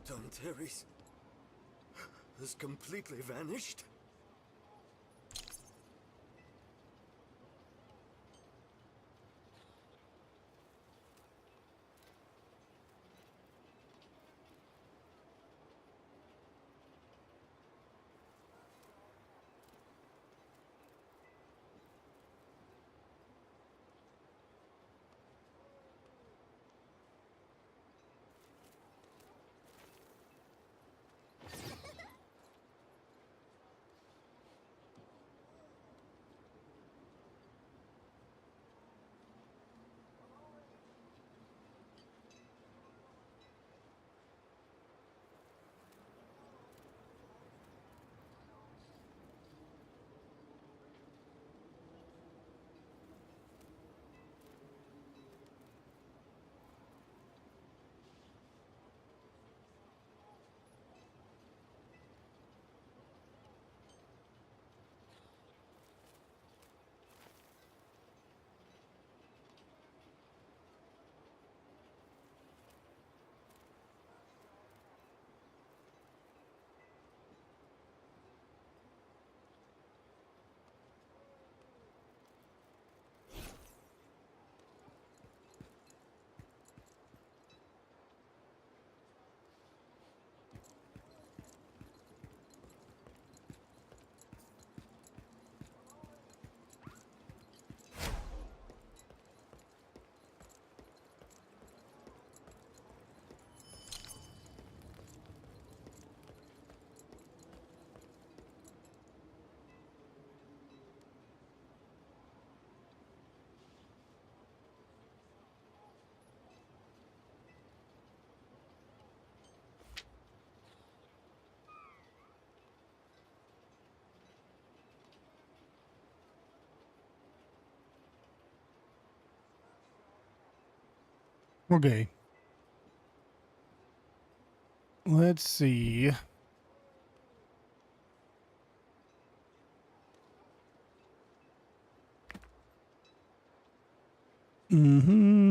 Don Terry's has completely vanished. Okay. Let's see. Mm-hmm.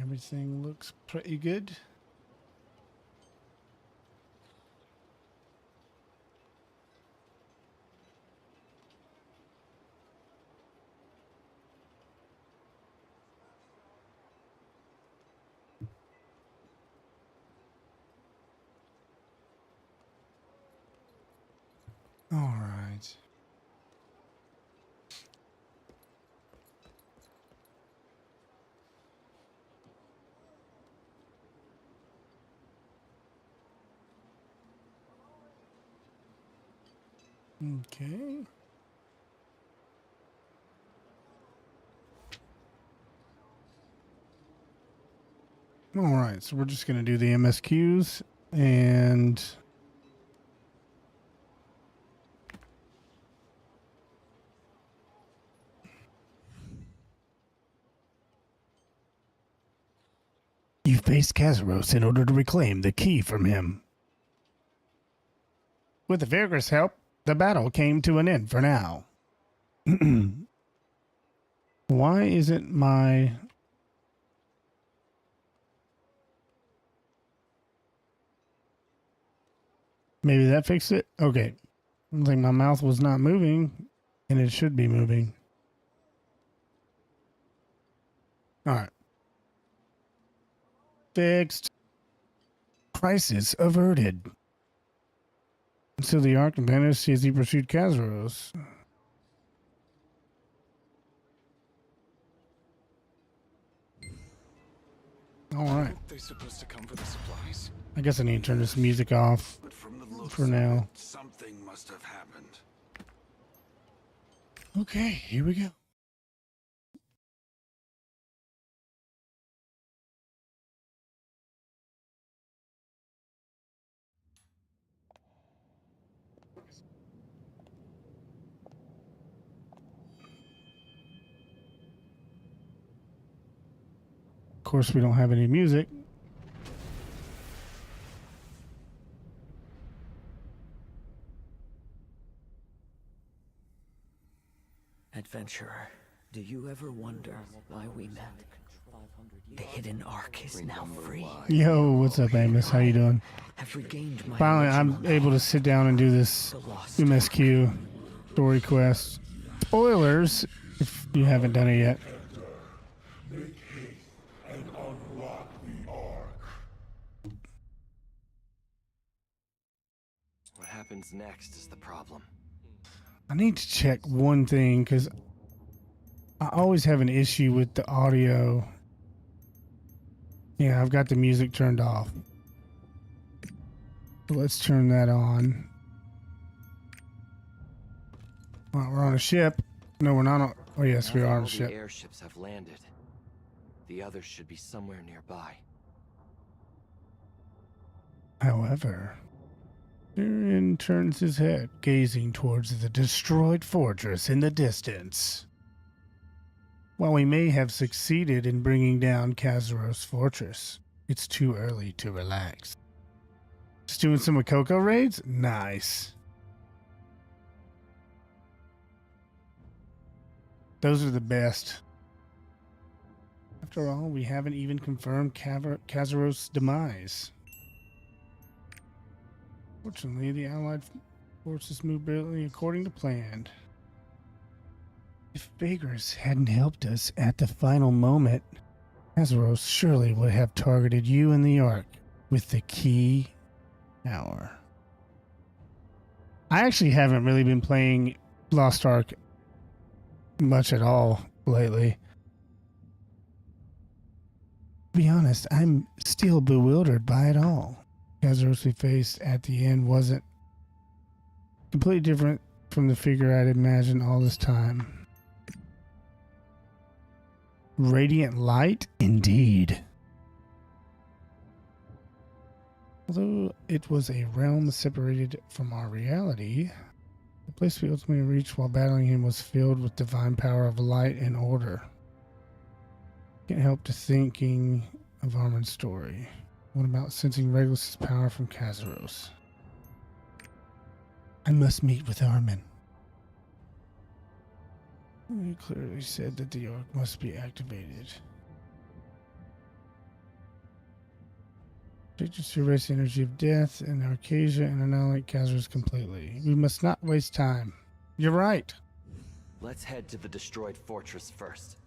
Everything looks pretty good. All right. Okay. All right. So we're just going to do the MSQs and you faced Kazaros in order to reclaim the key from him. With the Virgur's help, the battle came to an end for now. Why isn't my... Maybe that fixed it? Okay. I think my mouth was not moving, and it should be moving. All right. Fixed. Crisis averted. So the Archibald sees he pursued Kazaros. All right. They're supposed to come for the supplies. I guess I need to turn this music off But from the looks for of now. it, something must have happened. Okay, here we go. course, we don't have any music. Adventurer, do you ever wonder why we met? The hidden ark is now free. Yo, what's up, Amos? How you doing? Have regained my Finally, I'm original able to name, sit down and do this the Lost MSQ story quest. Spoilers, if you haven't done it yet. What happens next is the problem. I need to check one thing because I always have an issue with the audio. Yeah, I've got the music turned off. So let's turn that on. Well, we're on a ship. No, we're not on... Oh, yes, we Now that are on all a ship. The airships have landed. The others should be somewhere nearby. However, Tyrion turns his head, gazing towards the destroyed fortress in the distance. While we may have succeeded in bringing down Kazaros' fortress, it's too early to relax. Just doing some Makoko raids? Nice. Those are the best. After all, we haven't even confirmed Kazaros' demise. Fortunately, the Allied forces moved brilliantly according to plan. If Bagris hadn't helped us at the final moment, Kazaros surely would have targeted you and the Ark with the key hour. I actually haven't really been playing Lost Ark much at all lately. To be honest, I'm still bewildered by it all. Kazaros we faced at the end wasn't completely different from the figure I'd imagined all this time. Radiant light? Indeed. Although it was a realm separated from our reality, the place we ultimately reached while battling him was filled with divine power of light and order. Can't help to thinking of Armin's story. What about sensing Regulus' power from Kazaros? I must meet with Armin. He clearly said that the Ark must be activated. Just to erase the energy of death and Arcasia and annihilate Kazaros completely. We must not waste time. You're right. Let's head to the destroyed fortress first.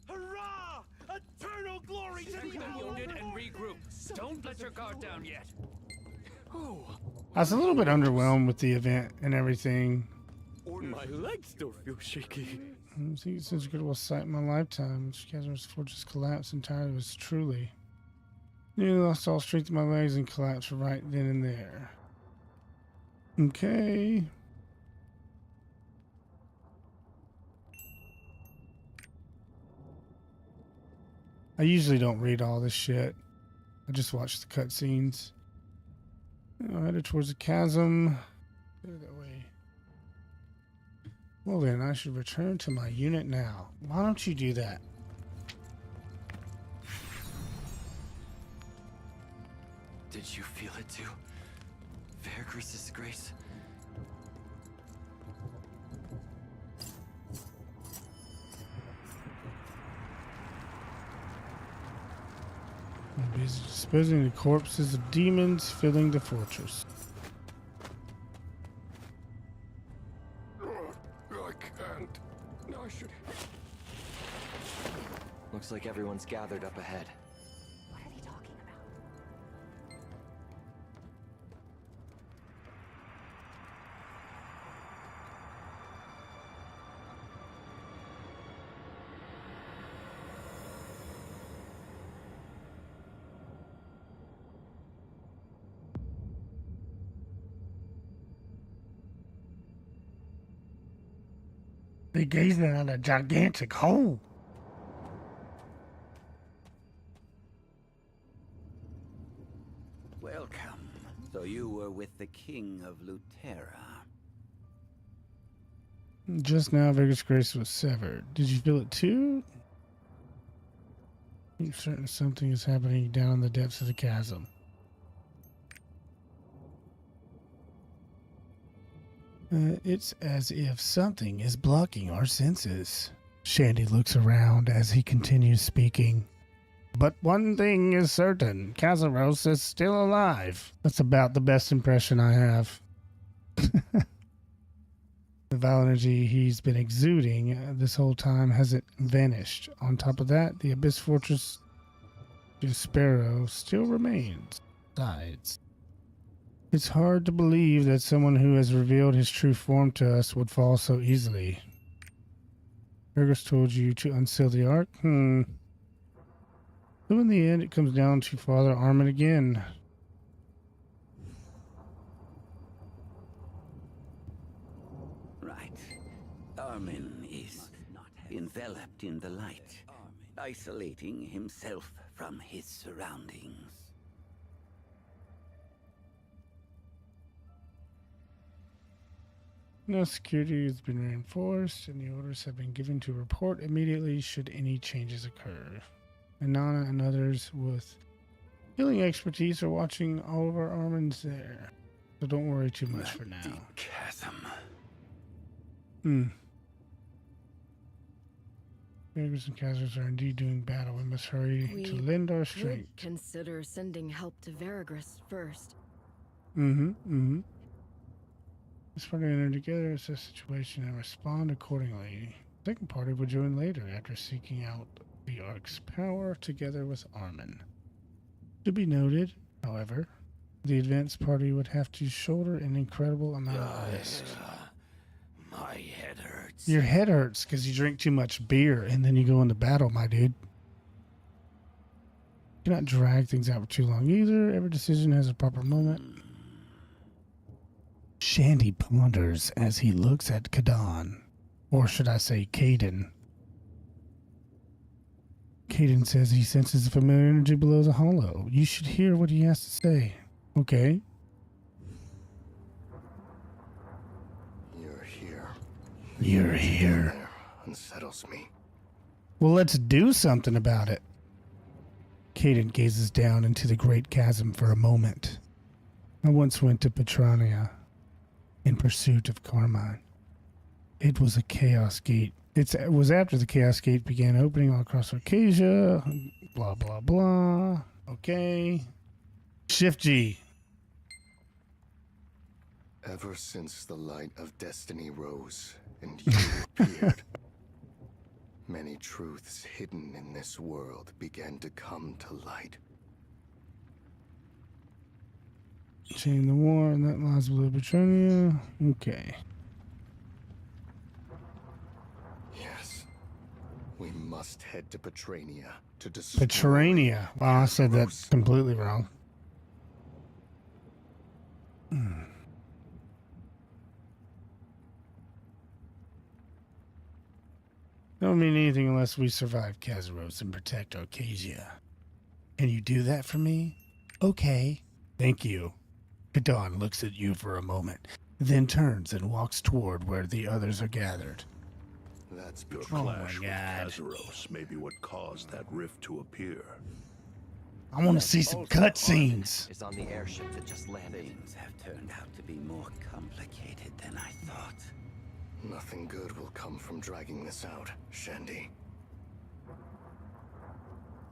Hurrah! Eternal glory to the Wounded and regroup. Don't let your guard down yet. I was a little bit underwhelmed with the event and everything. My legs still feel shaky. I think it's such a good sight in my lifetime. Kazaros' fortress collapsed entirely was truly. Nearly lost all strength in my legs and collapsed right then and there. Okay. I usually don't read all this shit. I just watch the cutscenes. I'm headed towards the chasm. Go that way. Well then, I should return to my unit now. Why don't you do that? Did you feel it too? Vergris' grace? I'm busy disposing of the corpses of demons filling the fortress. I can't. I should. Looks like everyone's gathered up ahead. What are they talking about? They gazing at a gigantic hole. Welcome. So you were with the King of Lutera. Just now, Vegas Grace was severed. Did you feel it too? I'm certain something is happening down in the depths of the chasm. It's as if something is blocking our senses. Shandy looks around as he continues speaking. But one thing is certain, Kazaros is still alive. That's about the best impression I have. The vile energy he's been exuding this whole time hasn't vanished. On top of that, the Abyss Fortress Sparrow still remains. Besides, it's hard to believe that someone who has revealed his true form to us would fall so easily. Fergus told you to unseal the Ark? So in the end, it comes down to Father Armin again. Right. Armin is enveloped in the light, isolating himself from his surroundings. No security has been reinforced, and the orders have been given to report immediately should any changes occur. Inanna and others with healing expertise are watching all of our Armins there. So don't worry too much for now. Deep chasm. Fergus and Kazers are indeed doing battle. We must hurry to lend our Would strength. consider sending help to Veragris first. This party enter together, assess the situation, and respond accordingly. The second party will join later after seeking out the Ark's power together with Armin. To be noted, however, the advanced party would have to shoulder an incredible amount of risk. My head hurts. Your head hurts because you drink too much beer and then you go into battle, my dude. You cannot drag things out for too long either. Every decision has a proper moment. Shandy ponders as he looks at Kadan. Or should I say Caden. Caden says he senses a familiar energy below the hollow. You should hear what he has to say. Okay. You're here. You're here. There unsettles me. Well, let's do something about it. Caden gazes down into the great chasm for a moment. I once went to Petrania in pursuit of Carmine. It was a chaos gate. It was after the chaos gate began opening all across Arcasia. Blah, blah, blah. Okay. Shift G. Ever since the light of destiny rose and you appeared, many truths hidden in this world began to come to light. Chain the war, and that lies below Petronia. Okay. Yes. We must head to Petrania to destroy... Petrania. Wow, I said that completely wrong. Don't mean anything unless we survive Kazaros and protect Arcasia. Can you do that for me? Okay. Thank you. Kadan looks at you for a moment, then turns and walks toward where the others are gathered. That's Your Oh my clash with God. Kazaros may be what caused that rift to appear. I want to see some cutscenes. Is on the airship that just landed. Things have turned out to be more complicated than I thought. Nothing good will come from dragging this out, Shandy.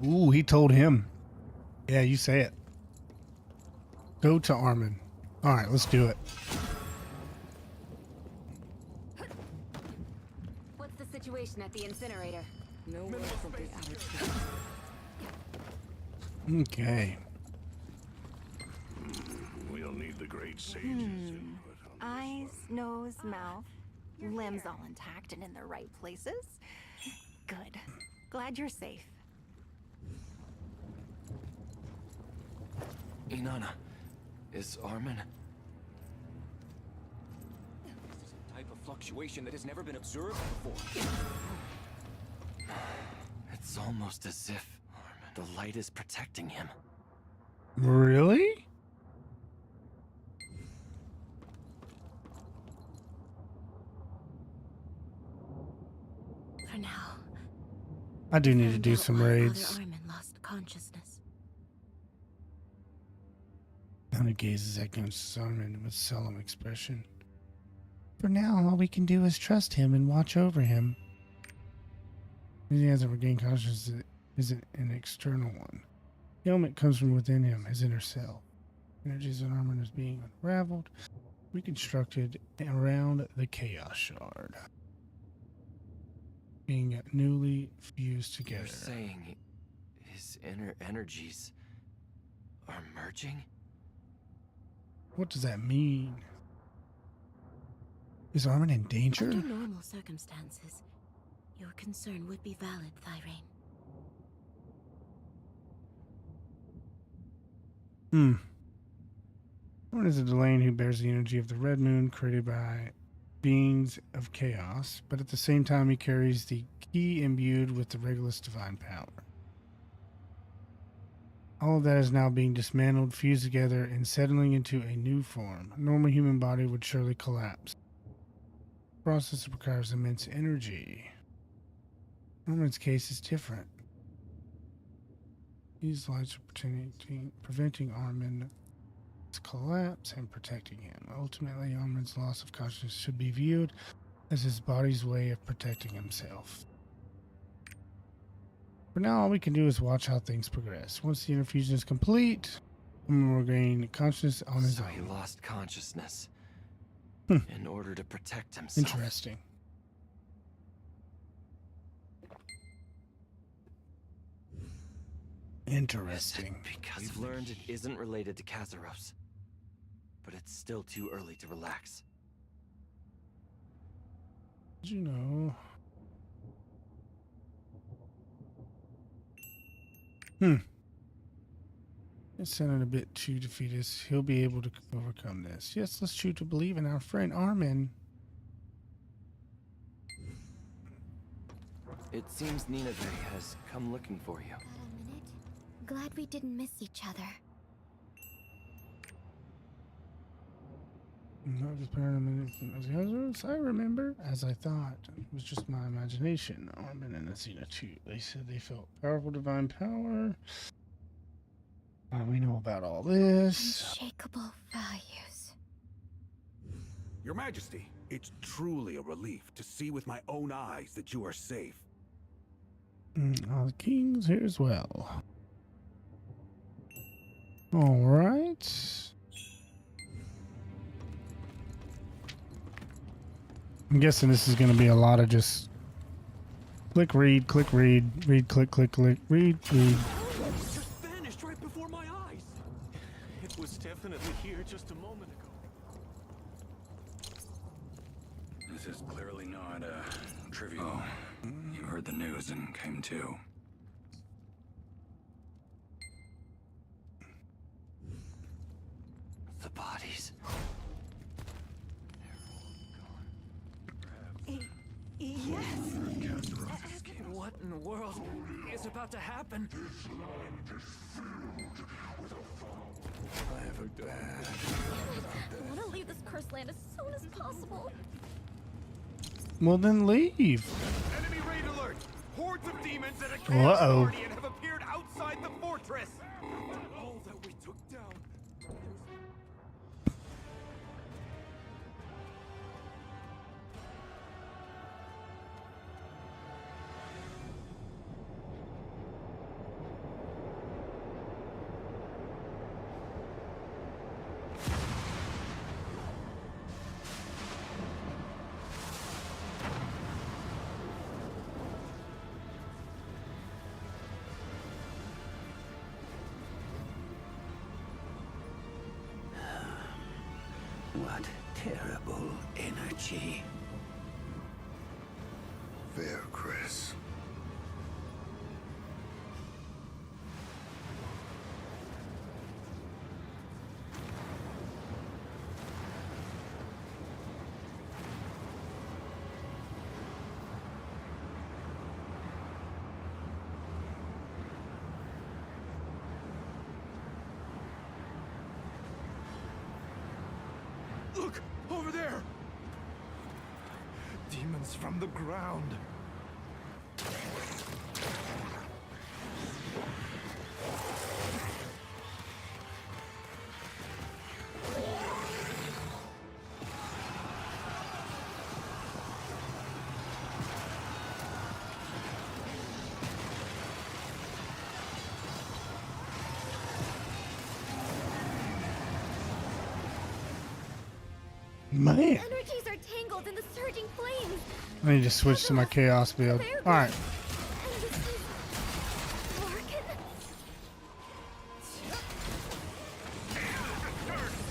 Ooh, he told him. Yeah, you say it. Go to Armin. All right, let's do it. What's the situation at the incinerator? No word from the outer space. Okay. We'll need the great sage's input on Eyes, nose, mouth, limbs all intact and in their right places. Good. Glad you're safe. Inanna, is Armin? This is a type of fluctuation that has never been observed before. It's almost as if the light is protecting him. Really? For now. I do need to do Found out some why raids. Father Armin lost consciousness. Nana gazes at Gun's Armin with solemn expression. For now, all we can do is trust him and watch over him. He hasn't regained consciousness isn't an external one. The element comes from within him, his inner self. Energies in Armin is being unraveled, reconstructed around the Chaos Shard, being newly fused together. You're saying his inner energies are merging? What does that mean? Is Armin in danger? Under normal circumstances, your concern would be valid, Thyrane. Armin is a Delane who bears the energy of the Red Moon created by beings of chaos, but at the same time he carries the key imbued with the Regulus divine power. All of that is now being dismantled, fused together, and settling into a new form. A normal human body would surely collapse. The process requires immense energy. Armin's case is different. These lights are preventing Armin's collapse and protecting him. Ultimately, Armin's loss of consciousness should be viewed as his body's way of protecting himself. For now, all we can do is watch how things progress. Once the infusion is complete, Armin will regain consciousness on his So own. he lost consciousness in order to protect himself. Interesting. Interesting. Because we've learned it isn't related to Kazaros, but it's still too early to relax. Did you know? It sounded a bit too defeatist. He'll be able to overcome this. Yes, let's choose to believe in our friend Armin. It seems Nineveh has come looking for you. Got a minute? Glad we didn't miss each other. Not just as I remember, as I thought. It was just my imagination. Armin and Athena too. They said they felt powerful divine power. We know about all this. Unshakable values. Your Majesty, it's truly a relief to see with my own eyes that you are safe. All the kings here as well. All right. I'm guessing this is going to be a lot of just click, read, click, read, read, click, click, click, read, read. Just vanished right before my eyes. It was definitely here just a moment ago. This is clearly not trivial. Oh, you heard the news and came too. The bodies. Yes. What in the world is about to happen? I want to leave this cursed land as soon as possible. Well, then leave. Enemy raid alert! Hordes of demons and a chaos guardian have appeared outside the fortress! All that we took down. What terrible energy. There, Chris. Look! Over there! Demons from the ground. Man. Energies are tangled in the surging flames. I need to switch to my chaos build. Alright. And this is working.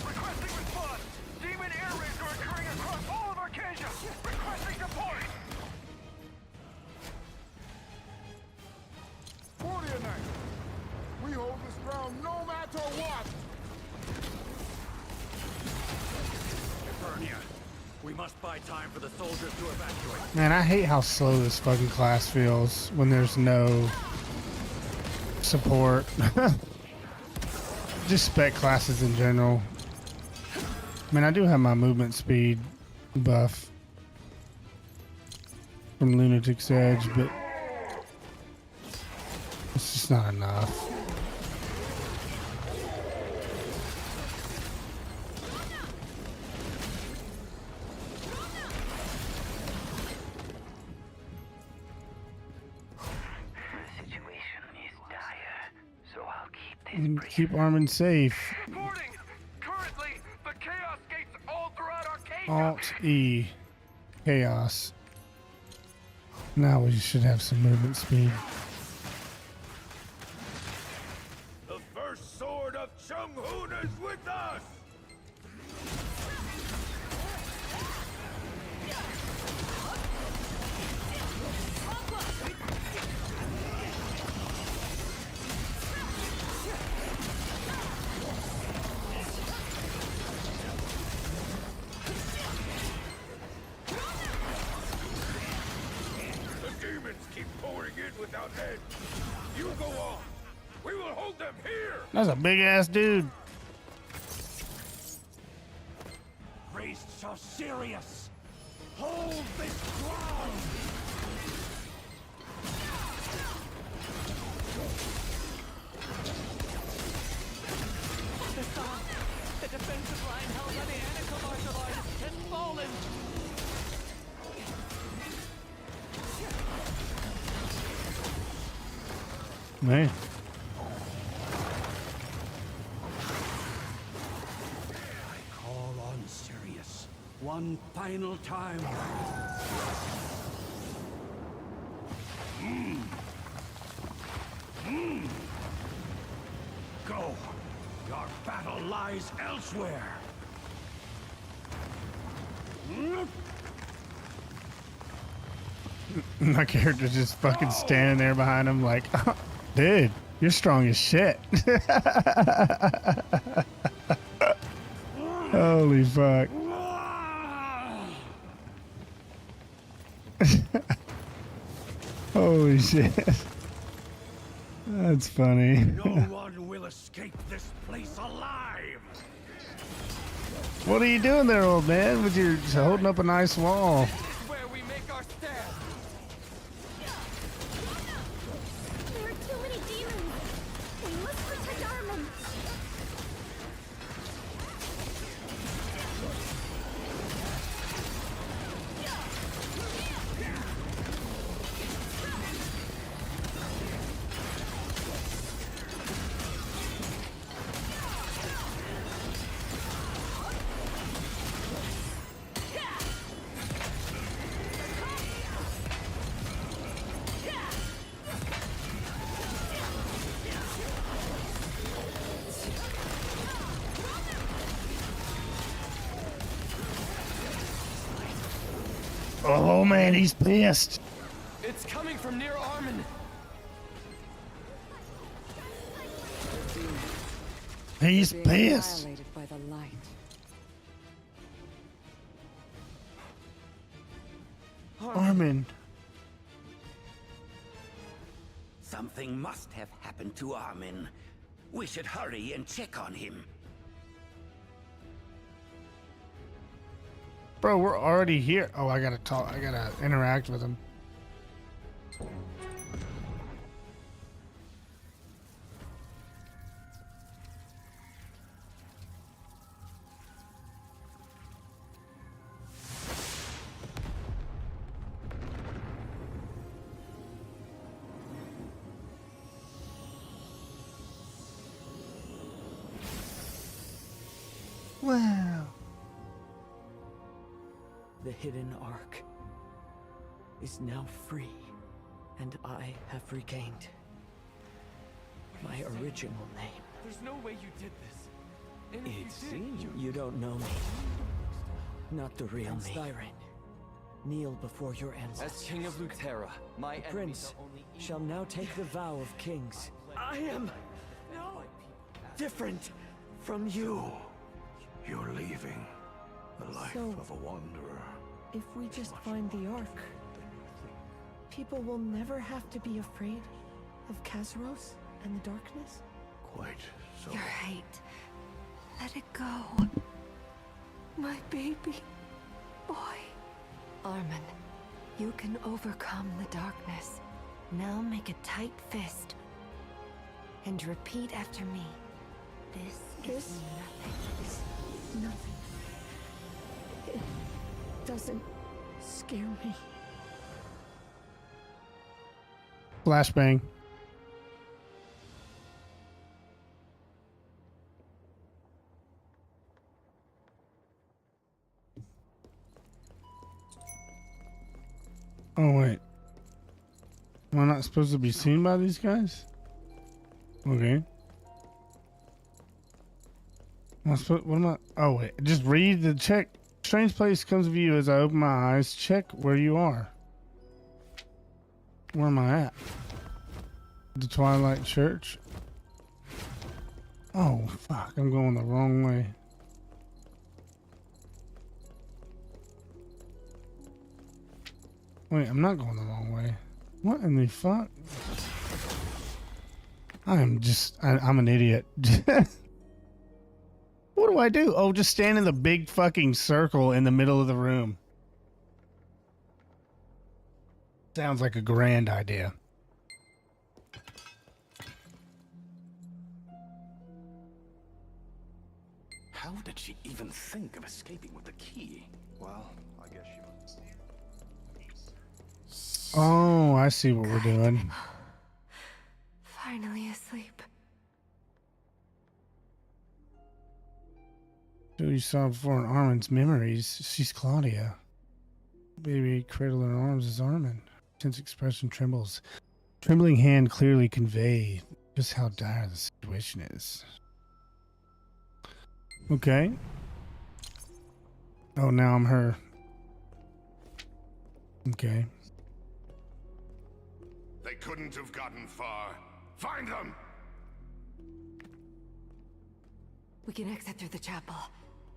Requesting response. Demon air raids are occurring across all of Arcadia. Requesting support. 40 a night. We hold this ground no matter what. Eternia, we must buy time for the soldiers to evacuate. Man, I hate how slow this fucking class feels when there's no support. Just spec classes in general. I mean, I do have my movement speed buff from Lunatic's Edge, but it's just not enough. Keep Armin safe. Reporting. Currently, the chaos gates all throughout Arcadia. Alt E. Chaos. Now we should have some movement speed. The first sword of Chung-Hoon is with us. Without head. You go on. We will hold them here. That's a big ass dude. Raised so serious. Hold this ground. The defensive line held by the Anaco martial artists has fallen. Man. I call on Sirius one final time. Go. Your battle lies elsewhere. My character's just fucking standing there behind him like, dude, you're strong as shit. Holy fuck. Holy shit. That's funny. No one will escape this place alive. What are you doing there, old man? With your holding up a nice wall. Where we make our stand. There are too many demons. We must protect Armin. Oh man, he's pissed. It's coming from near Armin. He's Being pissed. violated by the light. Armin. Something must have happened to Armin. We should hurry and check on him. Bro, we're already here. Oh, I gotta talk. I gotta interact with him. Wow. The hidden Ark is now free, and I have regained my original name. There's no way you did this. And if It you did, seems you don't know me. Not the real me. Styron, kneel before your ancestors. As King of Luterra, my The enemy prince shall now take the vow of kings. I am different from you. You're leaving the life of a wanderer. If we just find the Ark, people will never have to be afraid of Kazaros and the darkness? Quite so. You're right. Let it go. My baby boy. Armin, you can overcome the darkness. Now make a tight fist. And repeat after me. This is nothing. Nothing. It doesn't scare me. Flashbang. Oh wait. Am I not supposed to be seen by these guys? Okay. What am I? Oh wait. Just read the check. Strange place comes to view as I open my eyes. Check where you are. Where am I at? The Twilight Church. Oh fuck! I'm going the wrong way. Wait, I'm not going the wrong way. What in the fuck? I'm an idiot. What do I do? Oh, just stand in the big fucking circle in the middle of the room. Sounds like a grand idea. How did she even think of escaping with the key? Well, I guess she must. Oh, I see what we're doing. Finally asleep. Who you saw before in Armin's memories, she's Claudia. Baby cradled in her arms is Armin. Tense expression trembles. Trembling hand clearly convey just how dire the situation is. Okay. Oh, now I'm her. Okay. They couldn't have gotten far. Find them! We can exit through the chapel.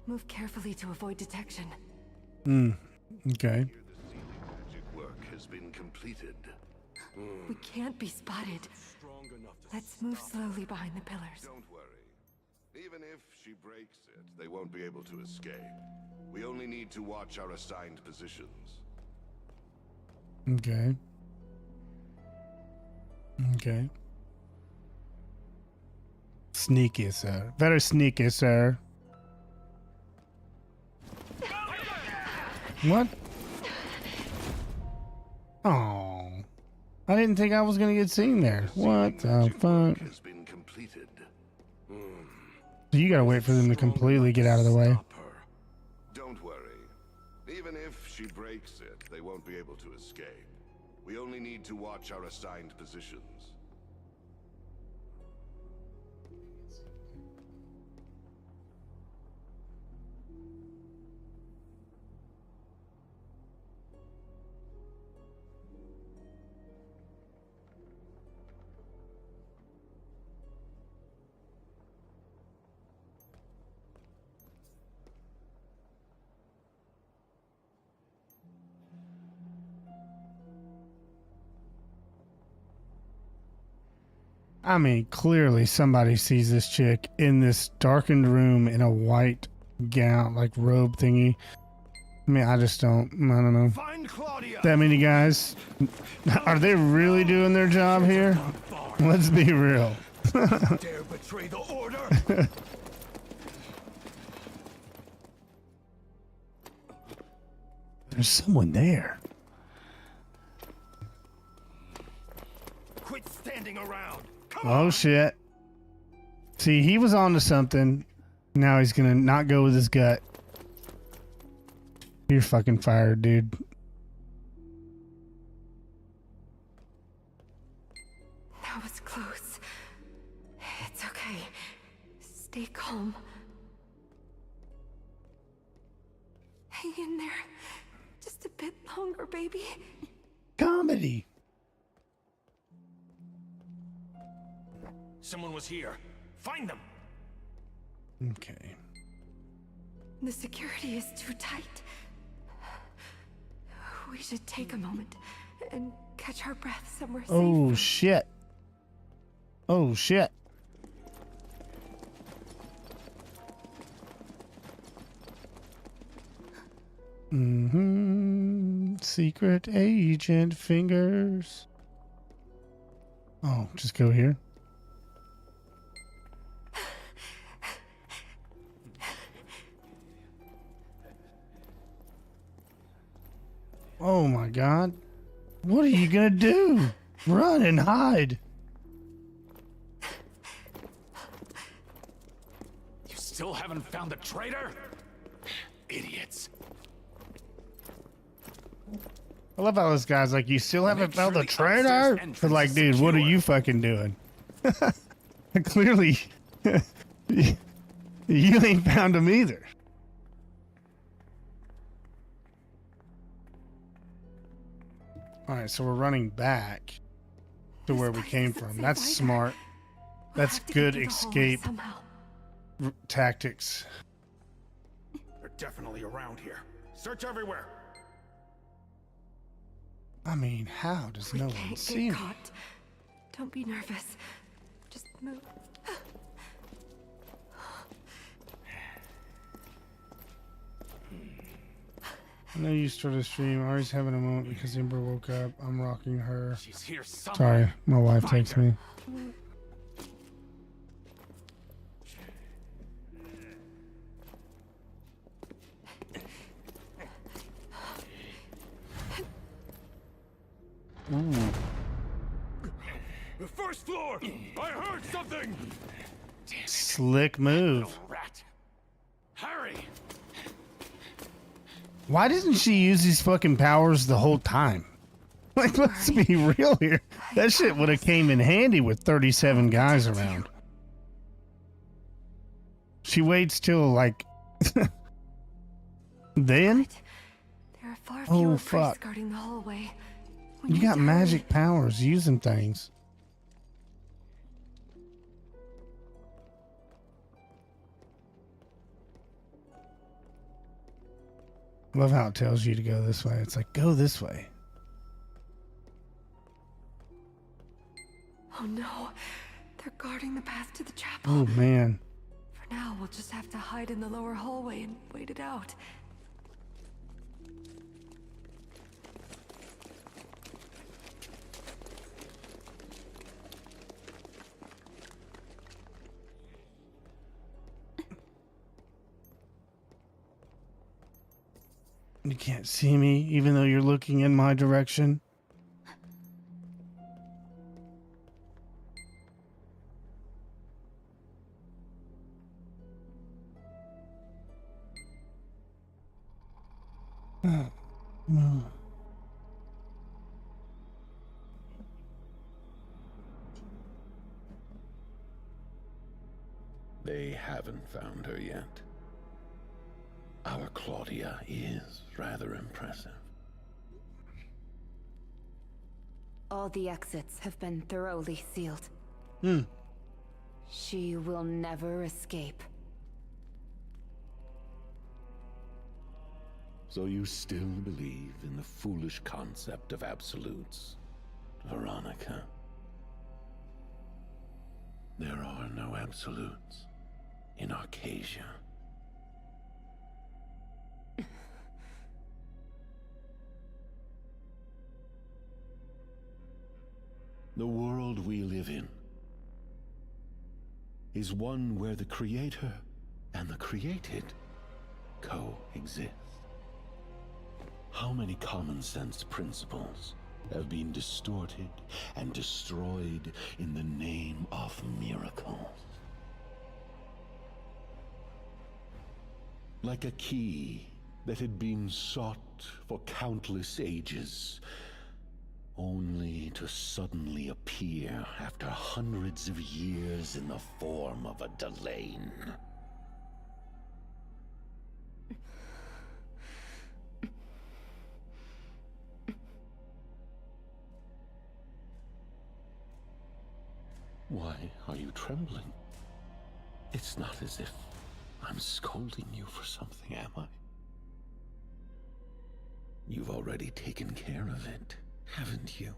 Move carefully to avoid detection. Okay. Magic work has been completed. We can't be spotted. Let's move slowly behind the pillars. Don't worry. Even if she breaks it, they won't be able to escape. We only need to watch our assigned positions. Okay. Okay. Sneaky, sir. Very sneaky, sir. What? Oh, I didn't think I was gonna get seen there. What the fuck? Has been completed. So you gotta wait for them to completely get out of the way. Don't worry. Even if she breaks it, they won't be able to escape. We only need to watch our assigned positions. I mean, clearly somebody sees this chick in this darkened room in a white gown, like robe thingy. I mean, I don't know. Find Claudia. That many guys. Are they really doing their job here? Let's be real. Dare betray the order? There's someone there. Quit standing around. Oh shit. See, he was onto something. Now he's gonna not go with his gut. You're fucking fired, dude. That was close. It's okay. Stay calm. Hang in there. Just a bit longer, baby. Comedy. Someone was here. Find them. Okay. The security is too tight. We should take a moment and catch our breath somewhere safe. Oh shit. Oh shit. Secret agent fingers. Oh, just go here. Oh my god. What are you gonna do? Run and hide. You still haven't found the traitor? Idiots. I love how this guy's like, you still haven't found the traitor? But like, dude, what are you fucking doing? Clearly, you ain't found him either. Alright, so we're running back to where we came from. That's smart. That's good escape tactics. They're definitely around here. Search everywhere. I mean, how does no one see me? Caught. Don't be nervous. Just move. I know you started a stream. Ari's having a moment because Ember woke up. I'm rocking her. She's here somewhere. Sorry, my wife takes me. Ooh. The first floor! I heard something! Slick move. Rat. Hurry! Why didn't she use these fucking powers the whole time? Like, let's be real here. That shit would have came in handy with 37 guys around. She waits till, like... then? There are far fewer Oh, priests fuck. guarding the hallway. We You need got to magic hurry. powers using things. Love how it tells you to go this way. It's like, go this way. Oh no, they're guarding the path to the chapel. Oh, man. For now, we'll just have to hide in the lower hallway and wait it out. You can't see me, even though you're looking in my direction. No. They haven't found her yet. Our Claudia is rather impressive. All the exits have been thoroughly sealed. Hmm. She will never escape. So you still believe in the foolish concept of absolutes, Veronica? There are no absolutes in Arcasia. The world we live in is one where the creator and the created coexist. How many common sense principles have been distorted and destroyed in the name of miracles? Like a key that had been sought for countless ages, only to suddenly appear after hundreds of years in the form of a Delane. Why are you trembling? It's not as if I'm scolding you for something, am I? You've already taken care of it, haven't you?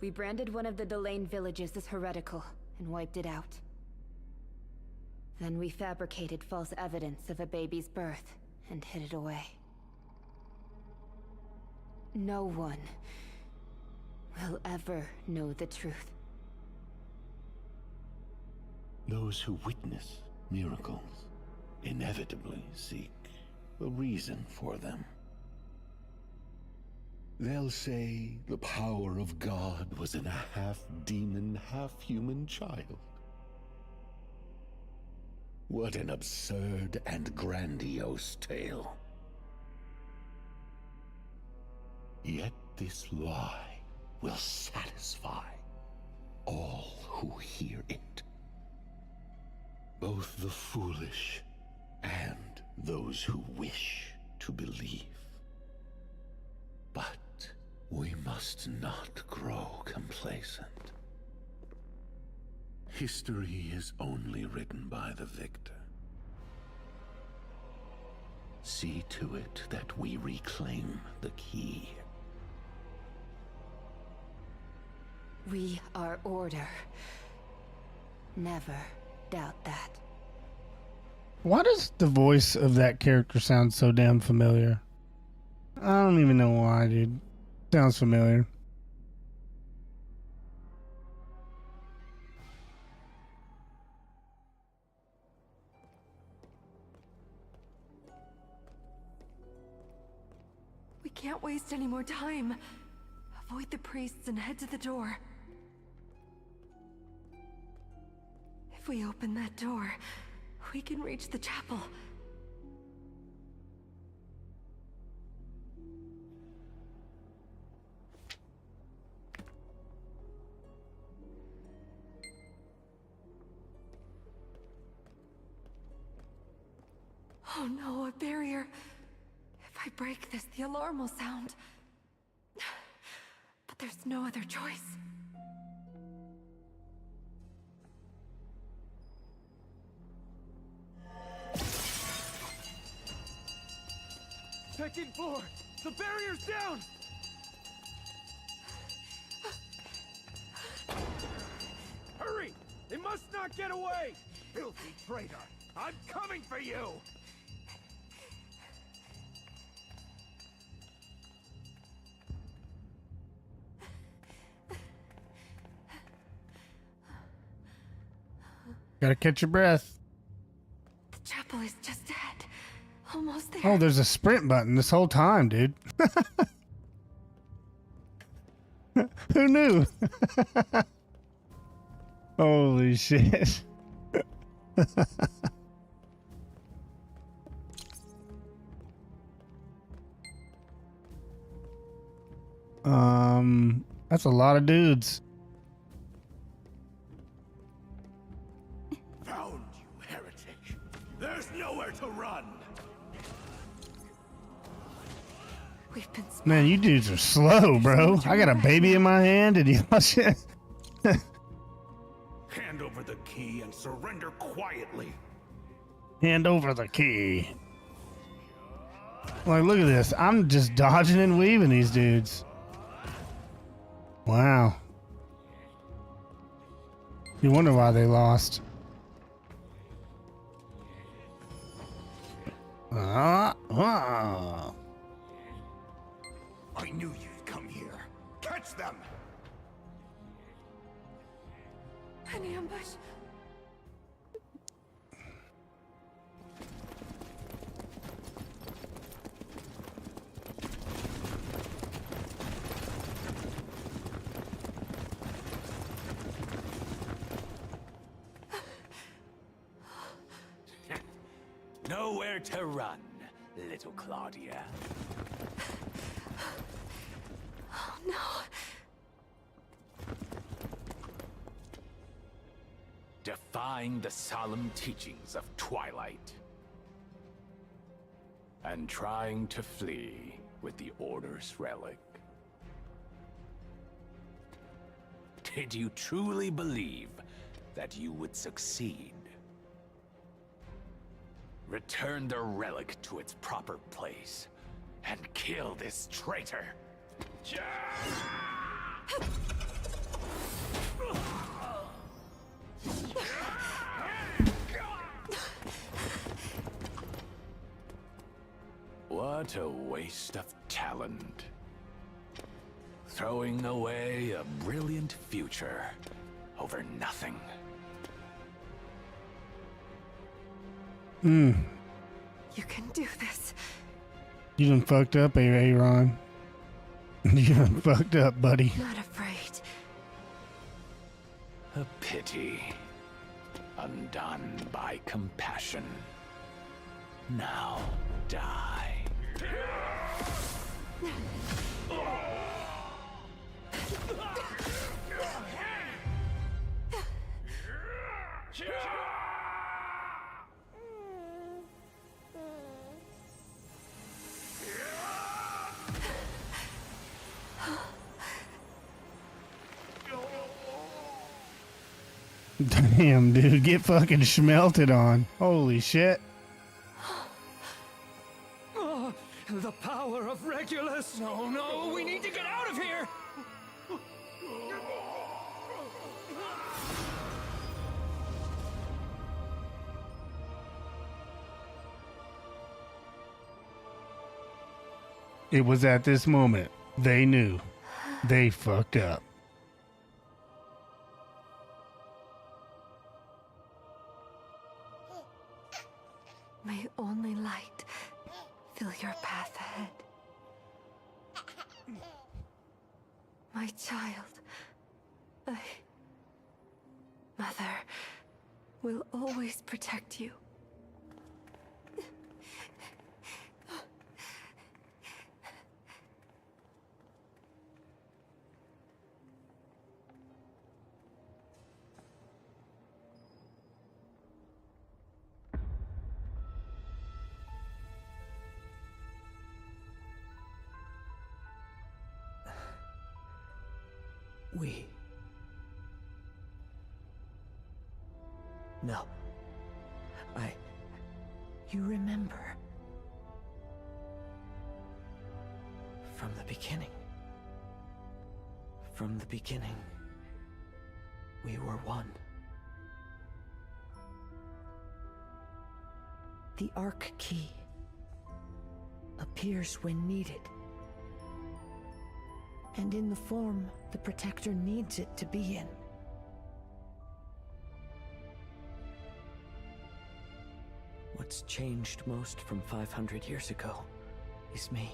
We branded one of the Delane villages as heretical and wiped it out. Then we fabricated false evidence of a baby's birth and hid it away. No one will ever know the truth. Those who witness miracles inevitably seek a reason for them. They'll say the power of God was in a half-demon, half-human child. What an absurd and grandiose tale. Yet this lie will satisfy all who hear it. Both the foolish and those who wish to believe. But we must not grow complacent. History is only written by the victor. See to it that we reclaim the key. We are Order. Never doubt that. Why does the voice of that character sound so damn familiar? I don't even know why, dude. Sounds familiar. We can't waste any more time. Avoid the priests and head to the door. If we open that door, we can reach the chapel. Oh no, a barrier. If I break this, the alarm will sound. But there's no other choice. Second floor! The barrier's down! Hurry! They must not get away! Filthy traitor! I'm coming for you! Gotta catch your breath. The chapel is just ahead. Almost there. Oh, there's a sprint button this whole time, dude. Who knew? Holy shit. That's a lot of dudes. Found you, heretic! There's nowhere to run! We've been Man, you dudes are slow, bro. I got a baby in my hand and y'all shit. Hand over the key and surrender quietly. Hand over the key. Like, look at this. I'm just dodging and weaving these dudes. Wow. You wonder why they lost. I knew you'd come here. Catch them! An ambush. No nowhere to run, little Claudia. Oh no. Defying the solemn teachings of Twilight. And trying to flee with the Order's relic. Did you truly believe that you would succeed? Return the relic to its proper place and kill this traitor. What a waste of talent. Throwing away a brilliant future over nothing. Hmm. You can do this. You done fucked up, Aaron. You done fucked up, buddy. Not afraid. A pity. Undone by compassion. Now die. Damn, dude, get fucking schmelted on. Holy shit. Oh, the power of Regulus! No, no, we need to get out of here! It was at this moment they knew they fucked up. May only light fill your path ahead. My child, Mother will always protect you. We. No. You remember. From the beginning. From the beginning, we were one. The Ark Key appears when needed. And in the form the Protector needs it to be in. What's changed most from 500 years ago is me.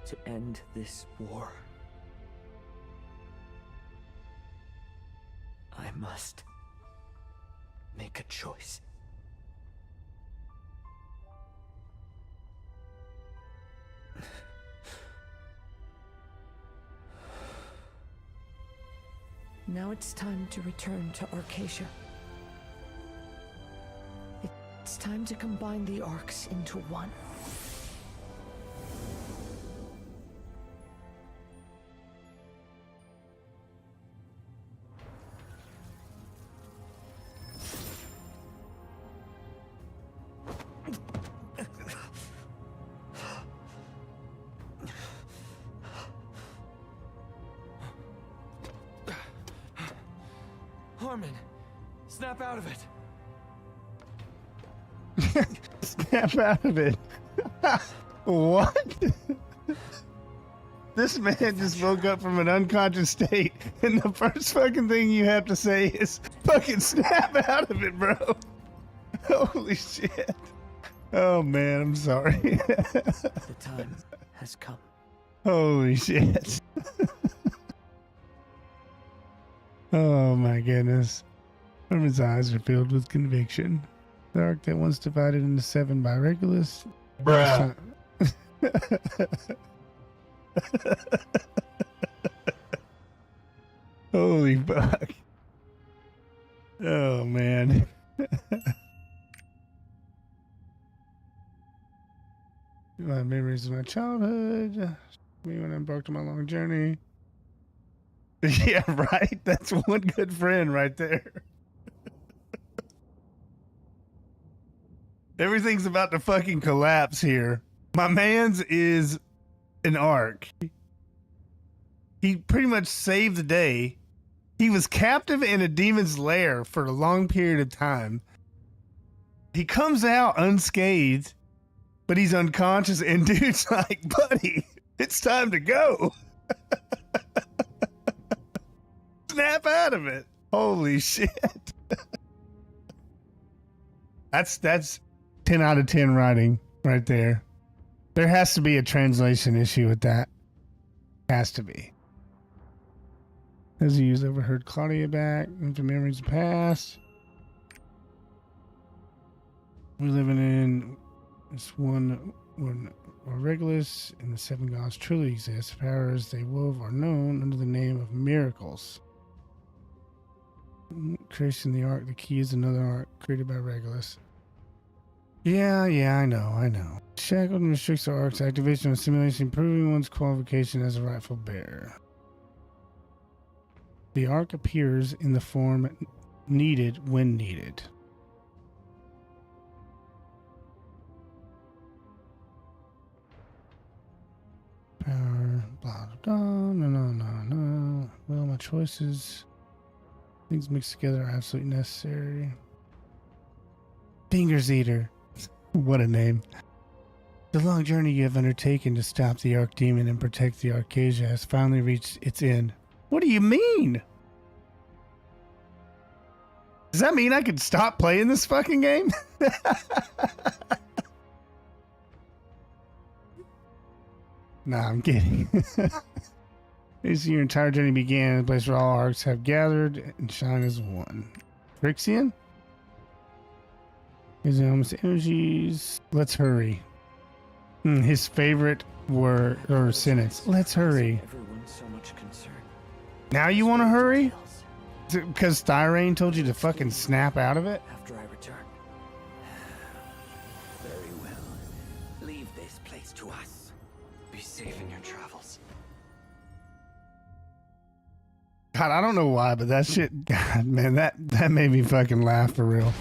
To end this war, I must make a choice. Now it's time to return to Arcacia. It's time to combine the arcs into one. Harmon, snap out of it. Snap out of it. What? This man just woke up from an unconscious state, and the first fucking thing you have to say is fucking snap out of it, bro. Holy shit. Oh man, I'm sorry. The time has come. Holy shit. Oh my goodness. Herman's eyes are filled with conviction. The arc that once divided into 7 by Regulus. Bruh. Holy fuck. Oh, man. My memories of my childhood. Me when I embarked on my long journey. Yeah, right? That's one good friend right there. Everything's about to fucking collapse here. My man's is an arc. He pretty much saved the day. He was captive in a demon's lair for a long period of time. He comes out unscathed, but he's unconscious, and dude's like, buddy, it's time to go. Snap out of it. Holy shit. That's 10 out of 10 writing right there. There has to be a translation issue with that. Has to be. As he used overheard Claudia back into memories of the past. We're living in this one when Regulus and the 7 gods truly exist. Powers they wove are known under the name of miracles. Creation the arc, the key is another arc created by Regulus. Yeah, I know. Shackled and restricts the arc's activation of simulation, proving one's qualification as a rightful bearer. The arc appears in the form needed when needed. Power, blah, blah, blah, no. Well, my choices, things mixed together are absolutely necessary. Fingers Eater. What a name. The long journey you have undertaken to stop the Archdemon and protect the Arcasia has finally reached its end. What do you mean? Does that mean I could stop playing this fucking game? Nah, I'm kidding. As your entire journey began, the place where all arcs have gathered and shine as one. Phyrexian? His almost energies. Let's hurry. His favorite word or sentence. Let's hurry. Everyone's so much concern. Now you want to hurry? Because Thyrane told you to fucking snap out of it? After I return. Very well. Leave this place to us. Be safe in your travels. God, I don't know why, but that shit, God, man, that made me fucking laugh for real.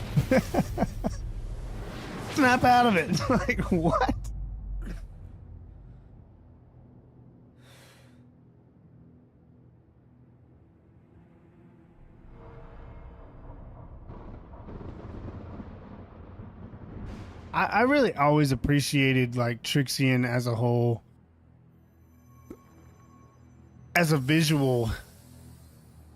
Snap out of it. Like, what? I really always appreciated like Trixian as a whole, as a visual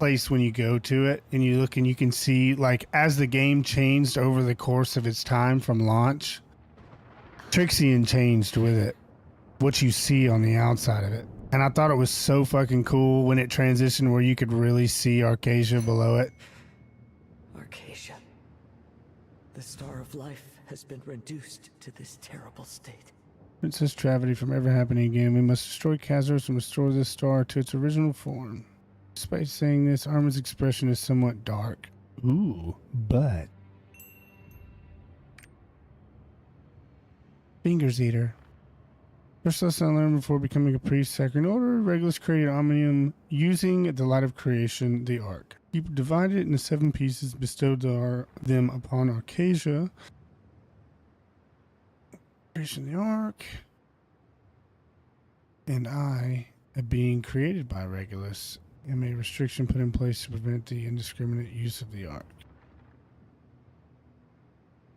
place when you go to it and you look and you can see like as the game changed over the course of its time from launch, Trixian changed with it, what you see on the outside of it. And I thought it was so fucking cool when it transitioned where you could really see Arcasia below it. Arcasia. The star of life has been reduced to this terrible state. Princess Travity from ever happening again. We must destroy Kazaros and restore this star to its original form. Despite saying this, Arma's expression is somewhat dark. Ooh, but... Fingers Eater. First lesson I learned before becoming a priest, Sacred Order, Regulus created Omnium using the light of creation, the Ark. He divided it into 7 pieces, bestowed them upon Arcasia. Creation the Ark. And I, a being created by Regulus, am a restriction put in place to prevent the indiscriminate use of the Ark.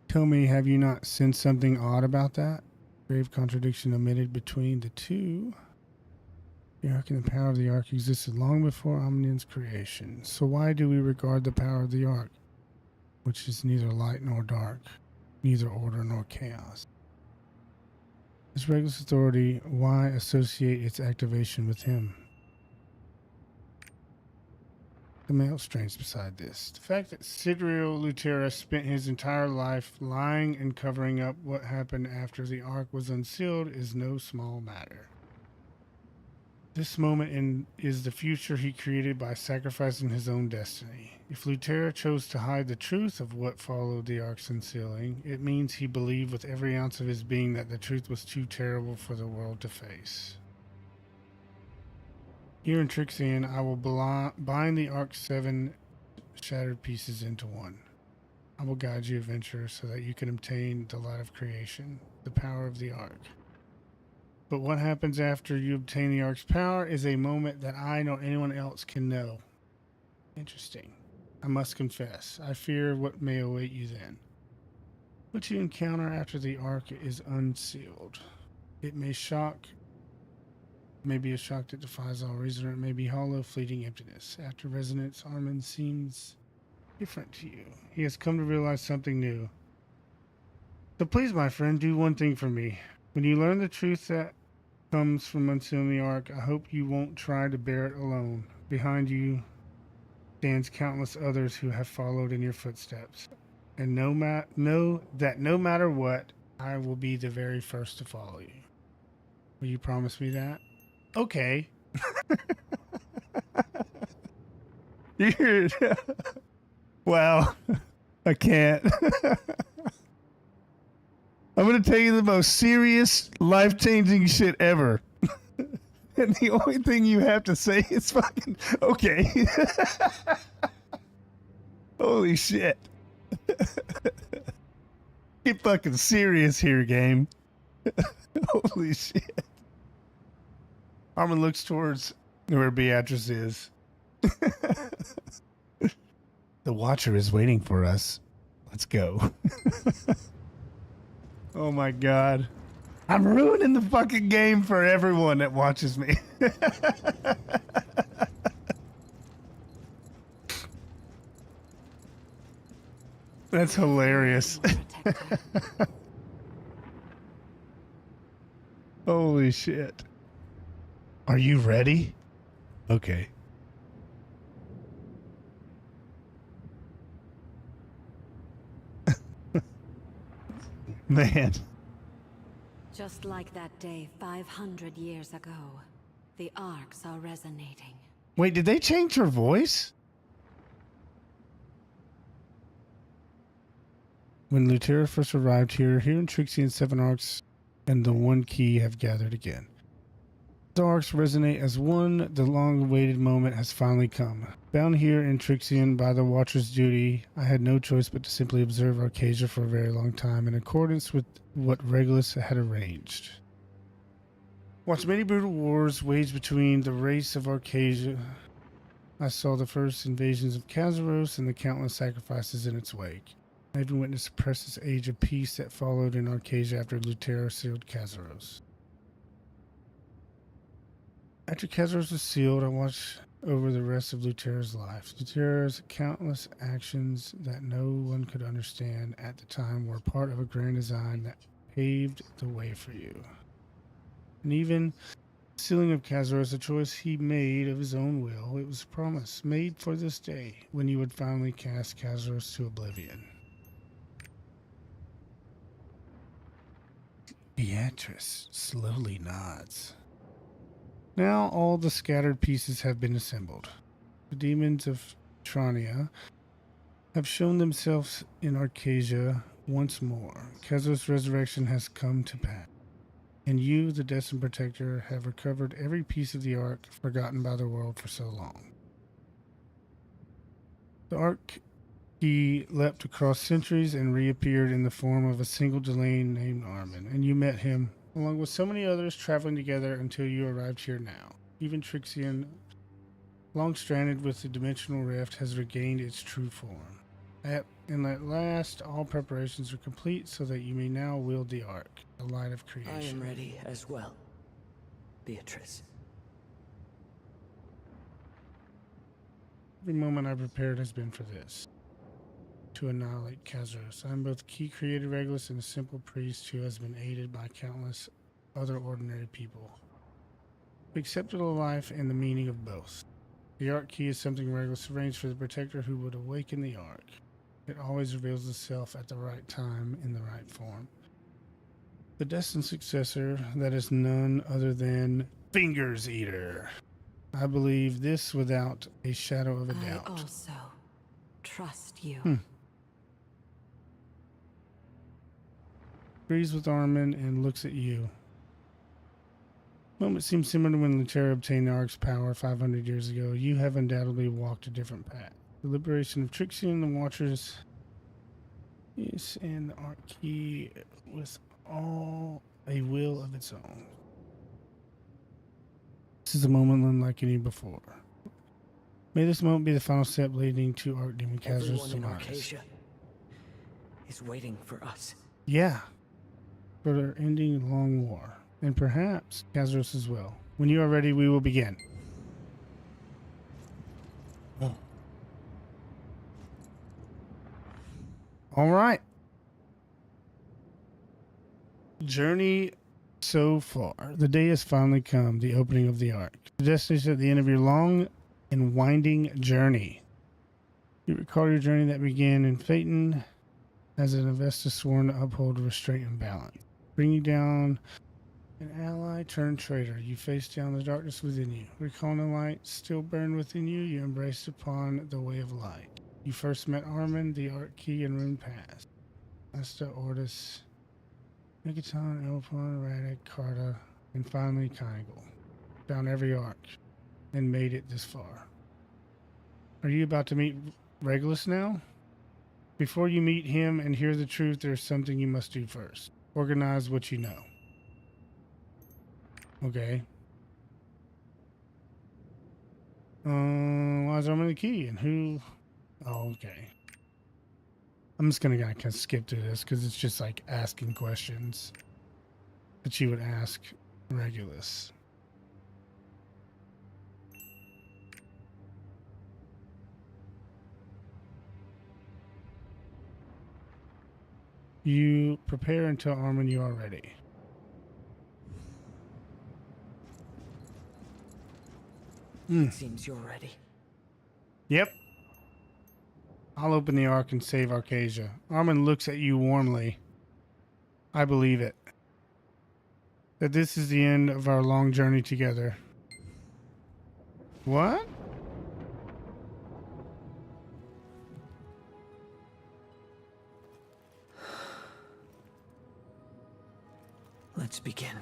Tell me, have you not sensed something odd about that? Grave contradiction omitted between the two. The Ark and the power of the Ark existed long before Omnium's creation. So why do we regard the power of the Ark, which is neither light nor dark, neither order nor chaos? As Regulus authority, why associate its activation with him? Something else strange beside this. The fact that Sidrio Lutera spent his entire life lying and covering up what happened after the Ark was unsealed is no small matter. This moment is the future he created by sacrificing his own destiny. If Lutera chose to hide the truth of what followed the Ark's unsealing, it means he believed with every ounce of his being that the truth was too terrible for the world to face. Here in Trixion, I will bind the Ark's 7 shattered pieces into one. I will guide you, adventurer, so that you can obtain the light of creation, the power of the Ark. But what happens after you obtain the Ark's power is a moment that I nor anyone else can know. Interesting. I must confess, I fear what may await you then. What you encounter after the Ark is unsealed. It may be a shock that defies all reason, or it may be hollow, fleeting emptiness. After resonance, Armin seems different to you. He has come to realize something new. So please, my friend, do one thing for me. When you learn the truth that comes from unsealing the Ark, I hope you won't try to bear it alone. Behind you stands countless others who have followed in your footsteps. And know that no matter what, I will be the very first to follow you. Will you promise me that? Okay. Well, I can't. I'm going to tell you the most serious, life-changing shit ever. And the only thing you have to say is fucking, okay. Holy shit. Get fucking serious here, game. Holy shit. Armin looks towards where Beatrice is. The Watcher is waiting for us. Let's go. Oh my god. I'm ruining the fucking game for everyone that watches me. That's hilarious. Holy shit. Are you ready? Okay. Man. Just like that day 500 years ago, the arcs are resonating. Wait, did they change her voice? When Lutera first arrived here in Trixie and 7 arcs and the one key have gathered again. The arcs resonate as one. The long-awaited moment has finally come. Bound here in Trixion by the Watcher's duty, I had no choice but to simply observe Arcasia for a very long time in accordance with what Regulus had arranged. Watched many brutal wars waged between the race of Arcasia. I saw the first invasions of Kazaros and the countless sacrifices in its wake. I even witnessed the precious age of peace that followed in Arcasia after Lutera sealed Kazaros. After Kazaros was sealed, I watched over the rest of Lutera's life. Lutera's countless actions that no one could understand at the time were part of a grand design that paved the way for you. And even the sealing of Kazaros, a choice he made of his own will, it was a promise made for this day when you would finally cast Kazaros to oblivion. Beatrice slowly nods. Now all the scattered pieces have been assembled. The demons of Trania have shown themselves in Arcasia once more. Kazaros' resurrection has come to pass. And you, the Destined Protector, have recovered every piece of the Ark forgotten by the world for so long. The Ark key leapt across centuries and reappeared in the form of a single Delane named Armin, and you met him, along with so many others traveling together until you arrived here now. Even Trixion, long stranded with the dimensional rift, has regained its true form. And at last, all preparations are complete so that you may now wield the Ark, the light of creation. I am ready as well, Beatrice. Every moment I prepared has been for this. To annihilate Kazaros. I am both key creator Regulus and a simple priest who has been aided by countless other ordinary people. We accepted a life and the meaning of both. The Ark Key is something Regulus arranged for the Protector who would awaken the Ark. It always reveals itself at the right time in the right form. The destined successor, that is none other than Fingers Eater. I believe this without a shadow of a doubt. I also trust you. Agrees with Armin and looks at you. Moment seems similar to when Lutera obtained the Ark's power 500 years ago. You have undoubtedly walked a different path. The liberation of Trixion, the Watchers, yes, and the Ark Key with all a will of its own. This is a moment unlike any before. May this moment be the final step leading to Archdemon Khazar's Everyone in demise. Arcasia is waiting for us. Yeah, for their ending long war, and perhaps Khazar's as well. When you are ready, we will begin. Oh. All right. Journey so far. The day has finally come, the opening of the Ark. The destination at the end of your long and winding journey. You recall your journey that began in Phaeton as an Avesta sworn to uphold restraint and balance. Bring you down an ally turned traitor. You faced down the darkness within you. Recalling the light still burned within you, you embraced upon the way of light. You first met Armin, the Ark Key, and Rune Pass. Asta, Ortis, Nikiton, Elpon, Radek, Carta, and finally Kygle. Found every Ark and made it this far. Are you about to meet Regulus now? Before you meet him and hear the truth, there's something you must do first. Organize what you know. Okay. Why is Armin the key? And who? Oh, okay. I'm just gonna kind of skip through this because it's just like asking questions that you would ask Regulus. You prepare and tell Armin you are ready. It seems you're ready. Yep. I'll open the Ark and save Arcasia. Armin looks at you warmly. I believe it. That this is the end of our long journey together. What? Let's begin.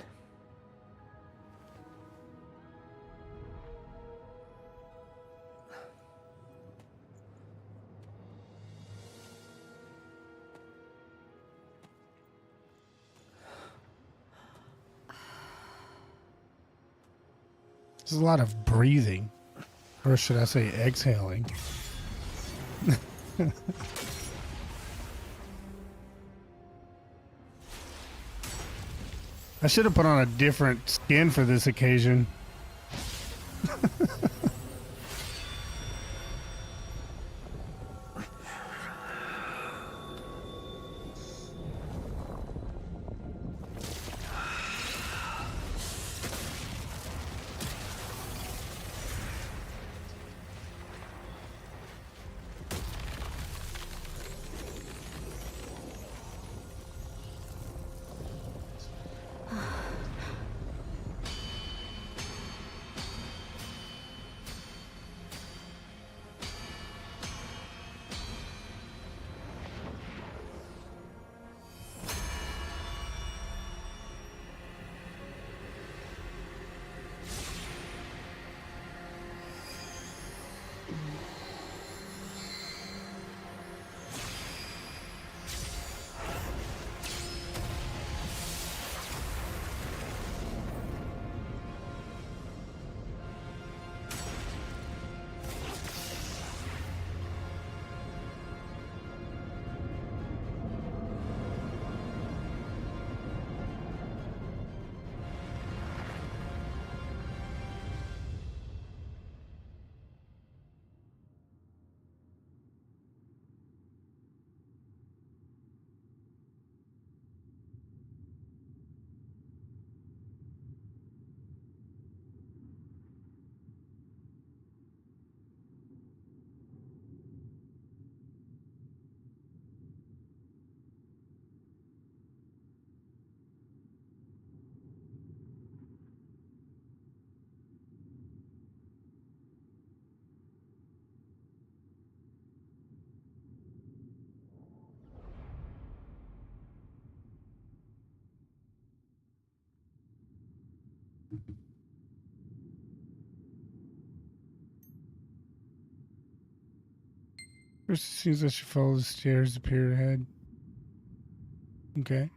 There's a lot of breathing. Or should I say exhaling? I should have put on a different skin for this occasion. First, it seems I should follow the stairs appear ahead. Okay.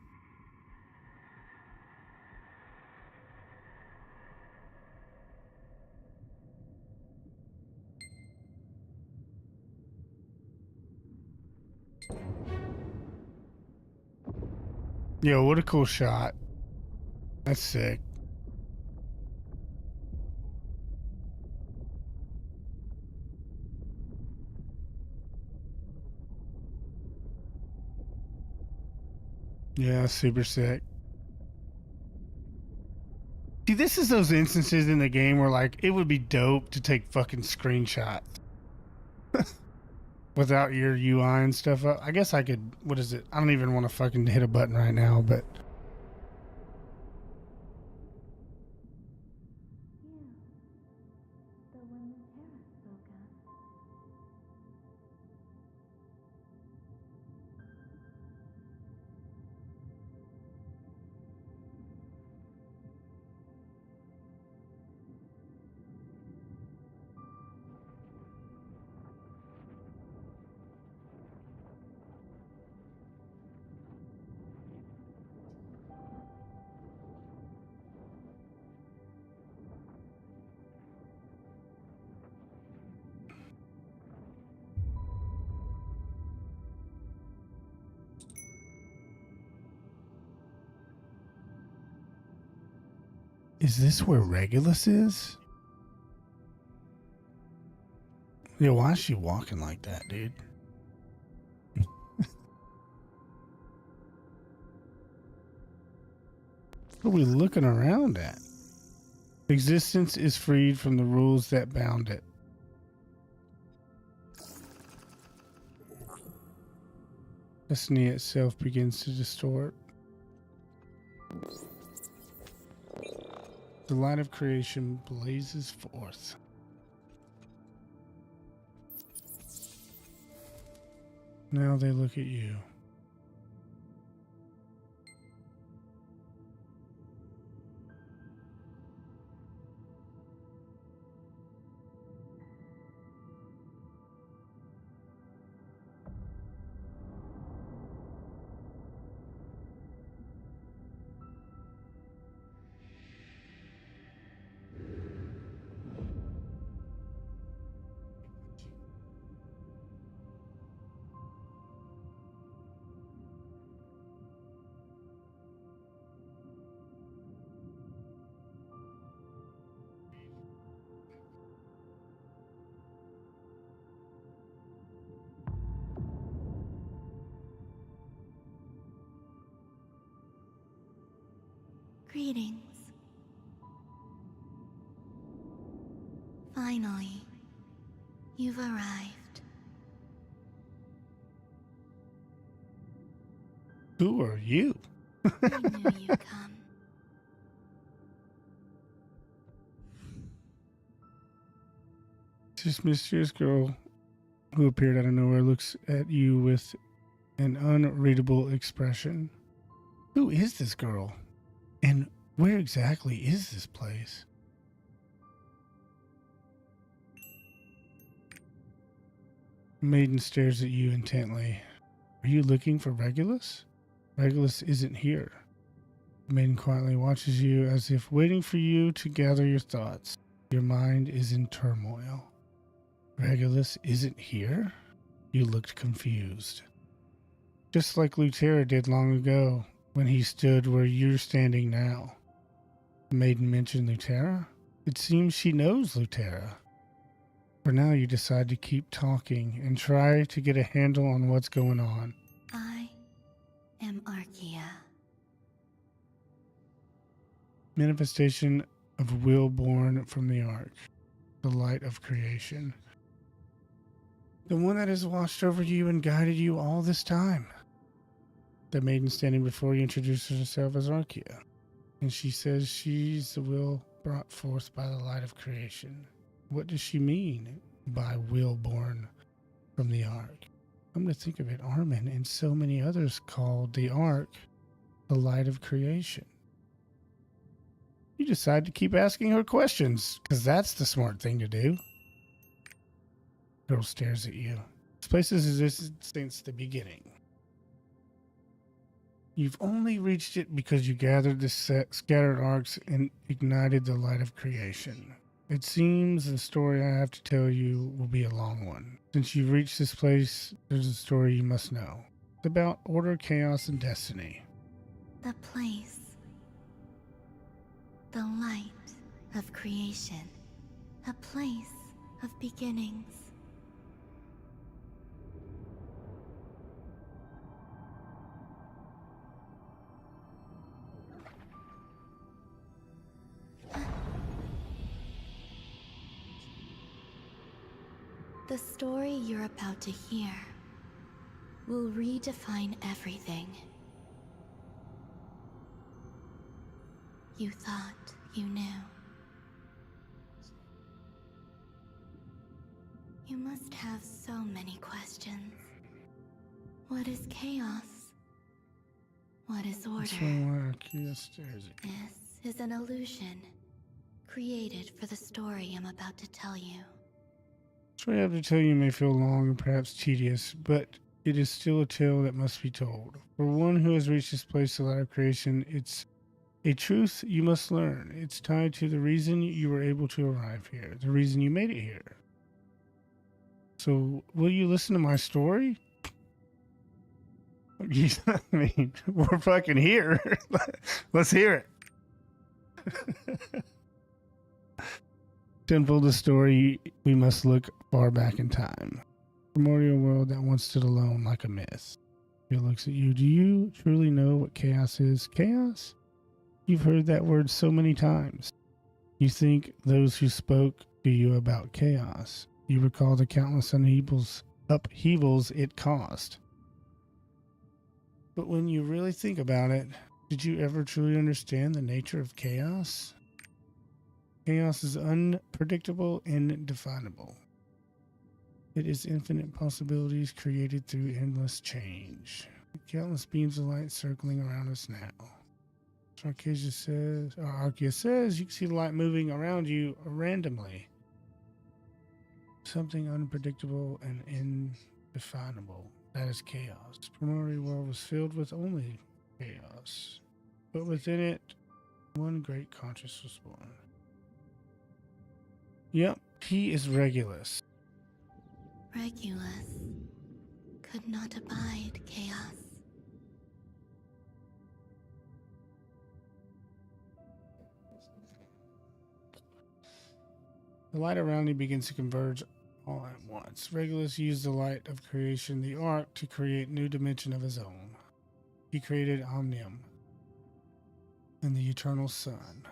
Yo, what a cool shot. That's sick. Yeah, super sick. See, this is those instances in the game where, like, it would be dope to take fucking screenshots without your UI and stuff up. I guess I could, what is it? I don't even want to fucking hit a button right now, but. Is this where Regulus is? Yeah, why is she walking like that, dude? What are we looking around at? Existence is freed from the rules that bound it. Destiny itself begins to distort. The light of creation blazes forth. Now they look at you. Greetings. Finally, you've arrived. Who are you? I knew you'd come. This mysterious girl who appeared out of nowhere looks at you with an unreadable expression. Who is this girl? And where exactly is this place? The maiden stares at you intently. Are you looking for Regulus? Regulus isn't here. The maiden quietly watches you as if waiting for you to gather your thoughts. Your mind is in turmoil. Regulus isn't here? You looked confused. Just like Lutera did long ago, when he stood where you're standing now. The maiden mentioned Lutera? It seems she knows Lutera. For now, you decide to keep talking and try to get a handle on what's going on. I am Archaea. Manifestation of will born from the Ark, the light of creation. The one that has watched over you and guided you all this time. The maiden standing before you introduces herself as Archaea, and she says she's the will brought forth by the light of creation. What does she mean by will born from the Ark? Come to think of it, Armin and so many others called the Ark the light of creation. You decide to keep asking her questions, because that's the smart thing to do. Girl stares at you. This place has existed since the beginning. You've only reached it because you gathered the scattered arcs and ignited the light of creation. It seems the story I have to tell you will be a long one. Since you've reached this place, there's a story you must know. It's about order, chaos, and destiny. The place. The light of creation. A place of beginnings. The story you're about to hear will redefine everything. You thought you knew. You must have so many questions. What is chaos? What is order? This is an illusion, created for the story I'm about to tell you. The story I have to tell you may feel long and perhaps tedious, but it is still a tale that must be told. For one who has reached this place, the light of creation, it's a truth you must learn. It's tied to the reason you were able to arrive here, the reason you made it here. So, will you listen to my story? I mean, we're fucking here. Let's hear it. To unfold the story, we must look far back in time. A primordial world that once stood alone like a myth. He looks at you. Do you truly know what chaos is? Chaos? You've heard that word so many times. You think those who spoke to you about chaos. You recall the countless upheavals it caused. But when you really think about it, did you ever truly understand the nature of chaos? Chaos is unpredictable and indefinable. It is infinite possibilities created through endless change. Countless beams of light circling around us now. Arceus says you can see the light moving around you randomly. Something unpredictable and indefinable. That is chaos. The primordial world was filled with only chaos. But within it, one great conscience was born. Yep, he is Regulus. Regulus could not abide chaos. The light around you begins to converge all at once. Regulus used the light of creation, the arc, to create a new dimension of his own. He created Omnium and the eternal sun.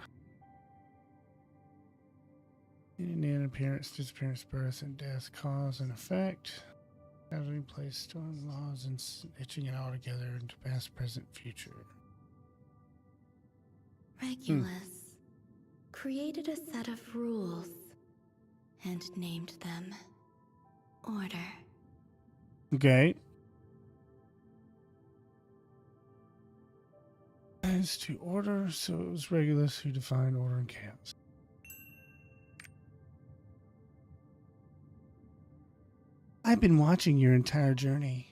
In appearance, disappearance, birth, and death, cause and effect. Having placed on laws and stitching it all together into past, present, future. Regulus created a set of rules and named them Order. Okay. As to order, so it was Regulus who defined order and chaos. I've been watching your entire journey.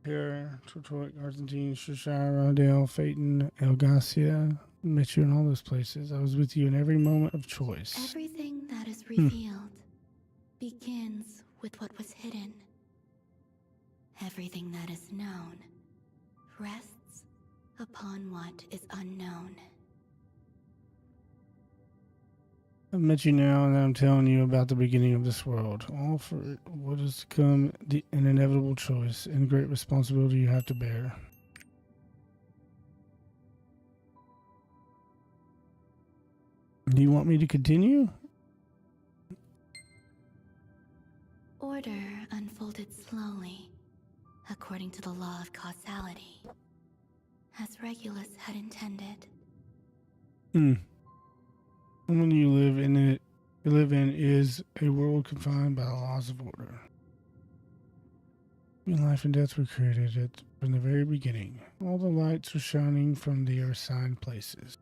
Here, Tortoic, Argentine, Cheshire, Rondale, Phaeton, Elgasia. Met you in all those places. I was with you in every moment of choice. Everything that is revealed begins with what was hidden. Everything that is known rests upon what is unknown. I've met you now, and I'm telling you about the beginning of this world. All for what is to come, an inevitable choice and great responsibility you have to bear. Do you want me to continue? Order unfolded slowly, according to the law of causality, as Regulus had intended. The one you live in is a world confined by the laws of order. When life and death were created from the very beginning, all the lights were shining from their assigned places,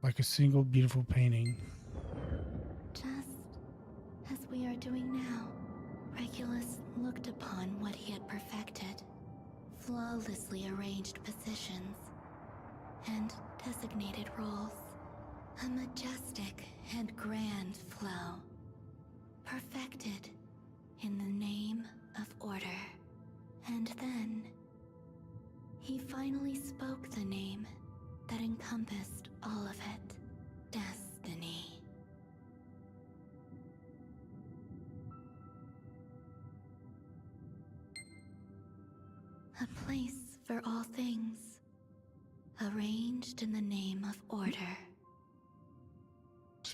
like a single beautiful painting. Just as we are doing now, Regulus looked upon what he had perfected, flawlessly arranged positions, and designated roles. A majestic and grand flow, perfected in the name of order. And then, he finally spoke the name that encompassed all of it. Destiny. A place for all things, arranged in the name of order.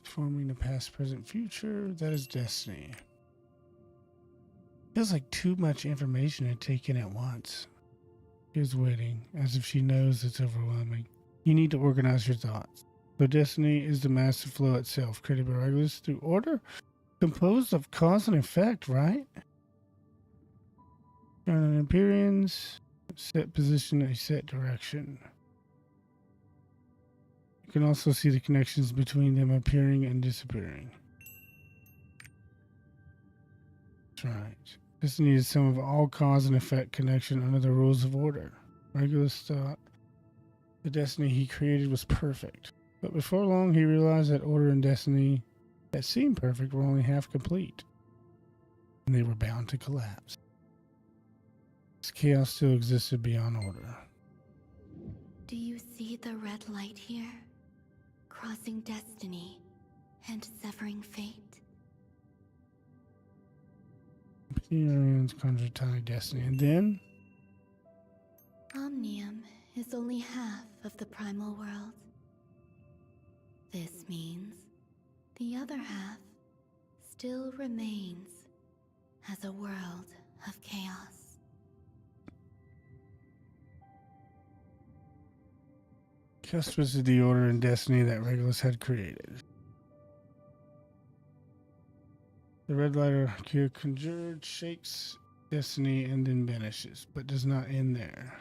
Forming the past, present, future, that is destiny. Feels like too much information to take in at once. She is waiting, as if she knows it's overwhelming. You need to organize your thoughts. So destiny is the massive flow itself, created by Regulus through order, composed of cause and effect, right? Turn on appearance, set position, a set direction. You can also see the connections between them appearing and disappearing. That's right. Destiny is some of all cause and effect connection under the rules of order. Regulus thought the destiny he created was perfect. But before long, he realized that order and destiny that seemed perfect were only half complete. And they were bound to collapse. This chaos still existed beyond order. Do you see the red light here? Crossing destiny and severing fate. Experience conjure tiny destiny, and then Omnium is only half of the primal world. This means the other half still remains as a world of chaos. chaos twisted the order and destiny that Regulus had created. The red lighter conjured, shakes destiny, and then vanishes, but does not end there.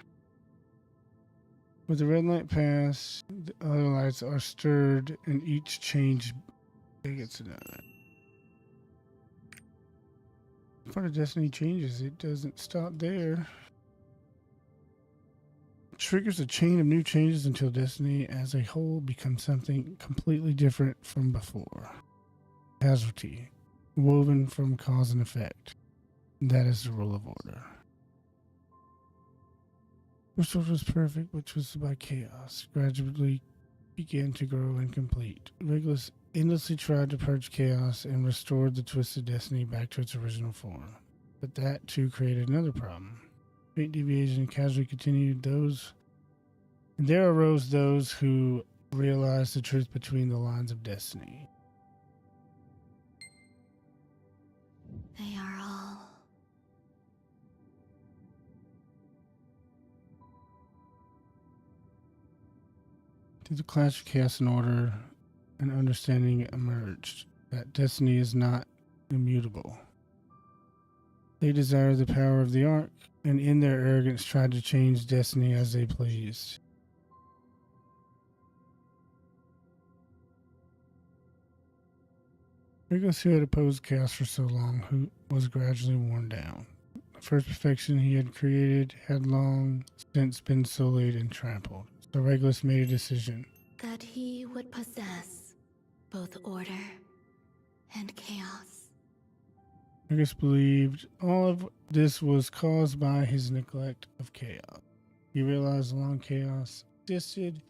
With the red light pass, the other lights are stirred, and each change begets another. Part of destiny changes. It doesn't stop there. It triggers a chain of new changes until destiny as a whole becomes something completely different from before. Casualty. Woven from cause and effect. That is the rule of order. First order was perfect, which was by chaos, gradually began to grow and complete. Regulus endlessly tried to purge chaos and restored the twisted destiny back to its original form. But that too created another problem. Faint deviation casually continued and there arose those who realized the truth between the lines of destiny. They are all through the clash of chaos and order, an understanding emerged that destiny is not immutable. They desire the power of the Ark, and in their arrogance tried to change destiny as they pleased. Regulus, who had opposed chaos for so long, who was gradually worn down. The first perfection he had created had long since been sullied and trampled. So Regulus made a decision. that he would possess both order and chaos. Regulus believed all of this was caused by his neglect of chaos. He realized long chaos existed,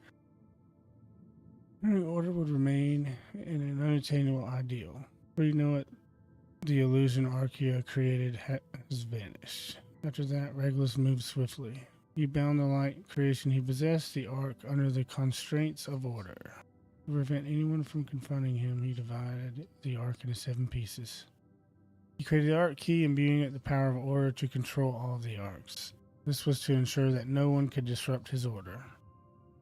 and order would remain in an unattainable ideal. But you know what? The illusion Archaea created has vanished. After that, Regulus moved swiftly. He bound the light creation he possessed, the Ark, under the constraints of order. To prevent anyone from confronting him, he divided the Ark into 7 pieces. He created the Ark key, imbuing it the power of order to control all of the Arks. This was to ensure that no one could disrupt his order.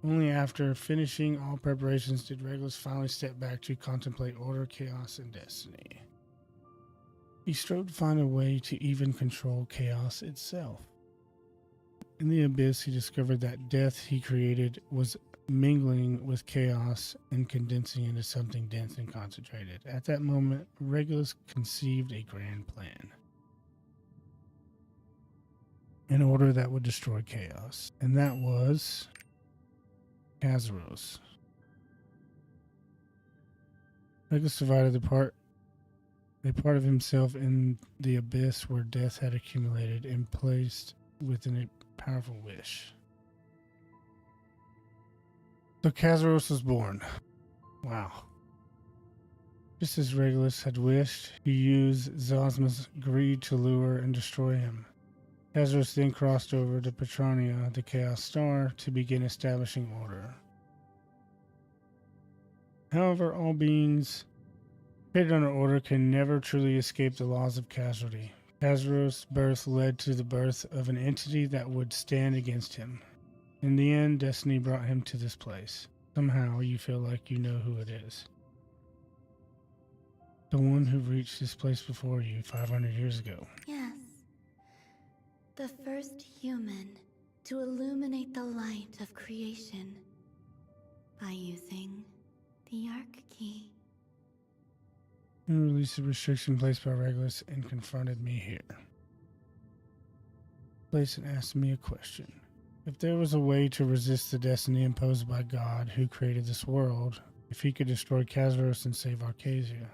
Only after finishing all preparations did Regulus finally step back to contemplate order, chaos, and destiny. He strove to find a way to even control chaos itself. In the abyss, he discovered that death he created was mingling with chaos and condensing into something dense and concentrated. At that moment, Regulus conceived a grand plan. An order that would destroy chaos. And that was Kazaros. Regulus divided a part of himself in the abyss where death had accumulated and placed within a powerful wish. So Kazaros was born. Wow. Just as Regulus had wished, he used Zosma's greed to lure and destroy him. Kazaros then crossed over to Petrania, the Chaos Star, to begin establishing order. However, all beings created under order can never truly escape the laws of casualty. Kazaros' birth led to the birth of an entity that would stand against him. In the end, destiny brought him to this place. Somehow you feel like you know who it is. The one who reached this place before you 500 years ago. Yes. The first human to illuminate the light of creation by using the Arc Key. He released the restriction placed by Regulus and confronted me here. Placed and asked me a question. If there was a way to resist the destiny imposed by God who created this world, if he could destroy Kazaros and save Arcasia,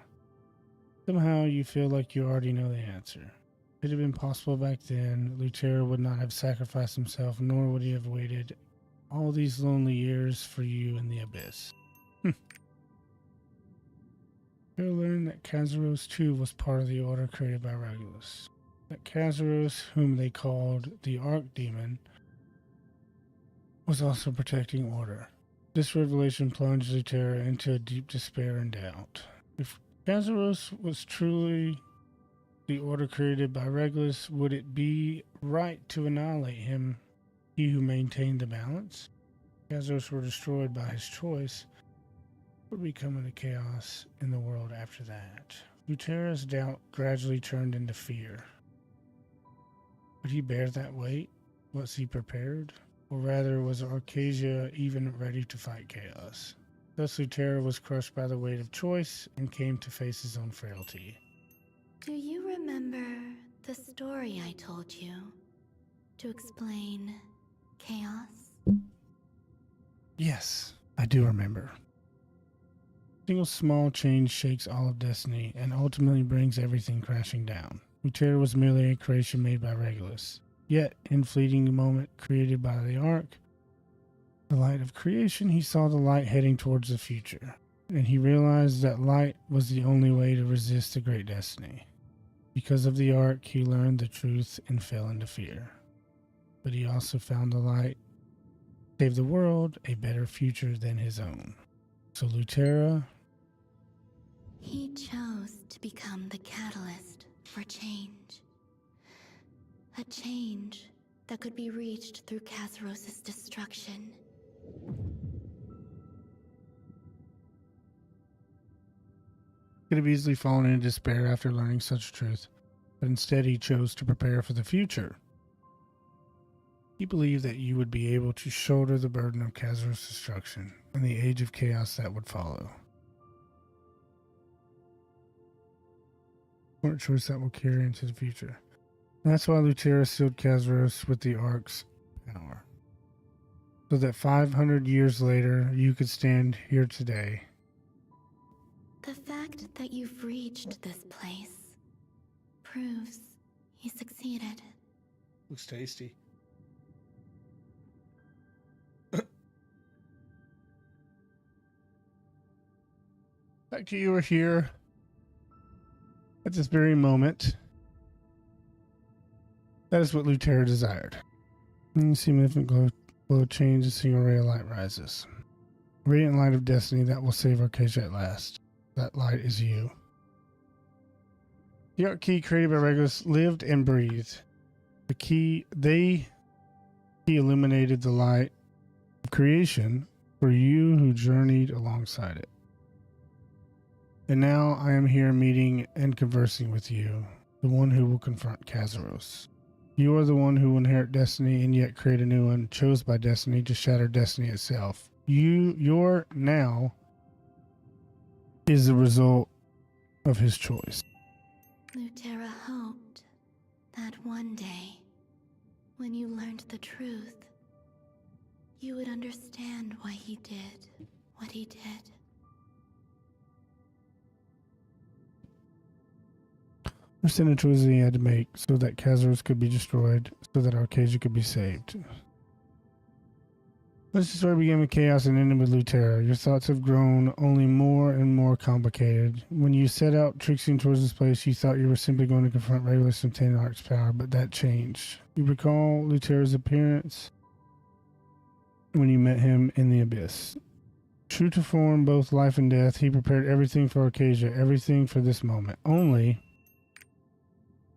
somehow you feel like you already know the answer. If it had been possible back then, Lutera would not have sacrificed himself, nor would he have waited all these lonely years for you in the abyss. They learned that Kazaros too was part of the order created by Regulus. That Kazaros, whom they called the Archdemon, was also protecting order. This revelation plunged Lutera into a deep despair and doubt. If Kazaros was truly the order created by Regulus, would it be right to annihilate him, he who maintained the balance? If Kazaros were destroyed by his choice, what would become of the chaos in the world after that? Lutera's doubt gradually turned into fear. Would he bear that weight? Was he prepared? Or rather, was Arcasia even ready to fight chaos? Thus, Lutera was crushed by the weight of choice and came to face his own frailty. Do you remember the story I told you to explain chaos? Yes, I do remember. A single small change shakes all of destiny and ultimately brings everything crashing down. Lutera was merely a creation made by Regulus. Yet, in fleeting moment created by the Ark, the light of creation, he saw the light heading towards the future, and he realized that light was the only way to resist the great destiny. Because of the Ark, he learned the truth and fell into fear. But he also found the light gave the world a better future than his own. So Lutera... He chose to become the catalyst for change. A change that could be reached through Kazaros' destruction. Could have easily fallen into despair after learning such truth, but instead he chose to prepare for the future. He believed that you would be able to shoulder the burden of Kazaros' destruction and the age of chaos that would follow. Smart choice that will carry into the future. And that's why Lutera sealed Kazaros with the Ark's power. So that 500 years later, you could stand here today. The fact that you've reached this place proves he succeeded. Looks tasty. Back to you were here at this very moment. That is what Lutera desired. And you see magnificent glow change, a single ray of light rises. Radiant light of destiny that will save Arcasia at last. That light is you. The Arc Key created by Regulus lived and breathed. The key illuminated the light of creation for you who journeyed alongside it. And now I am here meeting and conversing with you, the one who will confront Kazaros. You are the one who will inherit destiny and yet create a new one, chose by destiny to shatter destiny itself. Your now is the result of his choice. Lutera hoped that one day, when you learned the truth, you would understand why he did what he did. Understand the choices he had to make so that Kazaros could be destroyed, so that Arcadia could be saved. This story began with chaos and ended with Lutera. Your thoughts have grown only more and more complicated. When you set out tricksing towards this place, you thought you were simply going to confront Regulus and obtain Ark's power, but that changed. You recall Lutera's appearance when you met him in the Abyss. True to form, both life and death, he prepared everything for Arcadia, everything for this moment. Only,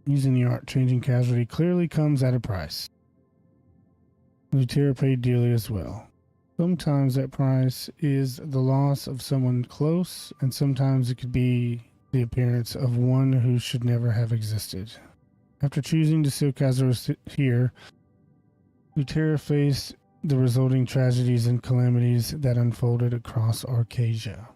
using the art changing casualty clearly comes at a price. Lutera paid dearly as well. Sometimes that price is the loss of someone close, and sometimes it could be the appearance of one who should never have existed. After choosing to seal Kazaros here, Lutera faced the resulting tragedies and calamities that unfolded across Arcadia.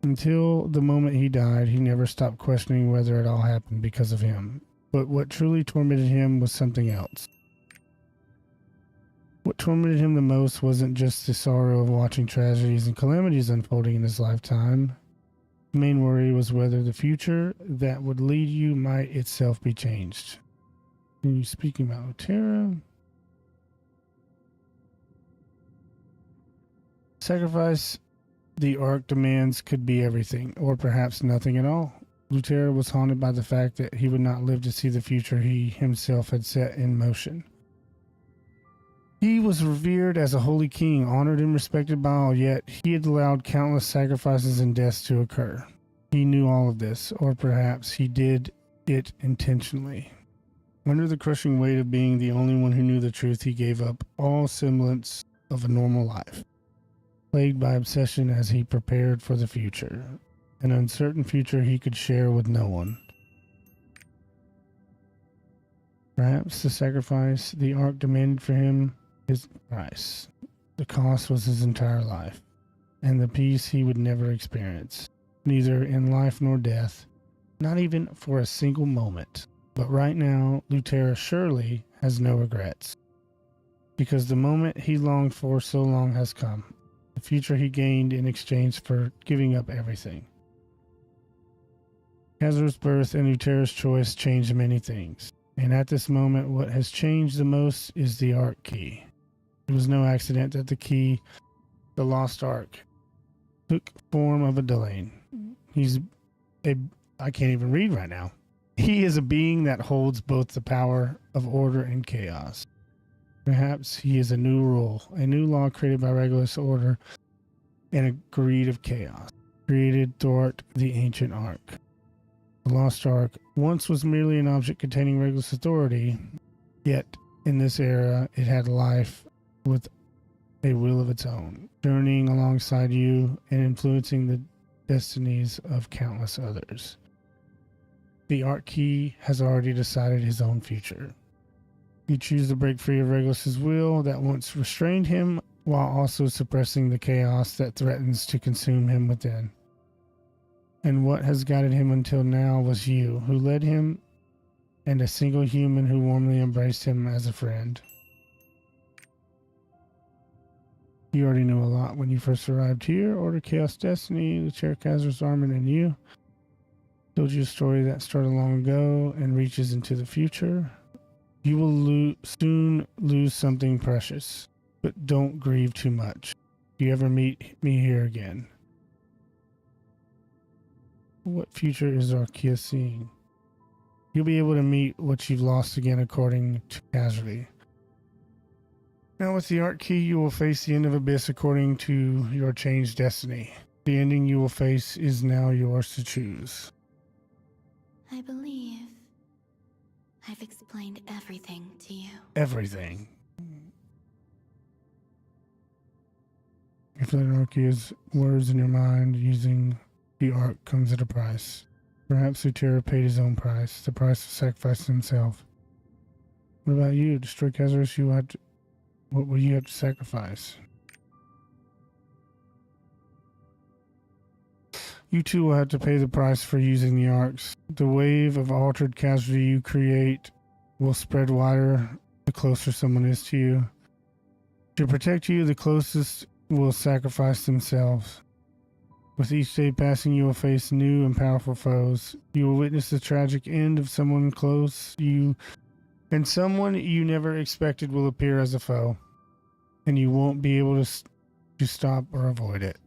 Until the moment he died, he never stopped questioning whether it all happened because of him. But what truly tormented him was something else. What tormented him the most wasn't just the sorrow of watching tragedies and calamities unfolding in his lifetime. The main worry was whether the future that would lead you might itself be changed. Are you speaking about Lutera? Sacrifice the Ark demands could be everything, or perhaps nothing at all. Lutera was haunted by the fact that he would not live to see the future he himself had set in motion. He was revered as a holy king, honored and respected by all, yet he had allowed countless sacrifices and deaths to occur. He knew all of this, or perhaps he did it intentionally. Under the crushing weight of being the only one who knew the truth, he gave up all semblance of a normal life, plagued by obsession as he prepared for the future, an uncertain future he could share with no one. Perhaps the sacrifice the Ark demanded for him, his price. The cost was his entire life, and the peace he would never experience, neither in life nor death, not even for a single moment. But right now, Lutera surely has no regrets, because the moment he longed for so long has come, the future he gained in exchange for giving up everything. Kazaros' birth and Lutera's choice changed many things, and at this moment what has changed the most is the Ark key. It was no accident that the key, the Lost Ark, took form of a Delane. I can't even read right now. He is a being that holds both the power of order and chaos. Perhaps he is a new rule, a new law created by Regulus order and a greed of chaos, created thwart the ancient Ark. The Lost Ark once was merely an object containing Regulus authority, yet in this era it had life with a will of its own, journeying alongside you and influencing the destinies of countless others. The Ark Key has already decided his own future. You choose to break free of Regulus's will that once restrained him, while also suppressing the chaos that threatens to consume him within. And what has guided him until now was you, who led him, and a single human who warmly embraced him as a friend. You already knew a lot when you first arrived here. Order Chaos Destiny, the Kazaros Armin, and you. Told you a story that started long ago and reaches into the future. You will soon lose something precious, but don't grieve too much. If you ever meet me here again. What future is Archaea seeing? You'll be able to meet what you've lost again according to casualty. Now with the Ark Key, you will face the end of Abyss according to your changed destiny. The ending you will face is now yours to choose. I believe I've explained everything to you. Everything. If let Archaea's words in your mind, using the Ark comes at a price. Perhaps Lutera paid his own price, the price of sacrificing himself. What about you? Destroy Kazaros, what will you have to sacrifice? You too will have to pay the price for using the arcs. The wave of altered casualty you create will spread wider the closer someone is to you. To protect you, the closest will sacrifice themselves. With each day passing, you will face new and powerful foes. You will witness the tragic end of someone close you, and someone you never expected will appear as a foe, and you won't be able to stop or avoid it.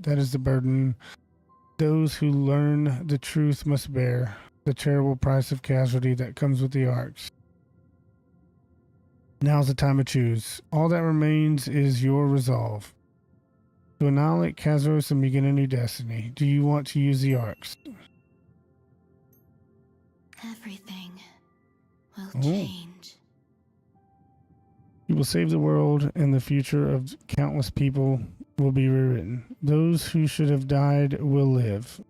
That is the burden those who learn the truth must bear, the terrible price of casualty that comes with the arcs. Now's the time to choose. All that remains is your resolve. To annihilate Kazaros and begin a new destiny. Do you want to use the arcs? Everything will change. You will save the world, and the future of countless people will be rewritten. Those who should have died will live.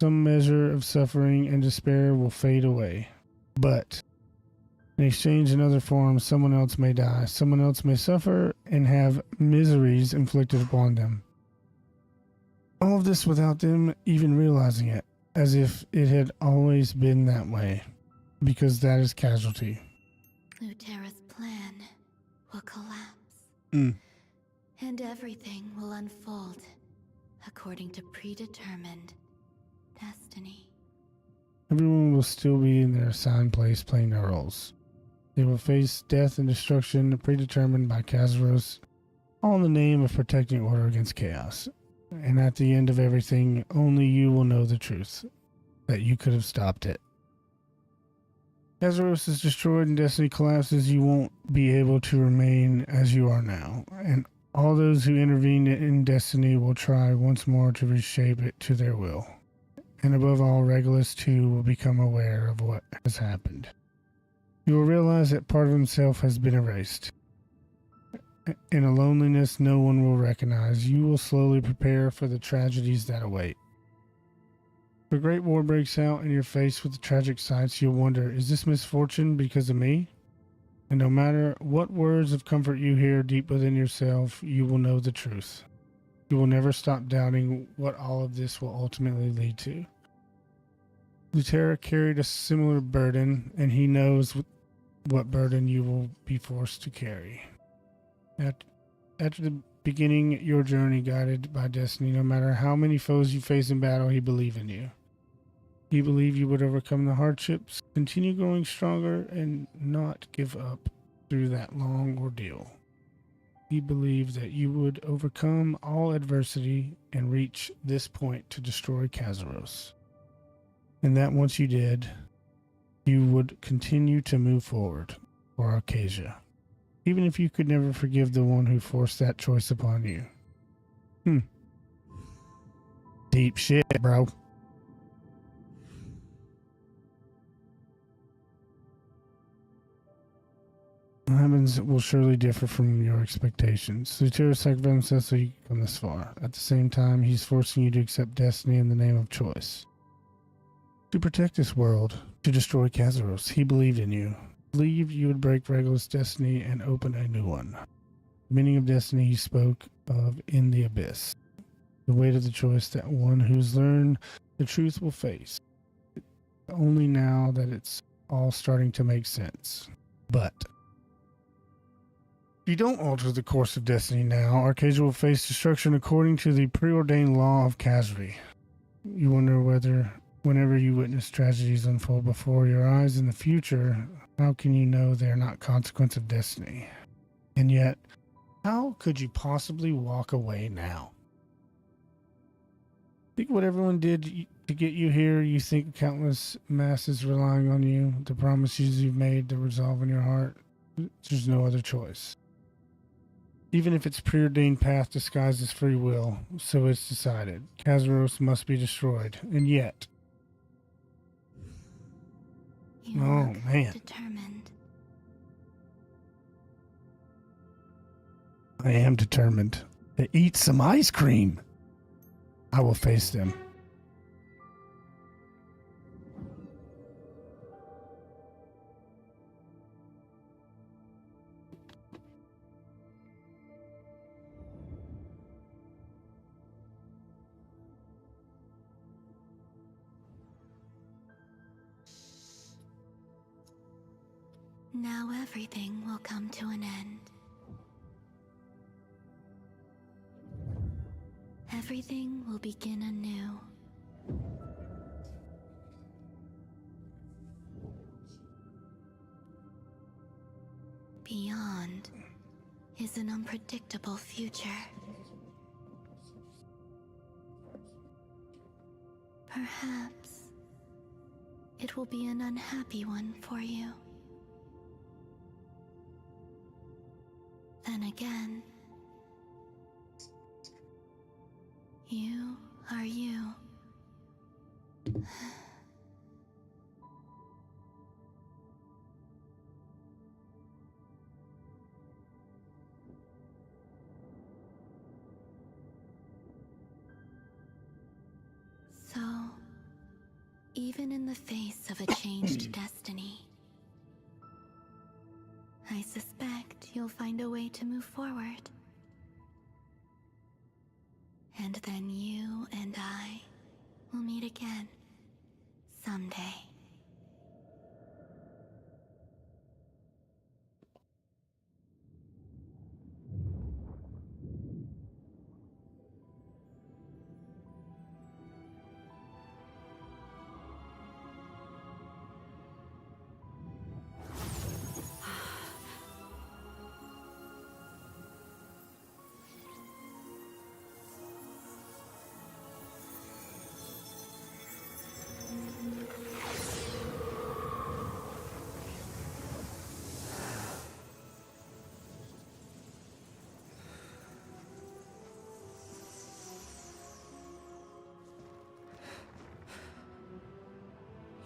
Some measure of suffering and despair will fade away. But in exchange, in other forms, someone else may die. Someone else may suffer and have miseries inflicted upon them. All of this without them even realizing it, as if it had always been that way, because that is casualty. Lutera's plan will collapse. And everything will unfold according to predetermined destiny. Everyone will still be in their assigned place playing their roles. They will face death and destruction predetermined by Kazaros, all in the name of protecting order against chaos. And at the end of everything, only you will know the truth, that you could have stopped it. Kazaros is destroyed and destiny collapses. You won't be able to remain as you are now, and all those who intervened in destiny will try once more to reshape it to their will. And above all, Regulus too will become aware of what has happened. You will realize that part of himself has been erased. In a loneliness no one will recognize, you will slowly prepare for the tragedies that await. If a great war breaks out and you're faced with the tragic sights, you'll wonder, is this misfortune because of me? And no matter what words of comfort you hear deep within yourself, you will know the truth. You will never stop doubting what all of this will ultimately lead to. Lutera carried a similar burden, and he knows what burden you will be forced to carry. After the beginning your journey guided by destiny, no matter how many foes you face in battle, he believed in you. He believed you would overcome the hardships, continue growing stronger, and not give up through that long ordeal. He believed that you would overcome all adversity and reach this point to destroy Kazaros. And that once you did, you would continue to move forward for Arcasia, even if you could never forgive the one who forced that choice upon you. Deep shit, bro. What happens will surely differ from your expectations. Lutera sacrificed himself so you can come this far. At the same time, he's forcing you to accept destiny in the name of choice. To protect this world, to destroy Kazaros, he believed in you. He believed you would break Regulus' destiny and open a new one. The meaning of destiny he spoke of in the abyss. The weight of the choice that one who's learned the truth will face. Only now that it's all starting to make sense. But if you don't alter the course of destiny now, Arcasia will face destruction according to the preordained law of casualty. You wonder whenever you witness tragedies unfold before your eyes in the future, how can you know they are not consequence of destiny? And yet, how could you possibly walk away now? Think what everyone did to get you here. You think countless masses relying on you, the promises you've made, the resolve in your heart. There's no other choice. Even if its preordained path disguised as free will, so it's decided. Kazaros must be destroyed. And yet... You man. Determined. I am determined to eat some ice cream. I will face them. Now everything will come to an end. Everything will begin anew. Beyond is an unpredictable future. Perhaps it will be an unhappy one for you. Then again, you are you. So, even in the face of a changed destiny, I suspect you'll find a way to move forward. And then you and I will meet again someday.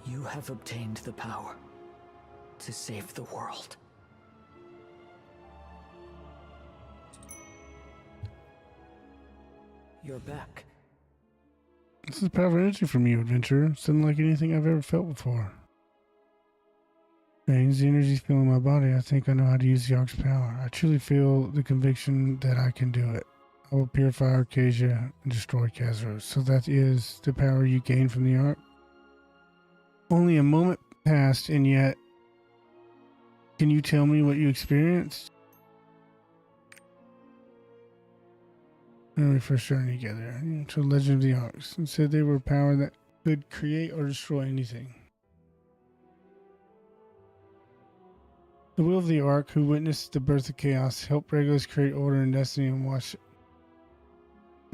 You have obtained the power to save the world. You're back. This is powerful energy from you, adventurer. It's unlike anything I've ever felt before. Strange, the energy's feeling my body. I think I know how to use the Ark's power. I truly feel the conviction that I can do it. I will purify Arcasia and destroy Kazaros. So that is the power you gain from the Ark? Only a moment passed, and yet, can you tell me what you experienced? When we first journeyed together to the Legend of the Arks, and said they were a power that could create or destroy anything. The will of the Ark, who witnessed the birth of chaos, helped Regulus create order and destiny, and watch.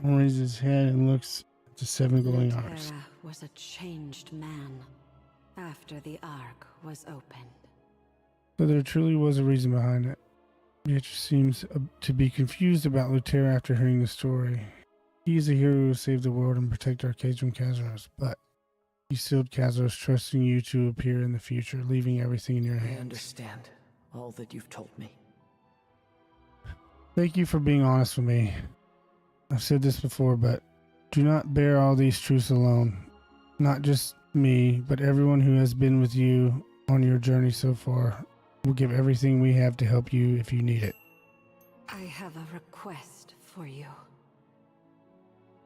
Raises his head and looks at the seven glowing Arks. Terra was a changed man after the Ark was opened. So there truly was a reason behind it. Beatrice seems to be confused about Lutera after hearing the story. He is a hero who will save the world and protect Arcadia from Kazaros, but he sealed Kazaros, trusting you to appear in the future, leaving everything in your hands. I understand all that you've told me. Thank you for being honest with me. I've said this before, but do not bear all these truths alone. Not just me, but everyone who has been with you on your journey so far. We'll give everything we have to help you if you need it. I have a request for you.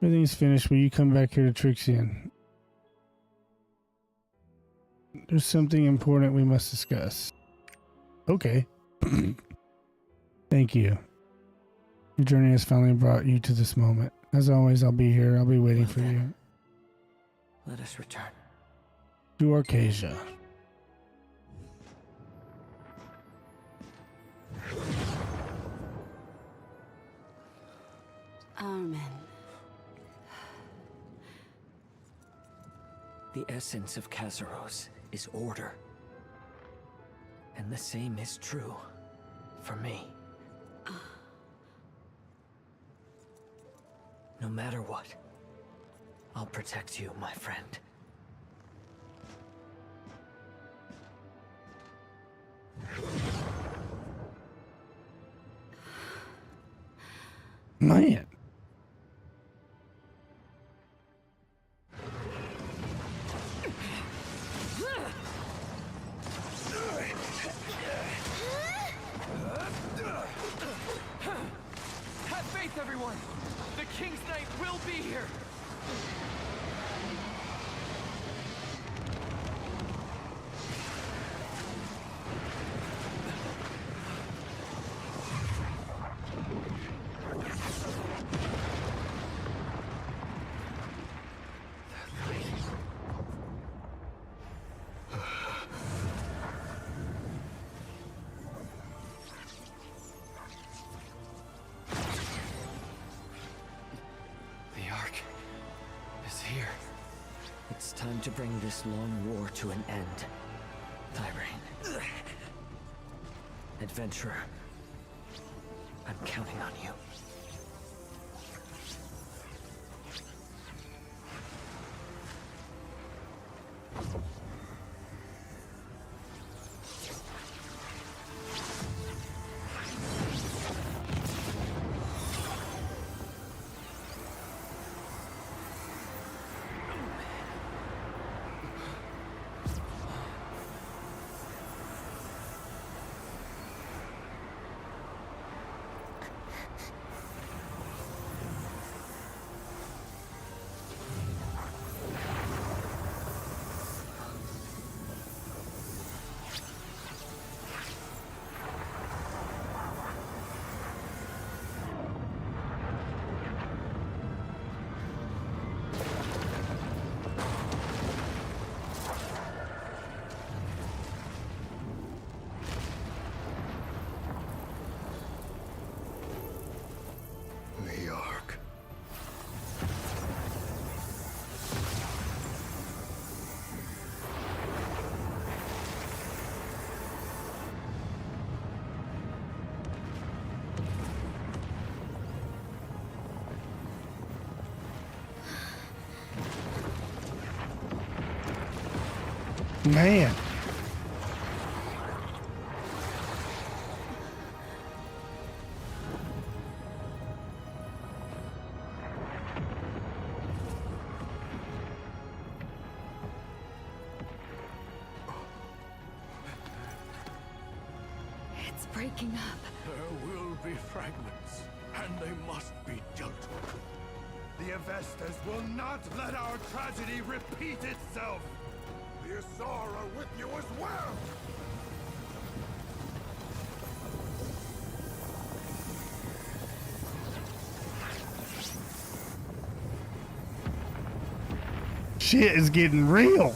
Everything's finished. Will you come back here to Trixion? There's something important we must discuss. Okay. Thank you. Your journey has finally brought you to this moment. As always, I'll be here. I'll be waiting for you. Let us return. To Arcasia. Amen. The essence of Kazaros is order. And the same is true for me. No matter what, I'll protect you, my friend. Man. Have faith, everyone! The King's Knight will be here! here. It's time to bring this long war to an end. Tyrene. Adventurer. I'm counting on you. The Ark. Man. It's breaking up. There will be fragments, and they must be dealt with. The Avestas will not let our tragedy repeat itself. The Asar are with you as well. Shit is getting real.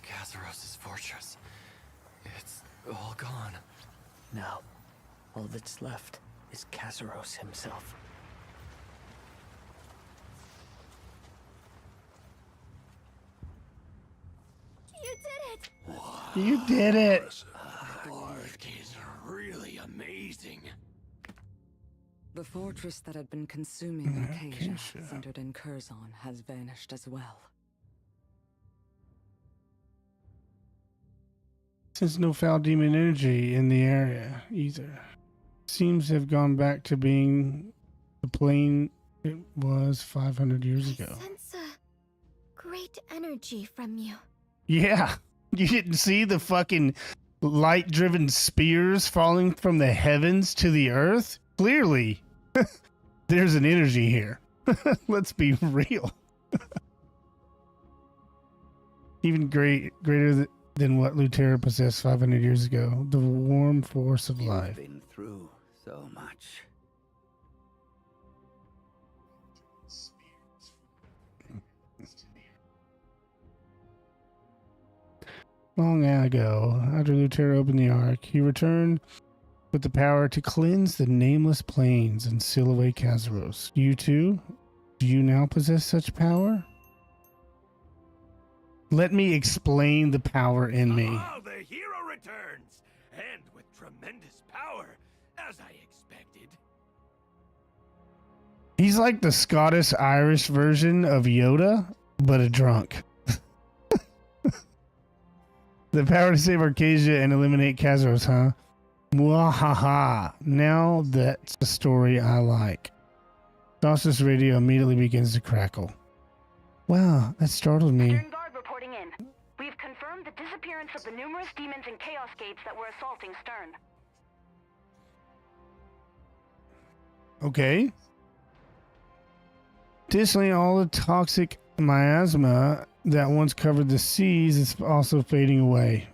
Kazaros's fortress. It's all gone. Now, all that's left is Kazaros himself. You did it! You did it. The Ark is really amazing. The fortress that had been consuming Acacia, centered in Curzon, has vanished as well. Since no foul demon energy in the area either. Seems to have gone back to being the plane it was 500 years ago. Sense a great energy from you. Yeah. You didn't see the fucking light-driven spears falling from the heavens to the earth? Clearly, there's an energy here. Let's be real. Even greater than what Lutera possessed 500 years ago. The warm force of life. You've been through so much. Long ago, after Lutera opened the Ark, he returned with the power to cleanse the nameless plains and seal away Kazaros. You too? Do you now possess such power? Let me explain the power in me. Ah, the hero returns, and with tremendous power, as I expected. He's like the Scottish-Irish version of Yoda, but a drunk. The power to save Arcasia and eliminate Kazaros, huh? Mwahaha. Now that's the story I like. Saucer's radio immediately begins to crackle. Wow, that startled me. Stern Guard reporting in. We've confirmed the disappearance of the numerous demons and chaos gates that were assaulting Stern. Okay. Additionally, all the toxic miasma that once covered the seas is also fading away.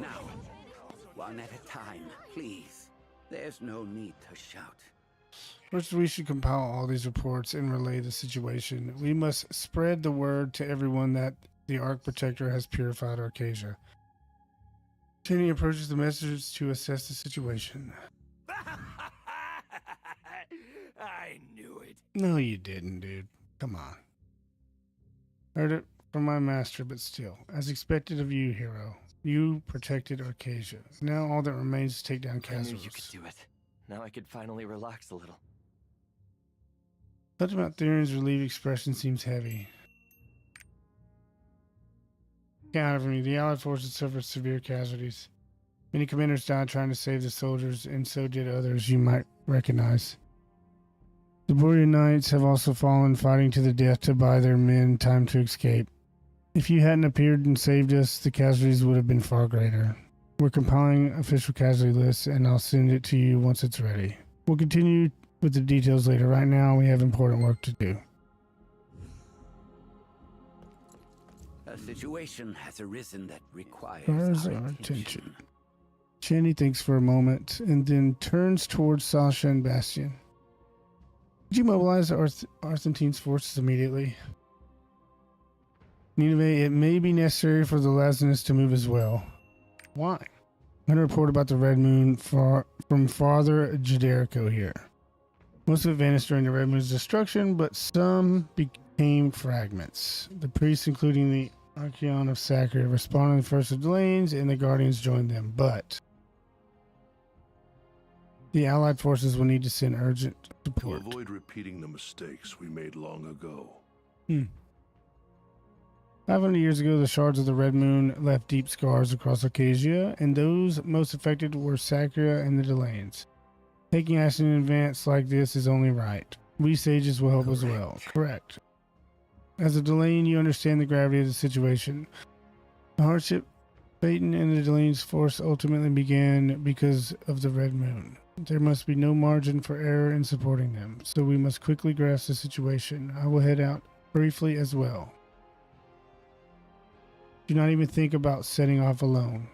Now, one at a time, please. There's no need to shout. First, we should compile all these reports and relay the situation. We must spread the word to everyone that the Ark Protector has purified Arcasia. Cheney approaches the messengers to assess the situation. I knew it. No, you didn't, dude. Come on. Heard it from my master, but still. As expected of you, hero. You protected Arcasia. Now all that remains is take down I knew you Kazaros. could do it. Now I could finally relax a little. Such about Theron's relieved expression seems heavy. Count it for me. The Allied forces suffered severe casualties. Many commanders died trying to save the soldiers, and so did others you might recognize. The Borean Knights have also fallen fighting to the death to buy their men time to escape. If you hadn't appeared and saved us, the casualties would have been far greater. We're compiling official casualty lists, and I'll send it to you once it's ready. We'll continue with the details later. Right now, we have important work to do. A situation has arisen that requires Requires our our attention. attention. Channy thinks for a moment and then turns towards Sasha and Bastion. Would you mobilize Argentine's forces immediately? Nineveh, it may be necessary for the Lazarus to move as well. Why? I'm going to report about the Red Moon from Father Jaderico here. Most of it vanished during the Red Moon's destruction, but some became fragments. The priests, including the Archeon of Sacre, responded first to the lanes, and the Guardians joined them. But the Allied forces will need to send urgent support. To avoid repeating the mistakes we made long ago. 500 years ago, the shards of the Red Moon left deep scars across Arcasia, and those most affected were Sacria and the Delanes. Taking action in advance like this is only right. We sages will help as well. Correct. As a Delane, you understand the gravity of the situation. The hardship Phaeton and the Delane's force ultimately began because of the Red Moon. There must be no margin for error in supporting them, so we must quickly grasp the situation. I will head out briefly as well. Do not even think about setting off alone.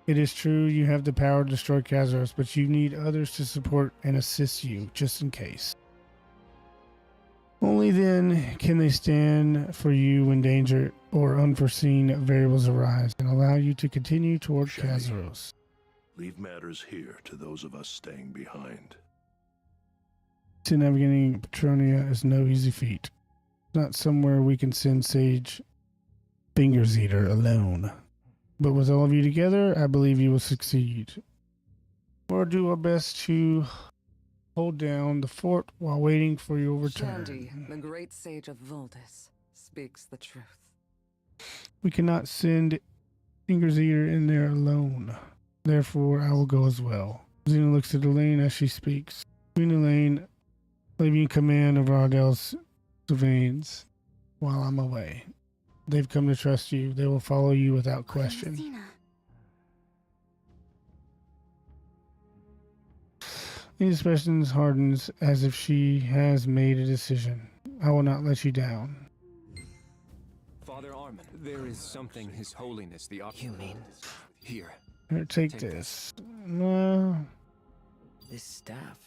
It is true you have the power to destroy Kazaros, but you need others to support and assist you, just in case. Only then can they stand for you when danger or unforeseen variables arise and allow you to continue toward Kazaros. Leave matters here to those of us staying behind. To navigating Petronia is no easy feat. Not somewhere we can send Sage Fingers Eater alone. But with all of you together, I believe you will succeed. We'll do our best to hold down the fort while waiting for your return. Shandy, the great sage of Voldis, speaks the truth. We cannot send Fingers Eater in there alone. Therefore, I will go as well. Xena looks at Elaine as she speaks. Queen Elaine, leaving command of Ardell's Sylvains while I'm away. They've come to trust you. They will follow you without question. These expressions hardens as if she has made a decision. I will not let you down. Father Armin, there is something His Holiness the You mean? Here. Here, take this. No. This staff.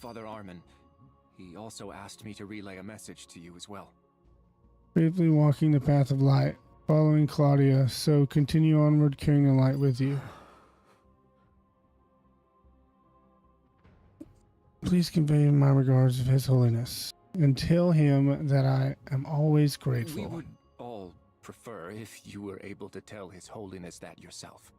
Father Armin, he also asked me to relay a message to you as well. Bravely walking the path of light, following Claudia, so continue onward carrying the light with you. Please convey my regards of His Holiness, and tell him that I am always grateful. We would all prefer if you were able to tell His Holiness that yourself.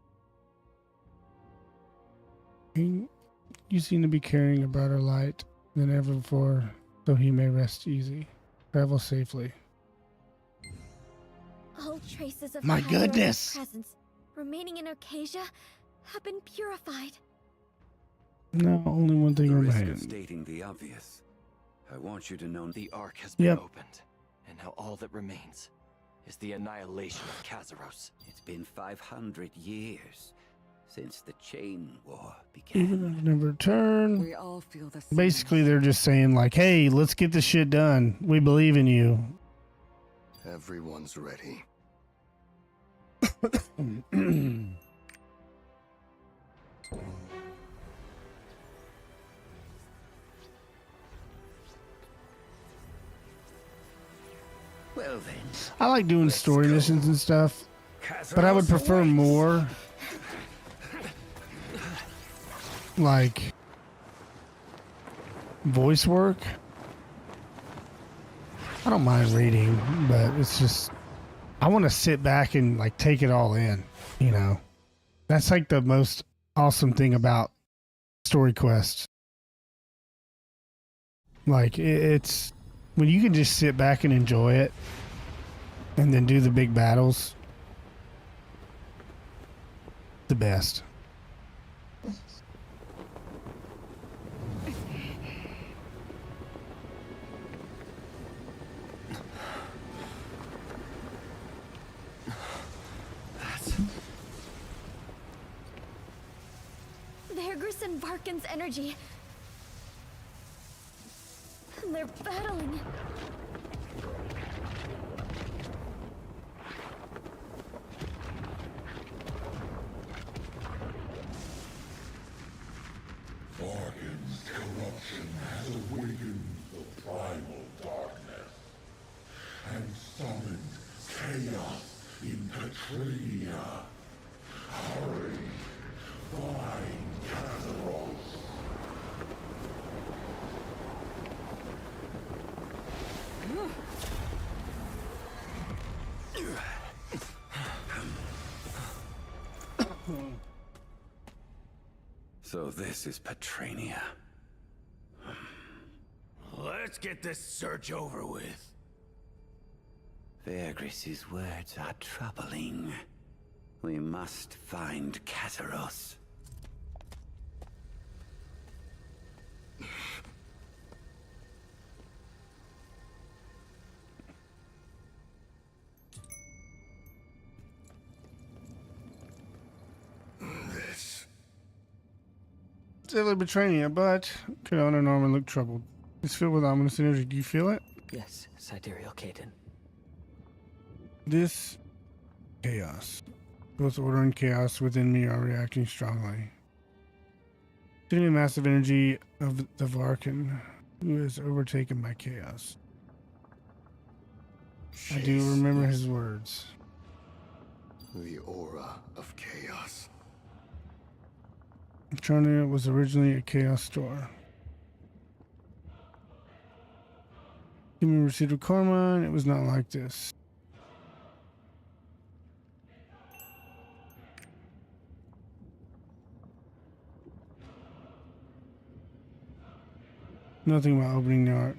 You seem to be carrying a brighter light than ever before, so he may rest easy. Travel safely. All traces of My Kazaros' goodness! presence remaining in Arcasia have been purified. Now only one thing The risk of remains. stating the obvious. I want you to know The Ark has been Yep. opened, and now all that remains is the annihilation of Kazaros. it's been 500 years since the Chain War began. Even if never return. We all feel the same. Basically, they're just saying like, hey, let's get this shit done. We believe in you. Everyone's ready. Well then. I like doing story missions and stuff, but I would prefer more like voice work. I don't mind reading, but it's just I want to sit back and like take it all in, you know. That's like the most awesome thing about story quests. Like it's when you can just sit back and enjoy it and then do the big battles. The best. They're Grissom Varkin's energy. And they're battling. Varkin's corruption has awakened the primal darkness and summoned chaos in Petrania. Hurry, find Kazaros. So this is Petrania. Let's get this search over with. Vergris's words are troubling. We must find Kazaros. Deadly Betrayal, but Kadona and Norman look troubled. It's filled with ominous energy. Do you feel it? Yes, Sidereal Caden. This chaos. Both order and chaos within me are reacting strongly. Feeling the massive energy of the Varkin, who is overtaken by chaos. I do remember his words. The aura of chaos. Eternia was originally a chaos store. Human received a karma, and it was not like this. Nothing about opening the art.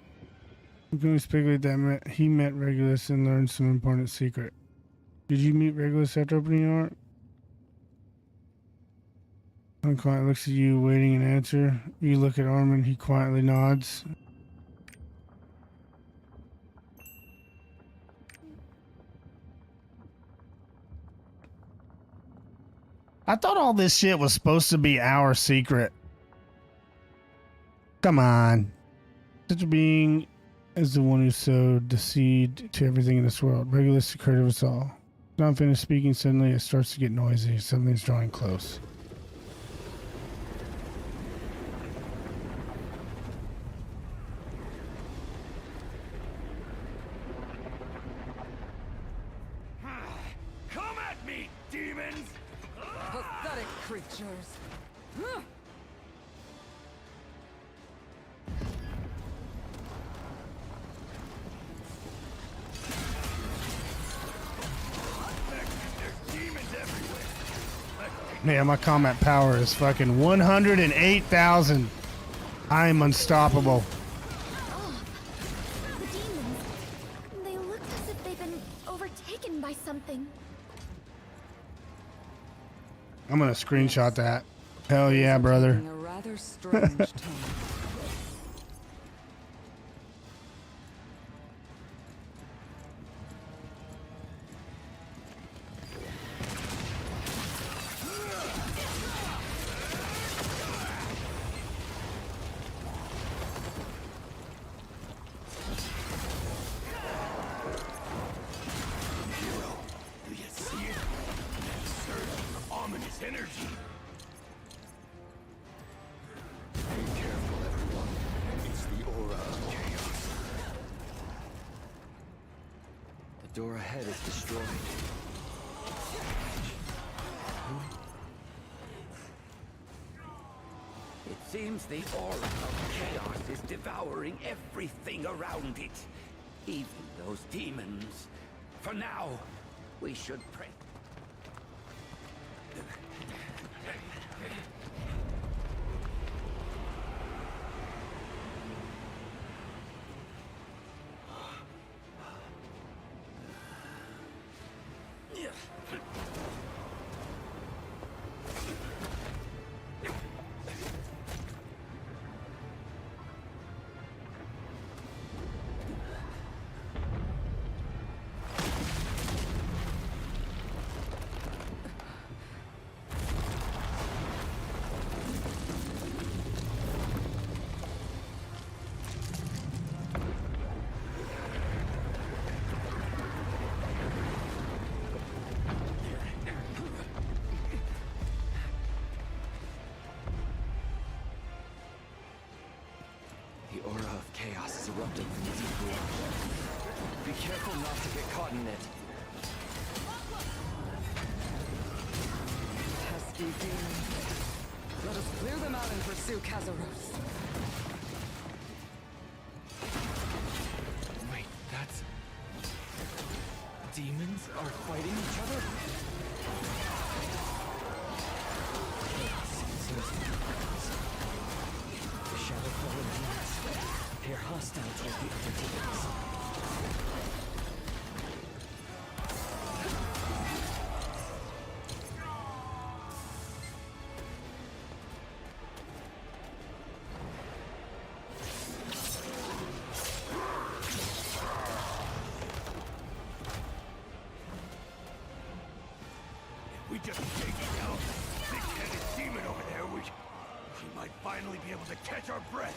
We can only speculate that he met Regulus and learned some important secret. Did you meet Regulus after opening the art? Unquiet looks at you, waiting an answer. You look at Armin, he quietly nods. I thought all this shit was supposed to be our secret. Come on. Such a being as the one who sowed the seed to everything in this world. Regulus, the creator of us all. Not finished speaking, suddenly it starts to get noisy. Something's drawing close. Come at me, demons! Pathetic creatures. Man, my combat power is fucking 108,000. I am unstoppable. The demons. They look as if they've been overtaken by something. I'm gonna screenshot that. Hell yeah, brother. Taking a rather strange turn. energy. Be careful, everyone. It's the aura of chaos. The door ahead is destroyed. It seems the aura of chaos is devouring everything around it. Even those demons. For now, we should pray. The aura of chaos is erupting from the deep below. Be careful not to get caught in it. Pesky demons. Let us clear them out and pursue Kazaros. Wait, that's... Demons are fighting each other? The Shadow Fallen demons appear hostile toward the other demons. We just take down that big-headed demon over there, we might finally be able to catch our breath.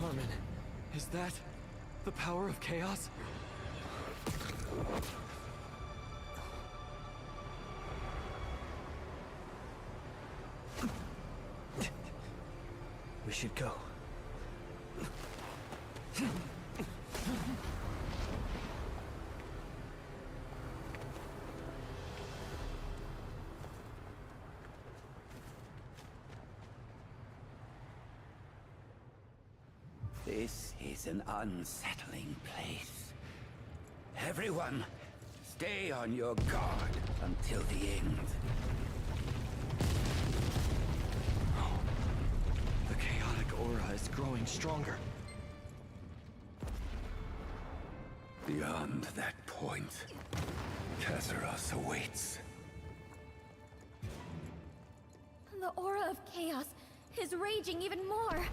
Armin, is that the power of chaos? We should go. This is an unsettling place. Everyone, stay on your guard until the end. The chaotic aura is growing stronger. Beyond that point, Kazaros awaits. The aura of chaos is raging even more.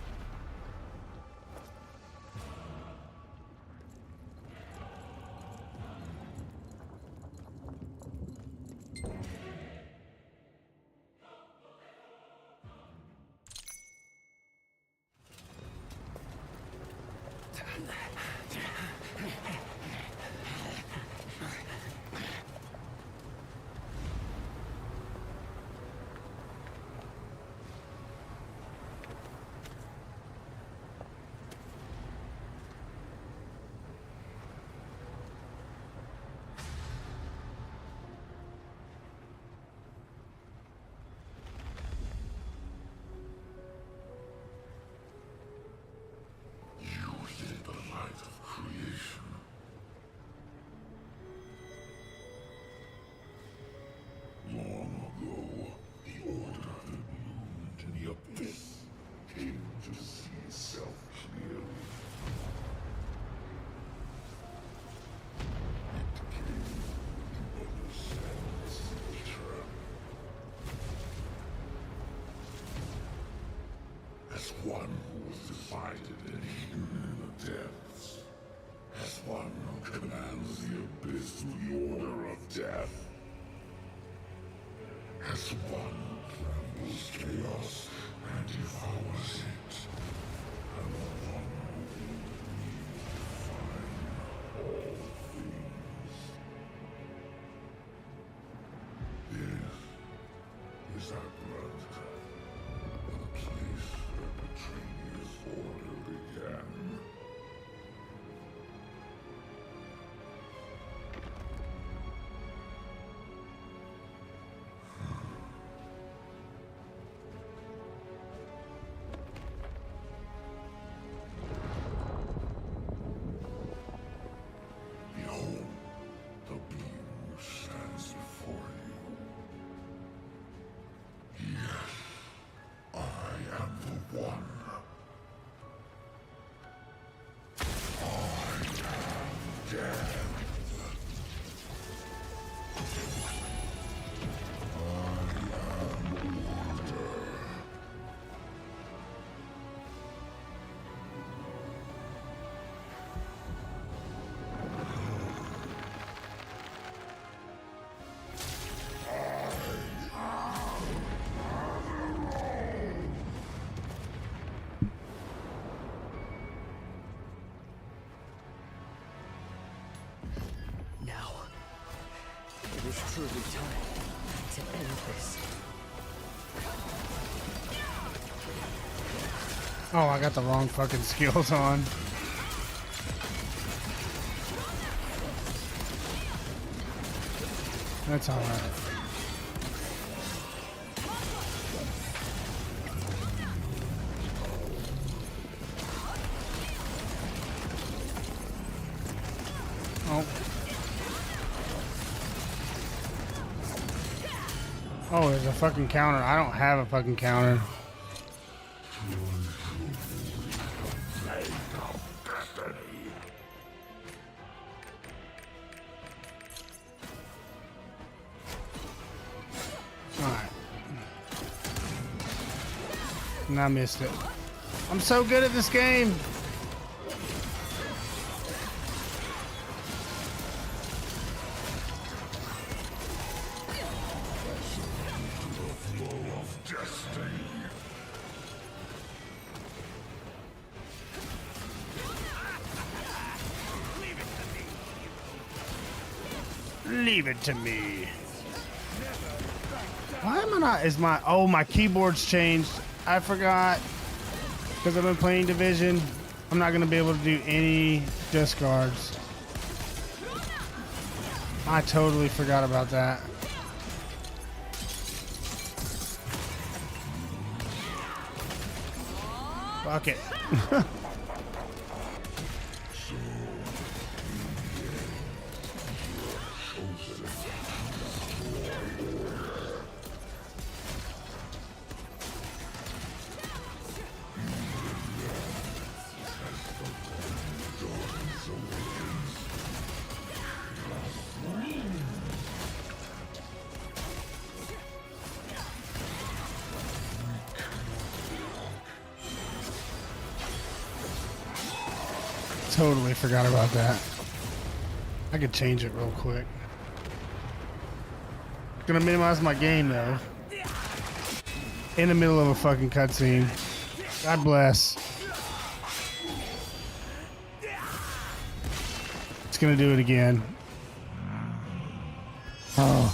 death. As one travels chaos and devours it, and one will find all things. This is Atlantica, the place where Petrinia's order began. Behold, the being who stands before you. Yes, I am the one. I am death. I am order. Now, it is truly time to end this. Oh, I got the wrong fucking skills on. That's alright. Oh. Oh, there's a fucking counter. I don't have a fucking counter. Alright. And I missed it. I'm so good at this game. Leave it to me. Why am I not? Is my my keyboard's changed? I forgot because I've been playing Division. I'm not gonna be able to do any discards. I totally forgot about that. Fuck it. Totally forgot about that. I could change it real quick. Gonna minimize my game though. In the middle of a fucking cutscene. God bless. It's gonna do it again. Oh.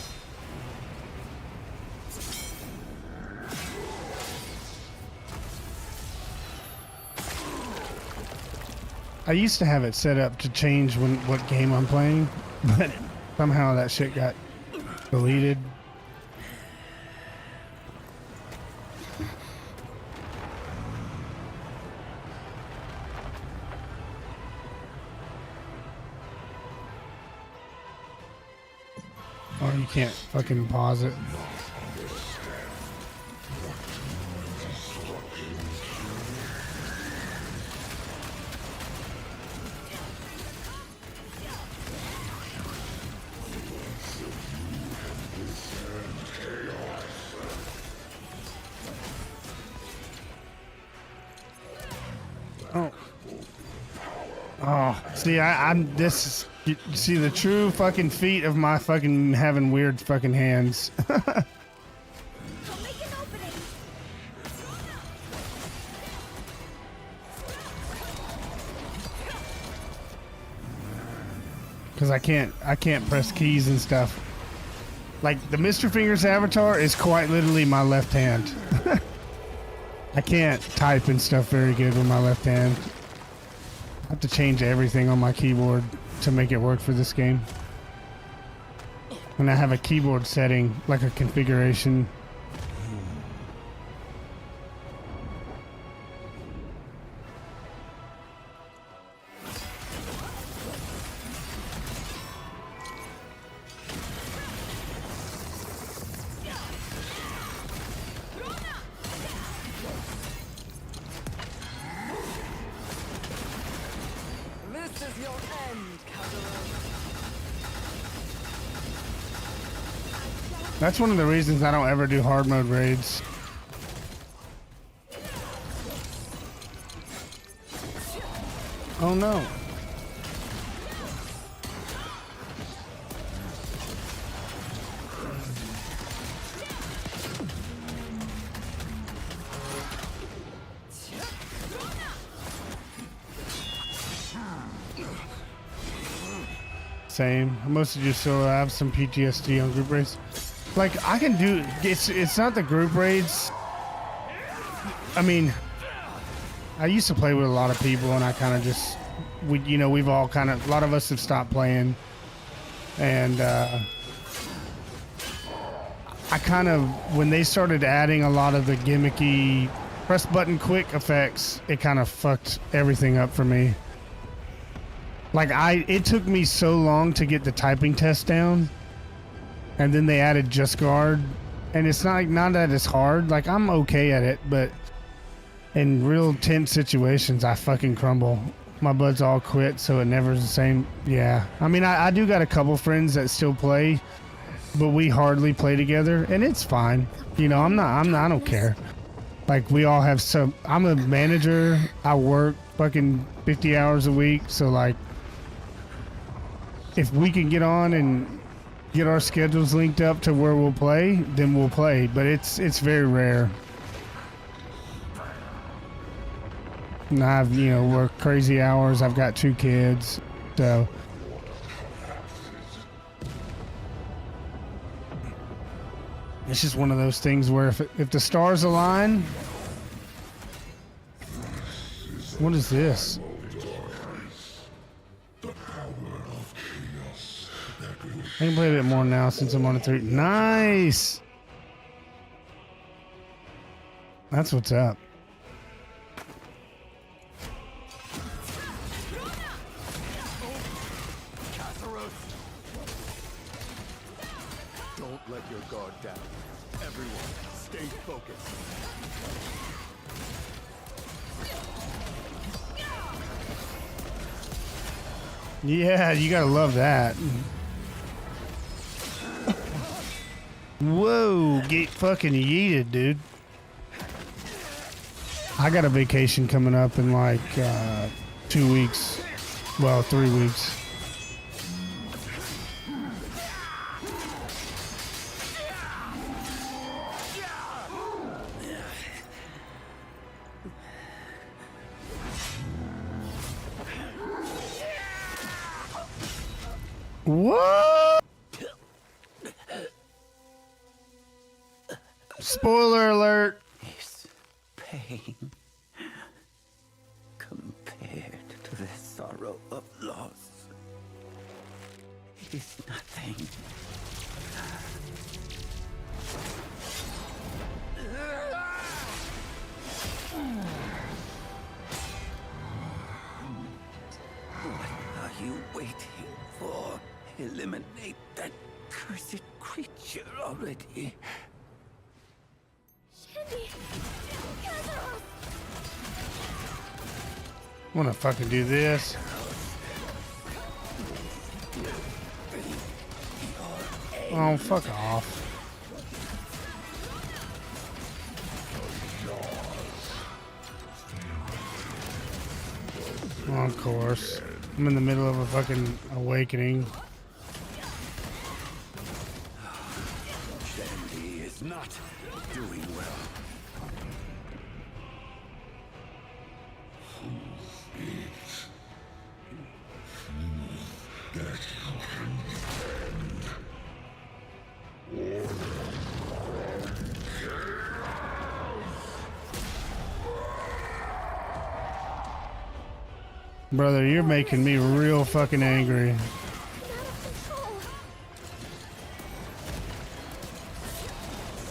I used to have it set up to change what game I'm playing, but somehow that shit got deleted. Oh, you can't fucking pause it. Oh, see, I'm this. You see the true fucking feat of my fucking having weird fucking hands. Because I can't press keys and stuff. Like the Mr. Fingers avatar is quite literally my left hand. I can't type and stuff very good with my left hand. I have to change everything on my keyboard to make it work for this game. And I have a keyboard setting, like a configuration. This is your end, Kazuo. That's one of the reasons I don't ever do hard mode raids. Oh no. Same. Most of you still have some PTSD on group raids. Like I can do it's not the group raids. I mean, I used to play with a lot of people and I kind of just we've all kind of a lot of us have stopped playing, and I kind of when they started adding a lot of the gimmicky press button quick effects, it kind of fucked everything up for me. Like it took me so long to get the typing test down, and then they added just guard, and it's not that it's hard. Like I'm okay at it, but in real tense situations, I fucking crumble. My buds all quit, so it never's the same. Yeah, I mean I do got a couple friends that still play, but we hardly play together, and it's fine. You know, I don't care. Like we all have some. I'm a manager. I work fucking 50 hours a week, so like. If we can get on and get our schedules linked up to where we'll play, then we'll play. But it's very rare. And I've worked crazy hours. I've got 2 kids, so it's just one of those things where if the stars align, what is this? I can play a bit more now since I'm on a 3. Nice! That's what's up. Don't let your guard down. Everyone, stay focused. Yeah, you gotta love that. Whoa, get fucking yeeted, dude. I got a vacation coming up in like 2 weeks. Well, 3 weeks. What? Spoiler alert. This pain compared to the sorrow of loss is nothing. What are you waiting for? Eliminate that cursed creature already. I wanna fucking do this. Oh, fuck off. Of course. I'm in the middle of a fucking awakening. Shandy is not doing well. Brother, you're making me real fucking angry.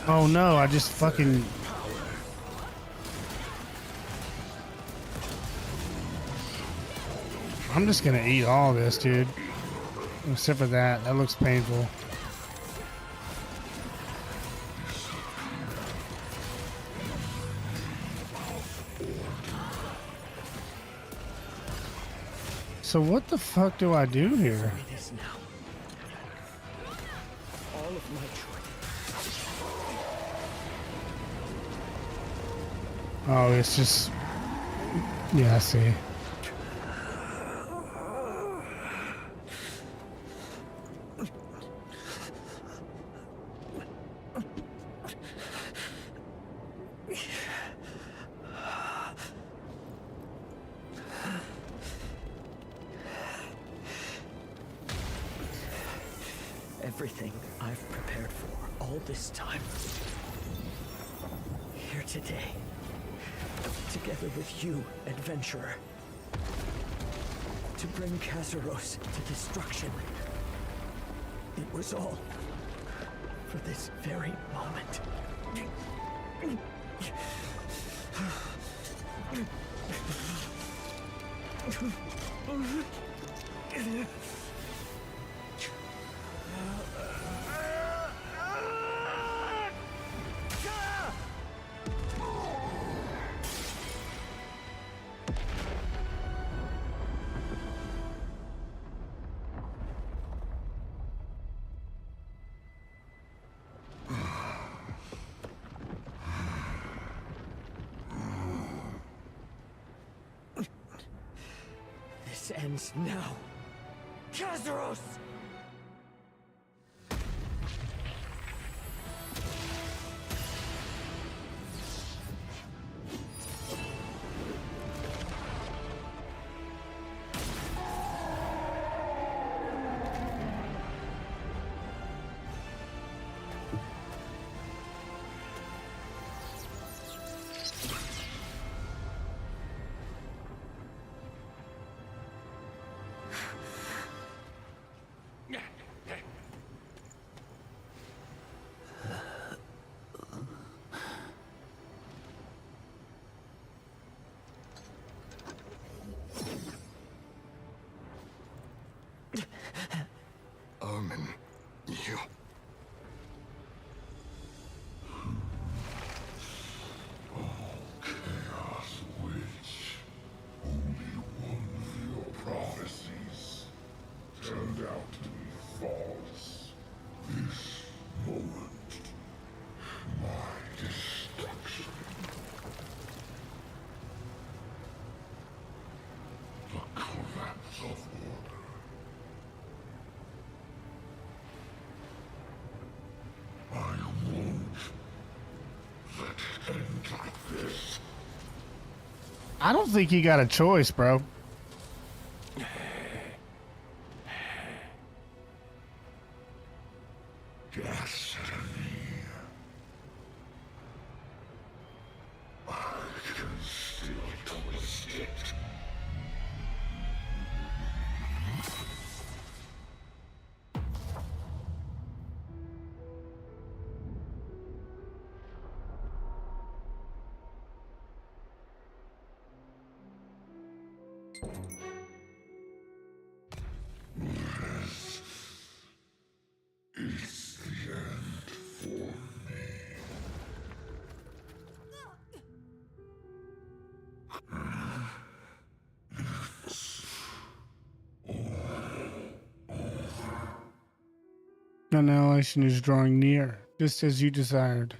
Oh no, I just fucking... I'm just gonna eat all this, dude. Except for that. That looks painful. So what the fuck do I do here? It is now. All of my choice. Oh, it's just... Yeah, I see. Everything I've prepared for all this time. Here today. Together with you, adventurer. To bring Kazaros to destruction. It was all for this very moment. This ends now. Kazaros! Armin, you... Chaos Witch. Only one of your prophecies turned out to be false. This moment, my destruction. The collapse of order. I won't let it end like this. I don't think you got a choice, bro. Destiny. I can still twist it. This is the end for me. It's all over. Annihilation is drawing near, just as you desired.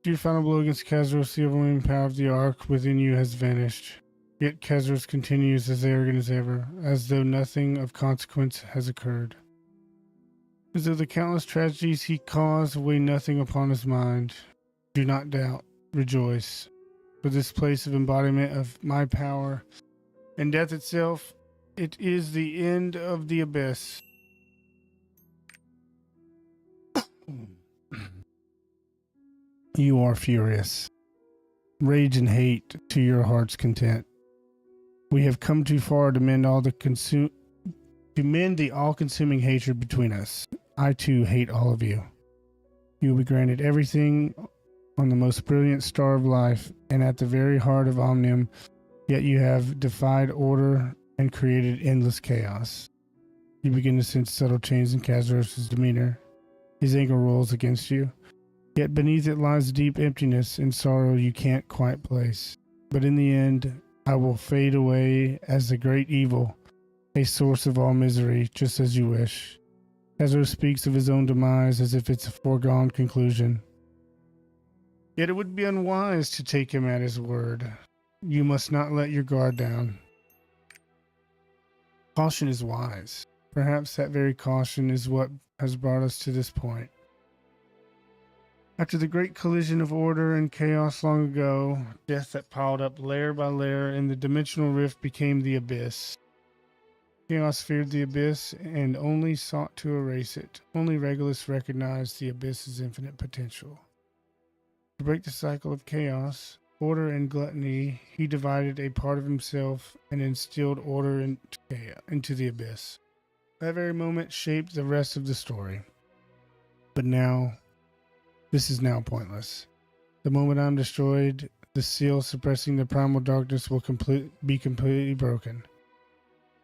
Your final blow against Kazaros, the overwhelming power of the Ark within you has vanished. Yet Kezros continues as arrogant as ever, as though nothing of consequence has occurred. As though the countless tragedies he caused weigh nothing upon his mind. Do not doubt, rejoice. For this place of embodiment of my power and death itself, it is the end of the abyss. You are furious. Rage and hate to your heart's content. We have come too far to mend the all-consuming hatred between us. I too hate all of you. You will be granted everything on the most brilliant star of life and at the very heart of Omnium, yet you have defied order and created endless chaos. You begin to sense subtle changes in Kezros' demeanor. His anger rolls against you, yet beneath it lies deep emptiness and sorrow you can't quite place. But in the end, I will fade away as the great evil, a source of all misery, just as you wish. Kezros speaks of his own demise as if it's a foregone conclusion. Yet it would be unwise to take him at his word. You must not let your guard down. Caution is wise. Perhaps that very caution is what has brought us to this point. After the great collision of order and chaos long ago, death that piled up layer by layer in the dimensional rift became the abyss. Chaos feared the abyss and only sought to erase it. Only Regulus recognized the abyss's infinite potential. To break the cycle of chaos, order, and gluttony, he divided a part of himself and instilled order into the abyss. That very moment shaped the rest of the story. But now, this is now pointless. The moment I'm destroyed, the seal suppressing the primal darkness will be completely broken.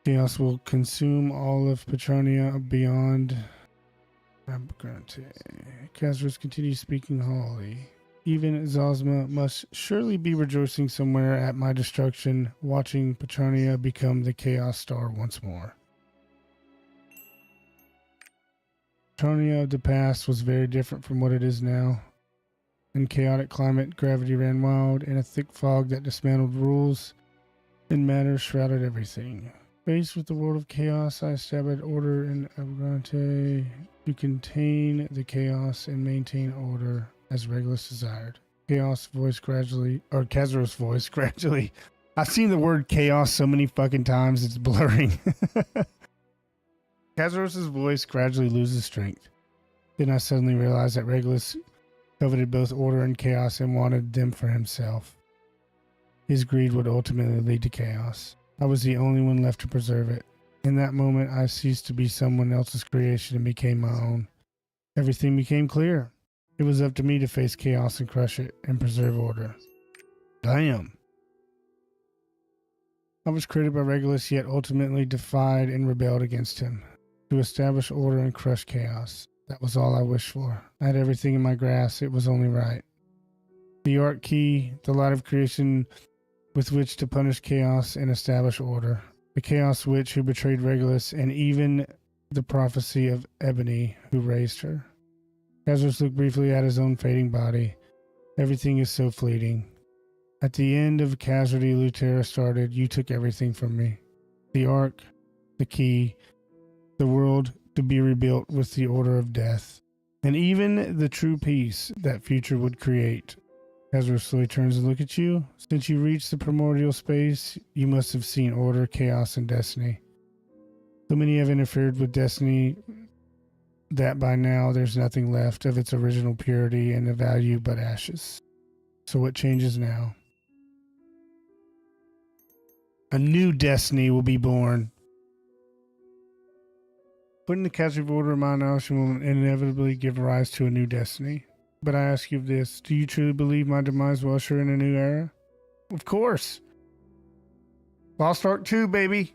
Chaos will consume all of Petronia beyond Abergante. Kezros continues speaking hollowly. Even Zosma must surely be rejoicing somewhere at my destruction, watching Petronia become the Chaos Star once more. Petronia of the past was very different from what it is now. In chaotic climate, gravity ran wild, and a thick fog that dismantled rules and matter shrouded everything. Faced with the world of chaos, I established order in Abergante to contain the chaos and maintain order as Regulus desired. Kezros' voice gradually. I've seen the word chaos so many fucking times, it's blurring. Kezros' voice gradually loses strength. Then I suddenly realized that Regulus coveted both order and chaos and wanted them for himself. His greed would ultimately lead to chaos. I was the only one left to preserve it. In that moment, I ceased to be someone else's creation and became my own. Everything became clear. It was up to me to face chaos and crush it and preserve order. Damn. I was created by Regulus, yet ultimately defied and rebelled against him. To establish order and crush chaos. That was all I wished for. I had everything in my grasp. It was only right. The Arc Key, the light of creation with which to punish chaos and establish order. The Chaos Witch who betrayed Regulus, and even the prophecy of Ebony who raised her. Kezros looked briefly at his own fading body. Everything is so fleeting. At the end of Casualty, Lutera started. You took everything from me. The Ark, the Key, the world to be rebuilt with the order of death, and even the true peace that future would create. Kezros slowly turns and looks at you. Since you reached the primordial space, you must have seen order, chaos, and destiny. So many have interfered with destiny that by now there's nothing left of its original purity and the value but ashes. So what changes now? A new destiny will be born. Putting the casualty order in my knowledge will inevitably give rise to a new destiny. But I ask you this, do you truly believe my demise will usher in a new era? Of course. Lost Ark 2, baby.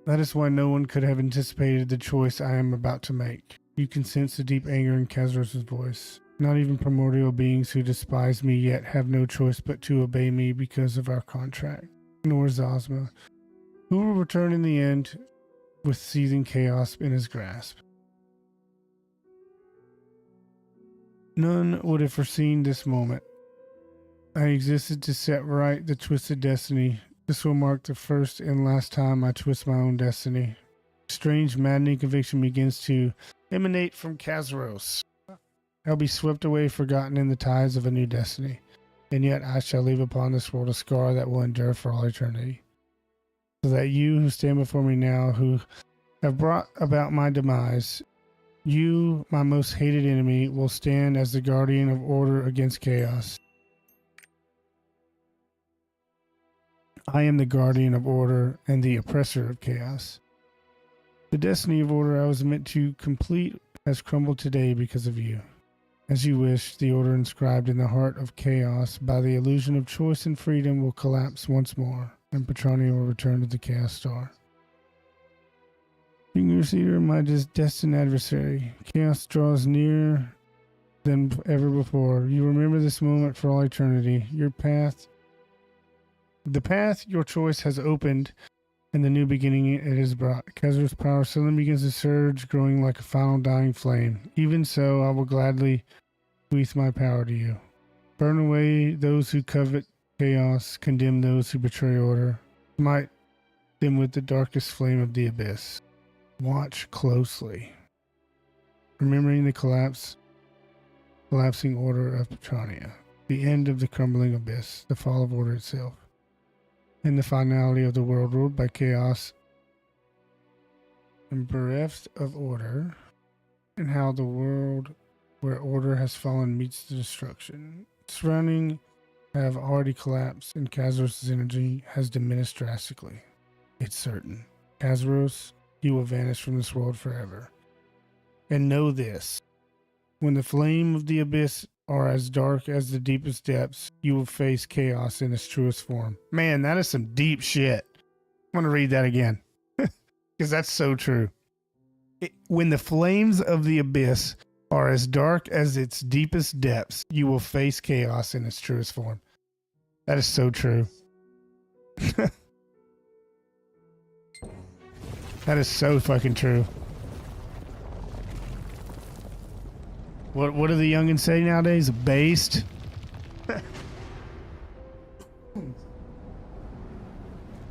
That is why no one could have anticipated the choice I am about to make. You can sense the deep anger in Kezros' voice. Not even primordial beings who despise me yet have no choice but to obey me because of our contract. Nor Zosma, who will return in the end with seething chaos in his grasp. None would have foreseen this moment. I existed to set right the twisted destiny. This will mark the first and last time I twist my own destiny. Strange, maddening conviction begins to emanate from Kazaros. I'll be swept away, forgotten in the tides of a new destiny. And yet I shall leave upon this world a scar that will endure for all eternity. So that you who stand before me now, who have brought about my demise, you, my most hated enemy, will stand as the guardian of order against chaos. I am the guardian of order and the oppressor of chaos. The destiny of order I was meant to complete has crumbled today because of you. As you wish, the order inscribed in the heart of chaos by the illusion of choice and freedom will collapse once more, and Petronia will return to the Chaos Star. Fingers eater, my destined adversary, chaos draws nearer than ever before. You remember this moment for all eternity. The path your choice has opened, and the new beginning it has brought. Kezra's power suddenly begins to surge, growing like a final dying flame. Even so, I will gladly bequeath my power to you. Burn away those who covet chaos, condemn those who betray order, smite them with the darkest flame of the abyss. Watch closely, remembering the collapsing order of Petronia, the end of the crumbling abyss, the fall of order itself, and the finality of the world ruled by chaos and bereft of order, and how the world where order has fallen meets the destruction. Surrounding have already collapsed, and Kazaros' energy has diminished drastically. It's certain. Kazaros, you will vanish from this world forever. And know this, when the flame of the abyss are as dark as the deepest depths, you will face chaos in its truest form. Man, that is some deep shit. I'm going to read that again, because that's so true. When the flames of the abyss are as dark as its deepest depths, you will face chaos in its truest form. That is so true. That is so fucking true. What do the youngins say nowadays? Based?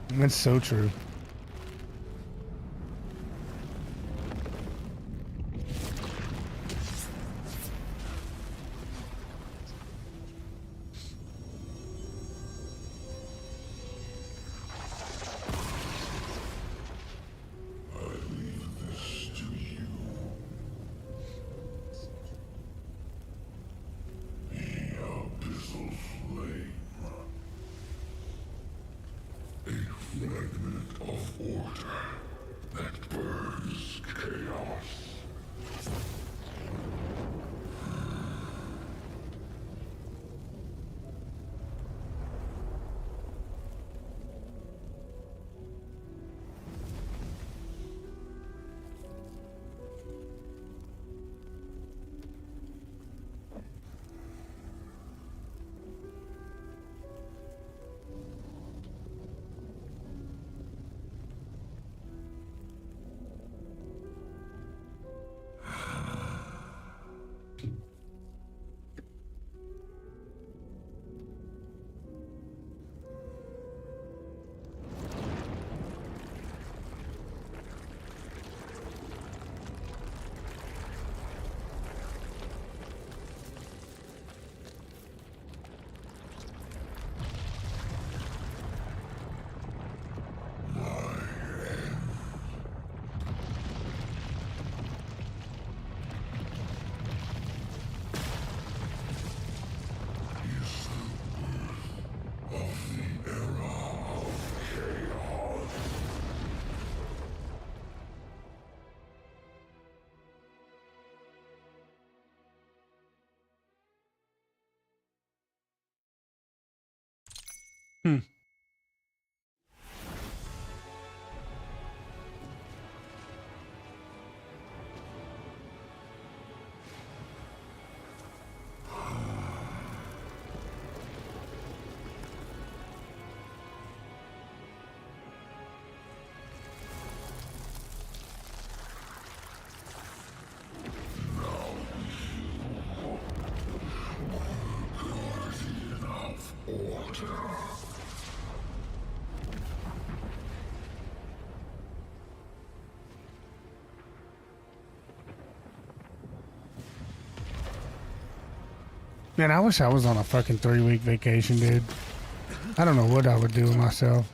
That's so true. Guardian of Man, I wish I was on a fucking 3-week vacation, dude. I don't know what I would do with myself.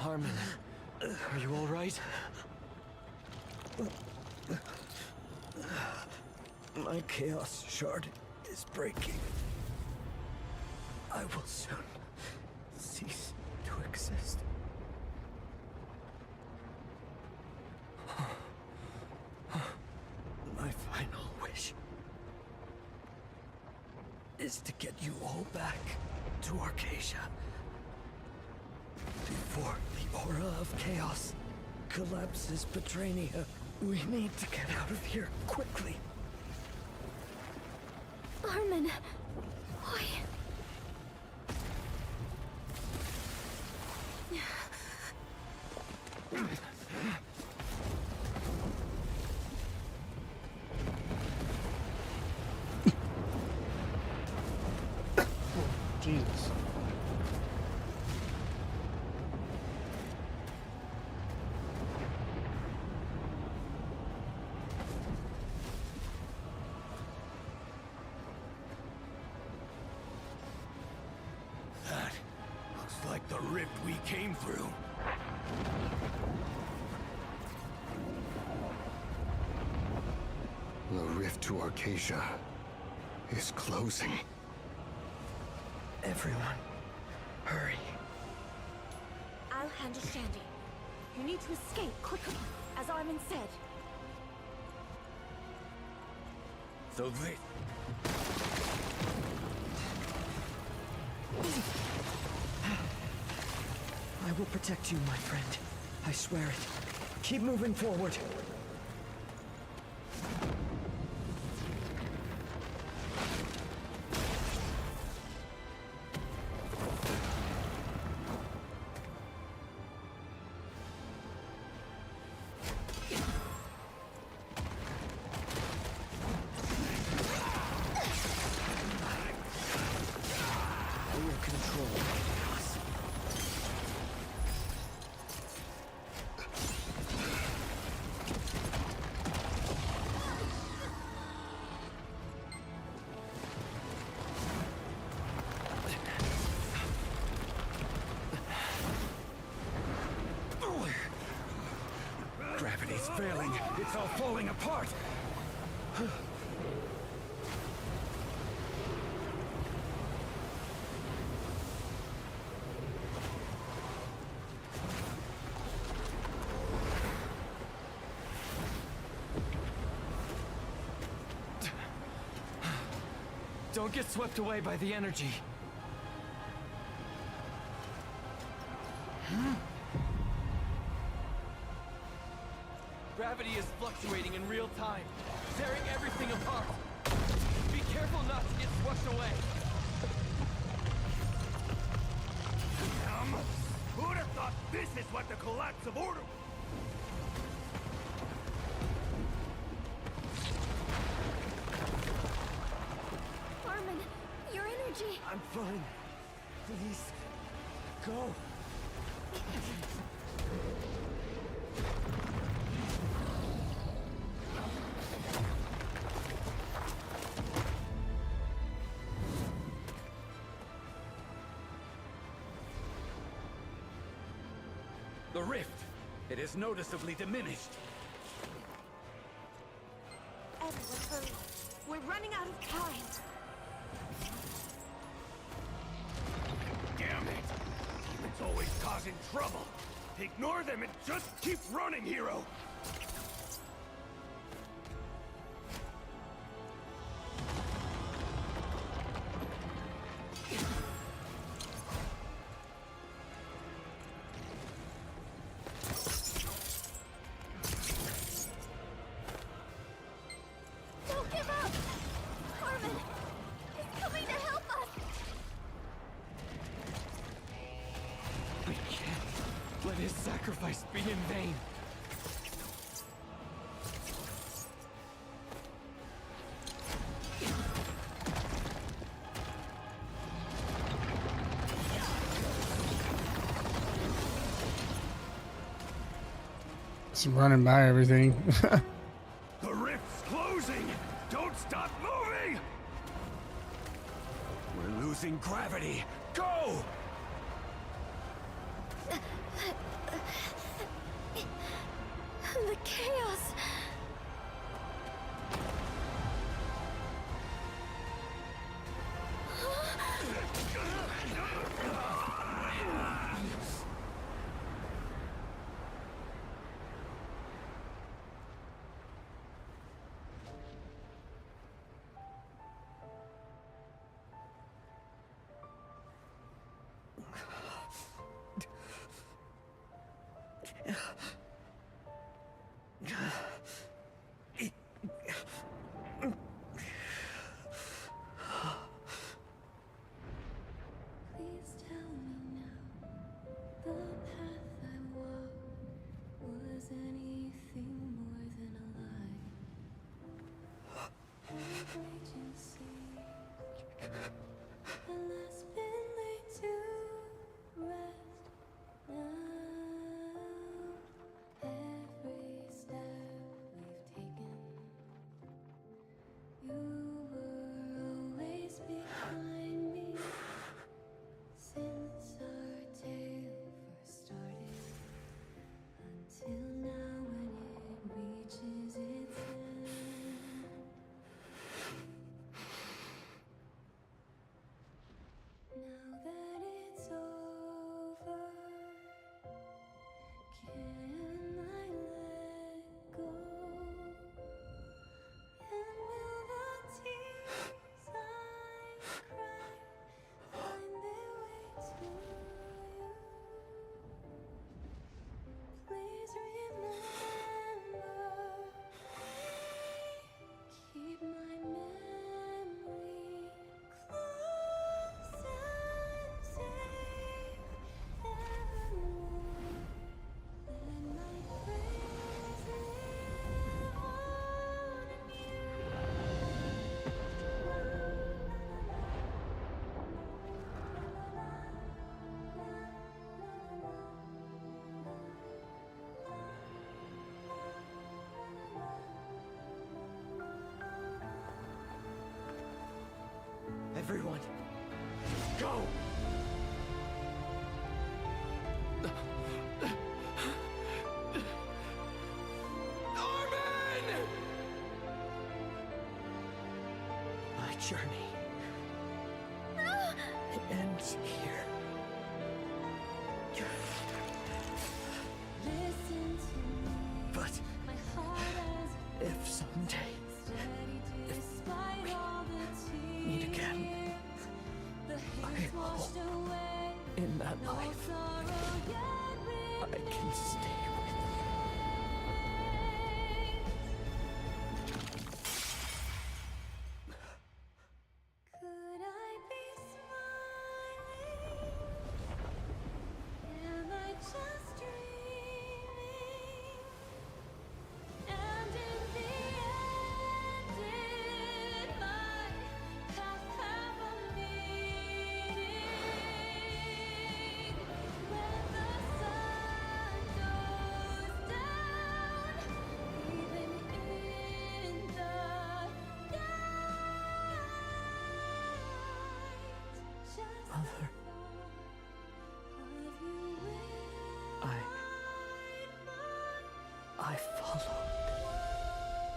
Armin, are you all right? My chaos shard is breaking. I will soon cease to exist. My final wish is to get you all back to Arcasia before the aura of chaos collapses Petrania. We need to get out of here quickly. Armin, why? Jesus. That looks like the rift we came through. The rift to Arcasia is closing. Everyone, hurry. I'll handle Shandy. You need to escape quickly, as Armin said. So this... I will protect you, my friend. I swear it. Keep moving forward. We will control chaos. Gravity's failing. It's all falling apart. Don't get swept away by the energy. Gravity is fluctuating in real time, tearing everything apart. Be careful not to get swept away. Who'd have thought this is what the collapse of order... Armin, your energy. I'm fine. Please, go. The rift. It is noticeably diminished. Everyone hurry. We're running out of time. Damn it! Demons always causing trouble. Ignore them and just keep running, hero! Don't give up! Armin is coming to help us! We can't let his sacrifice be in vain. It's running by everything. The rift's closing! Don't stop moving! We're losing gravity. Go! The chaos. Please tell me now, the path I walked was anything more than a lie. Raging sea, alas, been laid to rest now. Every step we've taken, you were always behind me. Since our tale first started, until now when it reaches its end. Now that it's over, can I let go? And will the tears I cry find their way to you? Please remember me. Keep my memory close and safe evermore. Let my praise live on in Everyone, go! Armin! My journey. It ends here. Listen to me. But My heart has if someday steady despite all the meet again, tears. The I hate's washed hope away. in that No life sorrow yet I can stay with you. Could I be smiling? Am I just dreaming? And in the end, did my path have a meaning? When the sun goes down, even in the Mother, I followed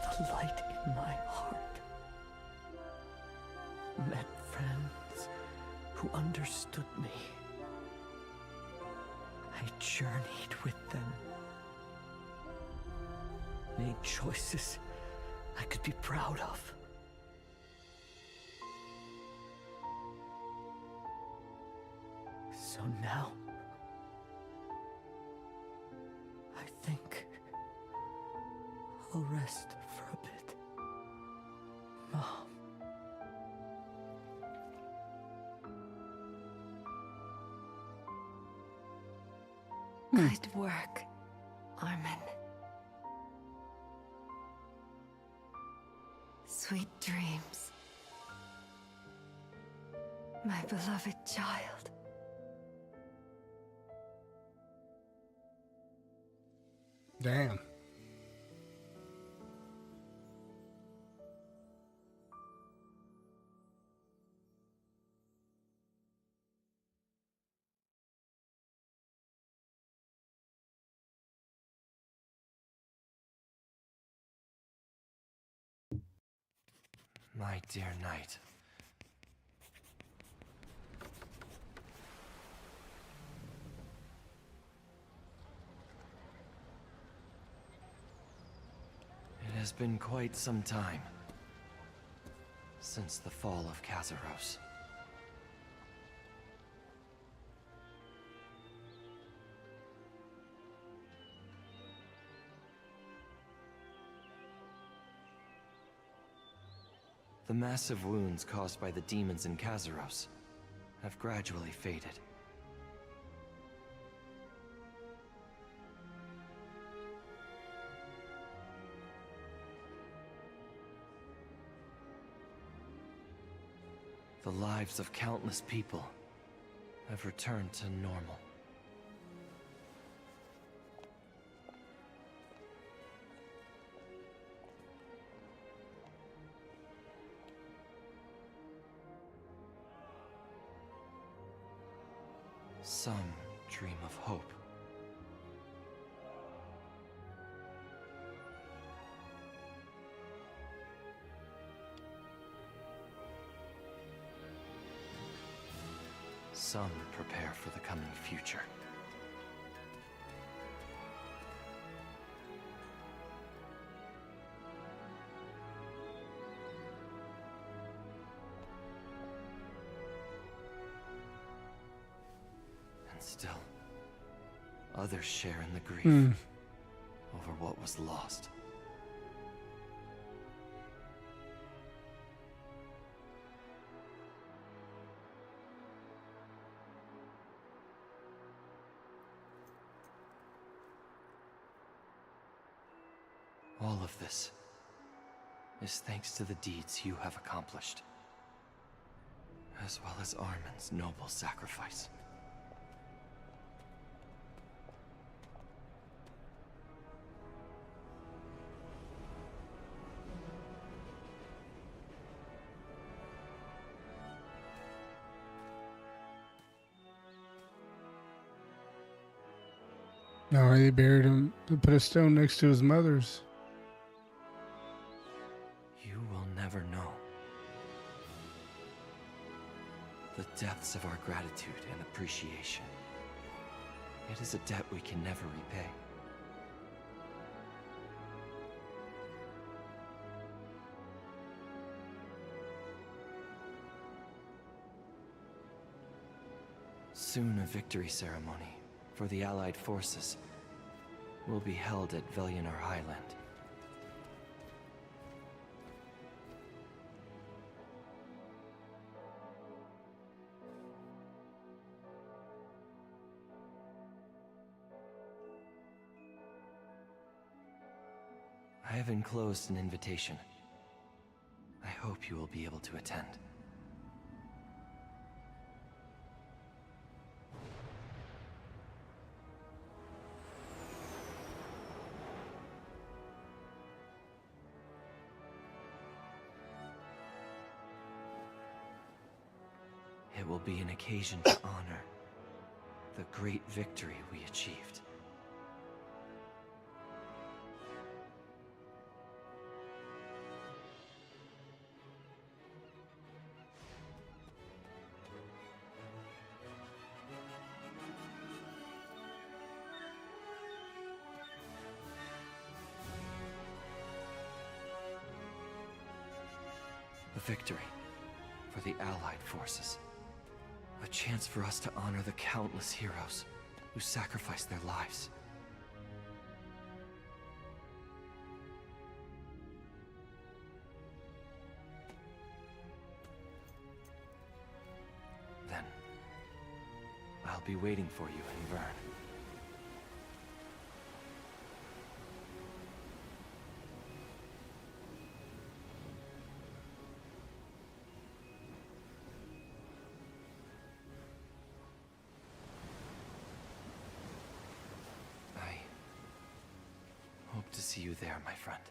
the light in my heart. Met friends who understood me. I journeyed with them. Made choices I could be proud of. So now, I think I'll rest for a bit. Mom. Good work, Armin. Sweet dreams. My beloved child. Damn. My dear knight. It has been quite some time since the fall of Kazaros. The massive wounds caused by the demons in Kazaros have gradually faded. The lives of countless people have returned to normal. Some dream of hope. Some prepare for the coming future. And still, others share in the grief over what was lost. All of this is thanks to the deeds you have accomplished, as well as Armin's noble sacrifice. No, they buried him. They put a stone next to his mother's. You will never know the depths of our gratitude and appreciation. It is a debt we can never repay. Soon a victory ceremony for the Allied forces will be held at Velyanar Highland. I have enclosed an invitation. I hope you will be able to attend. It will be an occasion to honor the great victory we achieved. A victory for the Allied forces. A chance for us to honor the countless heroes who sacrificed their lives. Then, I'll be waiting for you in Vern. Hope to see you there, my friend.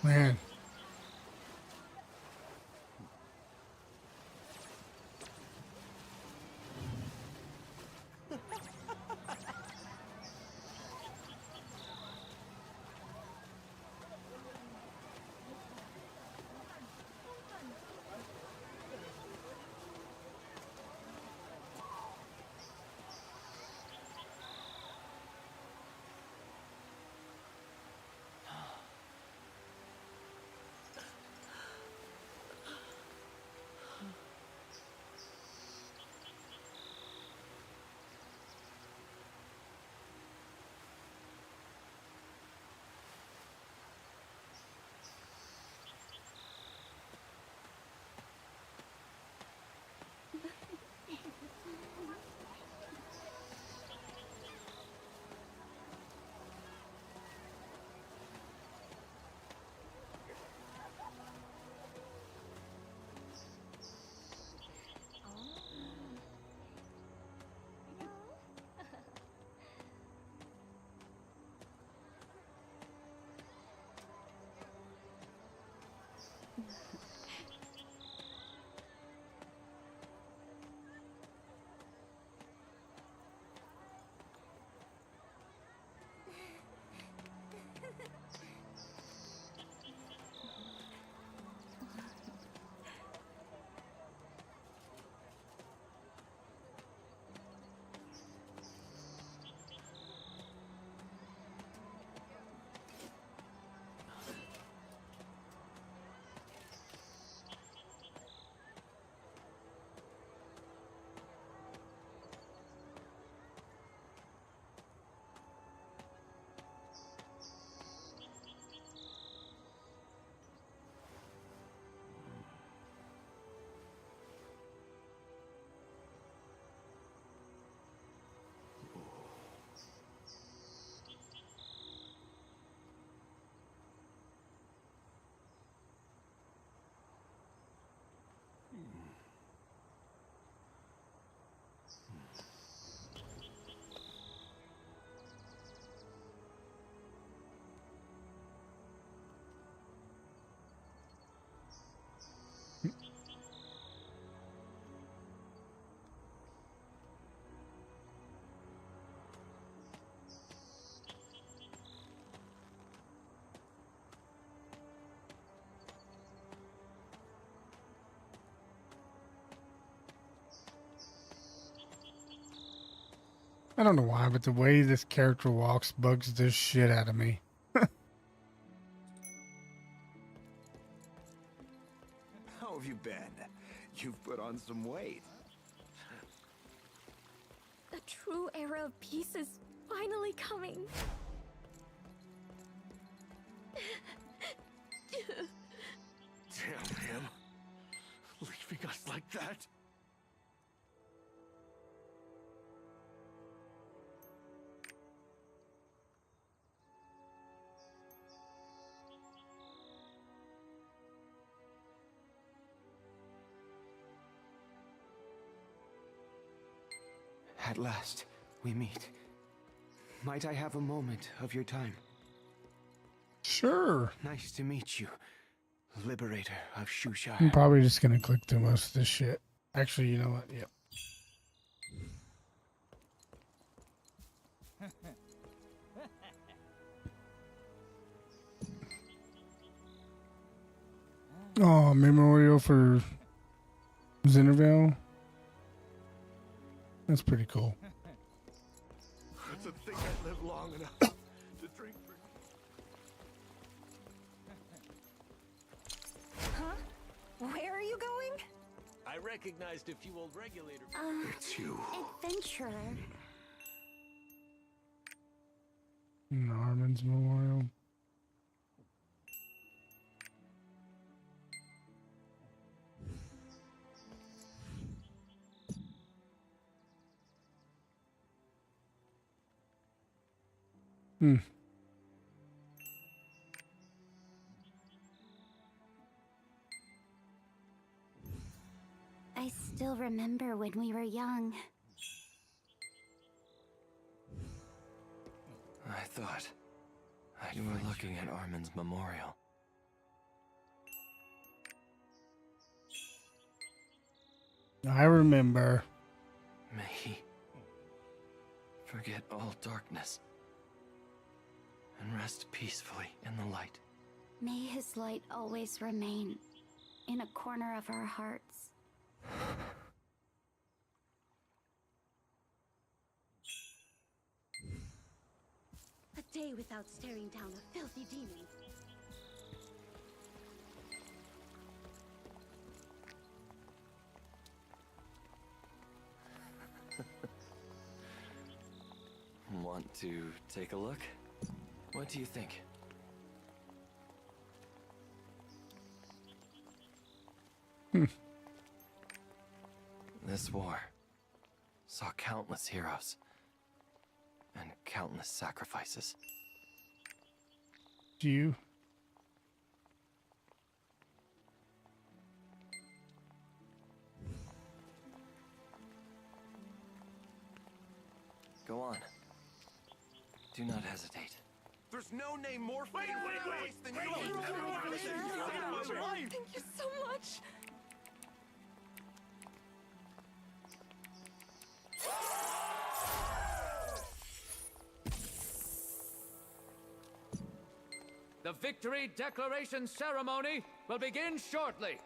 Man. I don't know why, but the way this character walks bugs the shit out of me. How have you been? You've put on some weight. The true era of peace is finally coming. Damn him. Leaving us like that. At last, we meet. Might I have a moment of your time? Sure. Nice to meet you, Liberator of Shushire. I'm probably just gonna click through most of this shit. Actually, you know what? Yep. Oh, memorial for Zinnervale. That's pretty cool. To think I live long enough to drink. Huh? Where are you going? I recognized a few old regulators. It's you. Adventurer. Armin's memorial. I still remember when we were young. I thought you were looking at Armin's memorial. I remember. May he forget all darkness and rest peacefully in the light. May his light always remain in a corner of our hearts. A day without staring down a filthy demon. Want to take a look? What do you think? This war saw countless heroes and countless sacrifices. Do you? Go on. Do not hesitate. There's no name more fitting for a place than yours. Thank you so much. The victory declaration ceremony will begin shortly.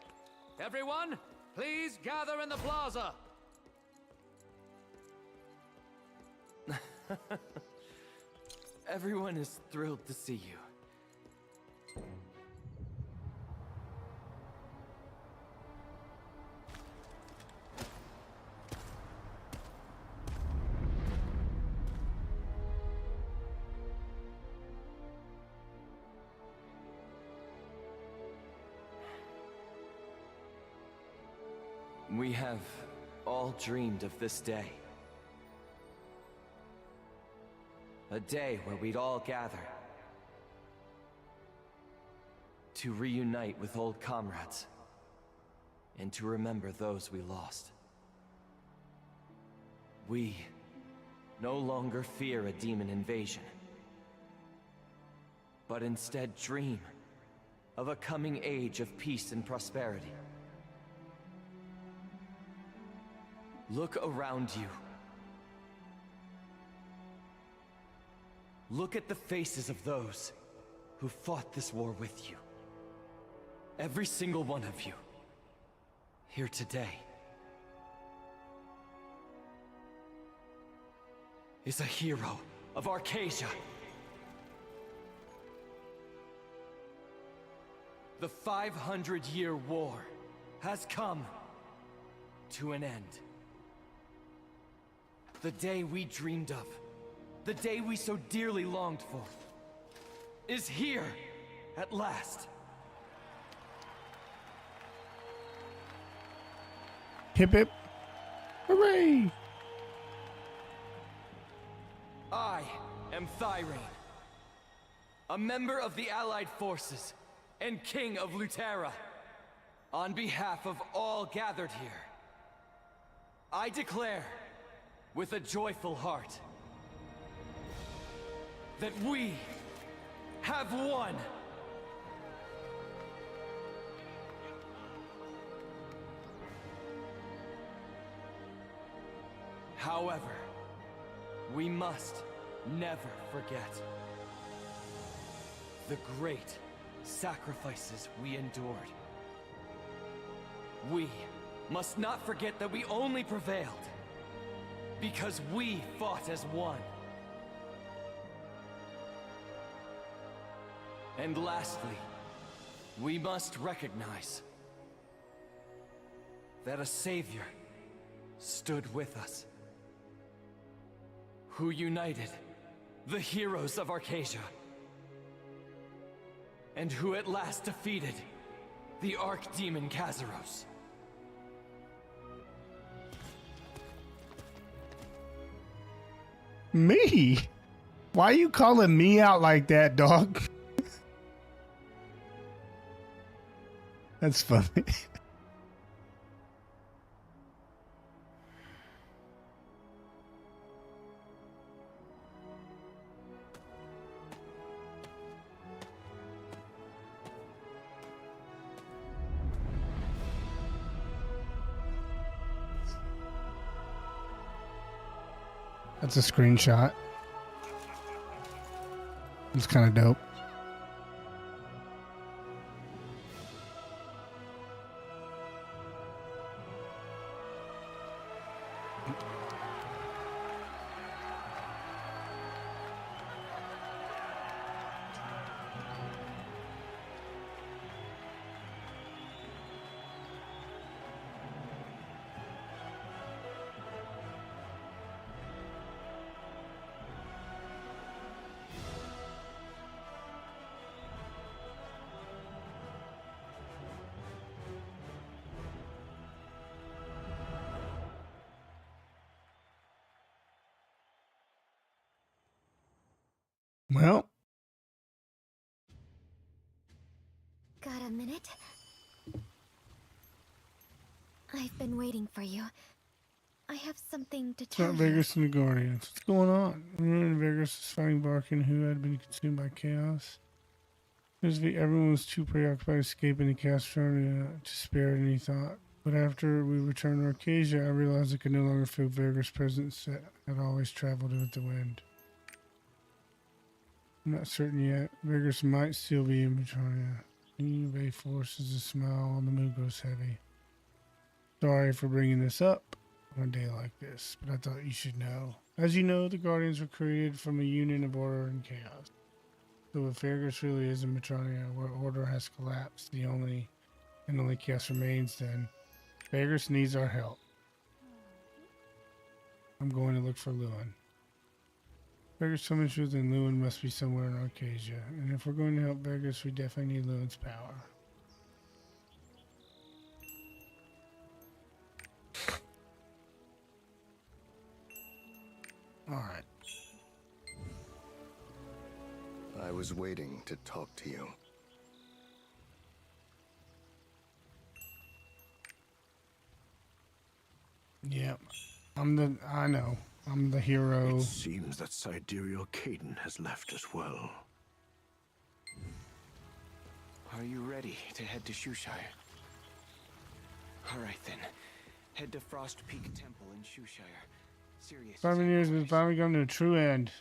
Everyone, please gather in the plaza. Everyone is thrilled to see you. We have all dreamed of this day. A day where we'd all gather to reunite with old comrades and to remember those we lost. We no longer fear a demon invasion, but instead dream of a coming age of peace and prosperity. Look around you. Look at the faces of those who fought this war with you. Every single one of you, here today, is a hero of Arcasia. The 500-year war has come to an end. The day we dreamed of, the day we so dearly longed for, is here at last. Hip hip. Hooray! I am Thyrane, a member of the Allied forces and King of Lutera. On behalf of all gathered here, I declare with a joyful heart that we have won! However, we must never forget the great sacrifices we endured. We must not forget that we only prevailed because we fought as one. And lastly, we must recognize that a savior stood with us, who united the heroes of Arcasia, and who at last defeated the Archdemon Kazaros. Me? Why you calling me out like that, dog? That's funny. That's a screenshot. It's kind of dope. Well, Got a minute? I've been waiting for you. I have something to it's tell not you. Vegas and the Guardians. What's going on? Everyone in Vegas is fighting Barkin, who had been consumed by chaos. Everyone was too preoccupied escaping the chaos to spare any thought. But after we returned to Arcasia, I realized I could no longer feel Vegas' presence that had always traveled with the wind. I'm not certain yet. Vegas might still be in Petronia. Bay forces a smile on the mood grows heavy. Sorry for bringing this up on a day like this, but I thought you should know. As you know, the Guardians were created from a union of order and chaos. So if Fergus really is in Metronia, where order has collapsed, the only chaos remains, then Fergus needs our help. I'm going to look for Lewin. Fergus told me the truth, and Lewin must be somewhere in Arcasia. And if we're going to help Fergus, we definitely need Lewin's power. Alright. I was waiting to talk to you. Yep. I know. I'm the hero. It seems that Sidereal Caden has left as well. Are you ready to head to Shushire? Alright then. Head to Frost Peak Temple in Shushire. Sirius. 7 years has finally come to a true end.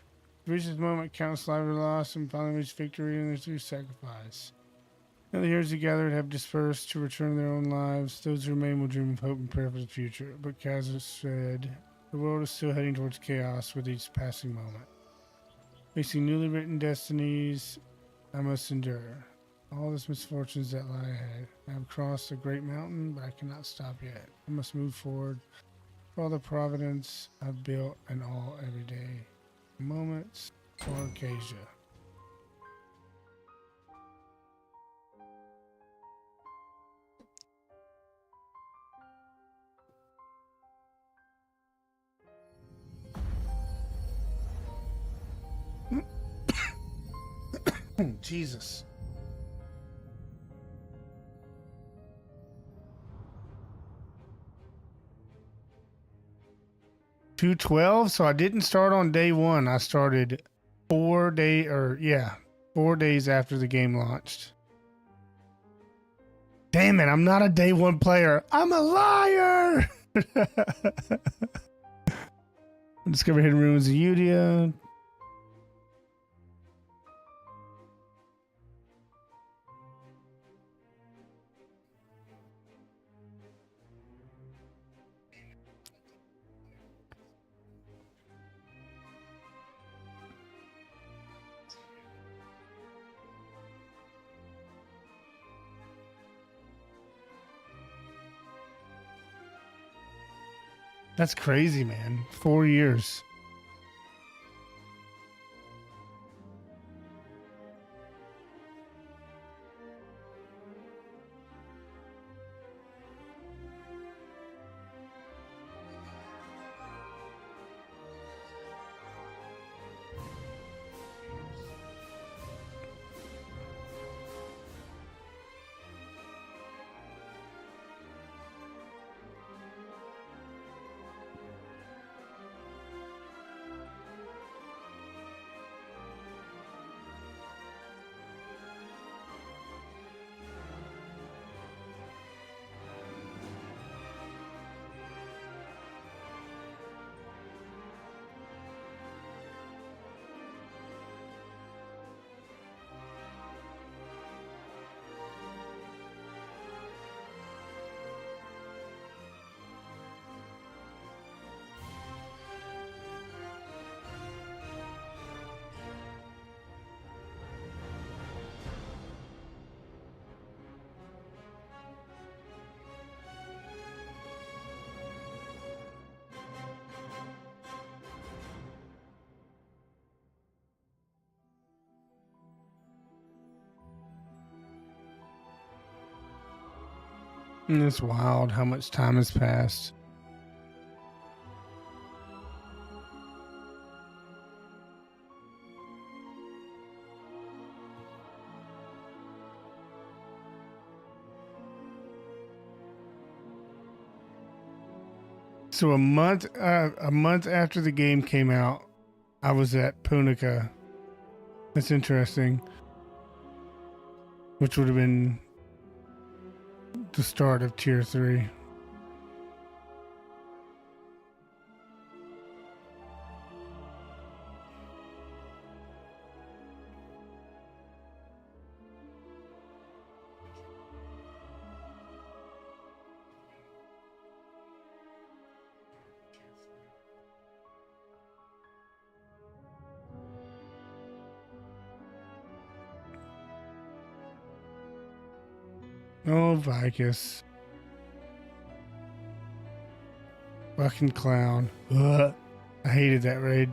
To reach this moment, countless lives were lost and finally reached victory in their true sacrifice. Now the heroes who gathered have dispersed to return to their own lives. Those who remain will dream of hope and prayer for the future. But Kazas said, the world is still heading towards chaos with each passing moment. Facing newly written destinies, I must endure. All these misfortunes that lie ahead. I have crossed a great mountain, but I cannot stop yet. I must move forward for all the providence I've built and all every day. Moments for Arcasia. Jesus. 212. So I didn't start on day one. I started 4 days after the game launched. Damn it, I'm not a day one player. I'm a liar. Discover hidden ruins of Udia. That's crazy, man. 4 years. And it's wild how much time has passed. So a month after the game came out, I was at Punica. That's interesting. Which would have been the start of Tier 3. Oh, Vicus. Fucking clown. Ugh. I hated that raid.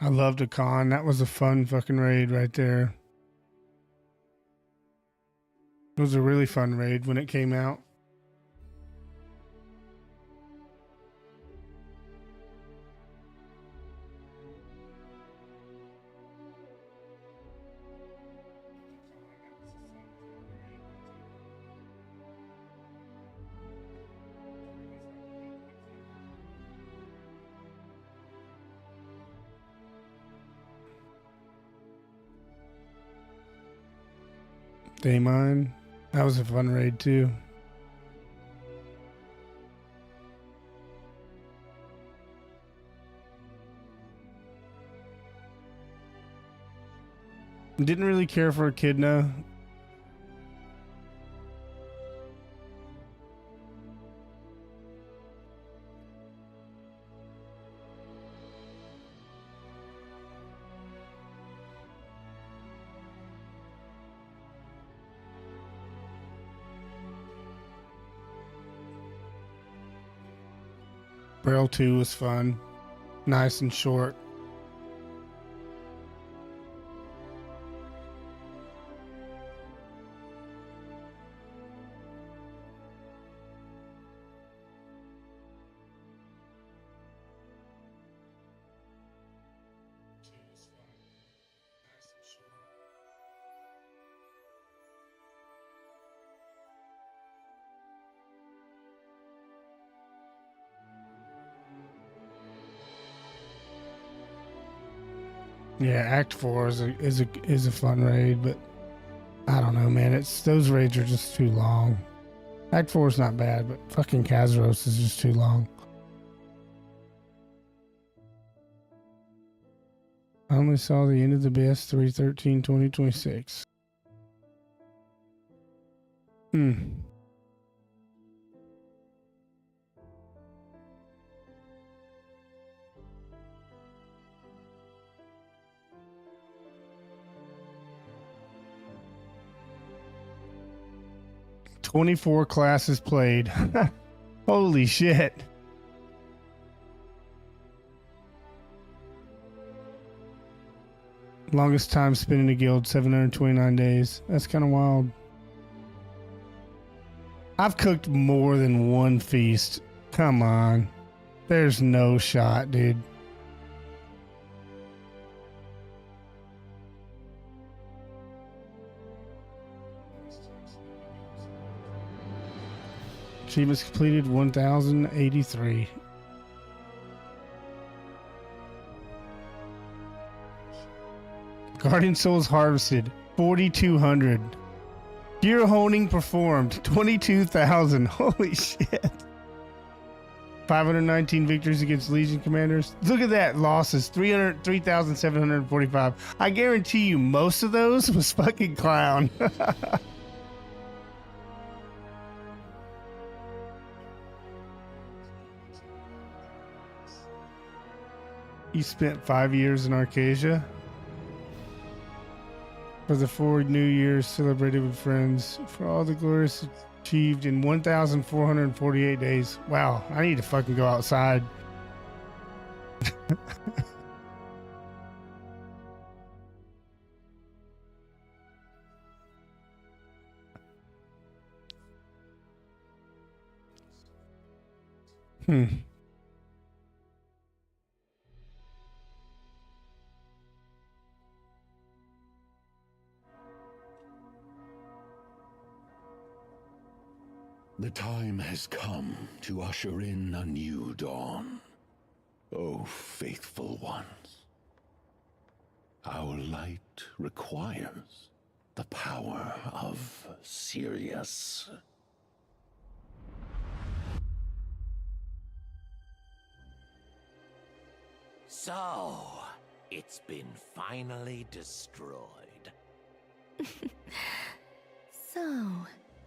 I loved a con. That was a fun fucking raid right there. It was a really fun raid when it came out. Daemon. That was a fun raid too. Didn't really care for Echidna. Braille 2 was fun. Nice and short. Yeah, Act 4 is a fun raid, but I don't know, man. It's those raids are just too long. Act 4 is not bad, but fucking Kazaros is just too long. I only saw the end of the BS 3/13/2026. Hmm. "24 classes played." Holy shit. Longest time spent in a guild, 729 days. That's kind of wild. I've cooked more than one feast. Come on. There's no shot, dude. Achievements completed 1,083. Guardian Souls harvested 4,200. Gear honing performed 22,000. Holy shit. 519 victories against Legion commanders. Look at that. Losses 3,745. I guarantee you most of those was fucking clown. He spent 5 years in Arcasia. For the 4 New Years celebrated with friends. For all the glorious achieved in 1,448 days. Wow, I need to fucking go outside. The time has come to usher in a new dawn. O faithful ones, our light requires the power of Sirius. So, it's been finally destroyed. So,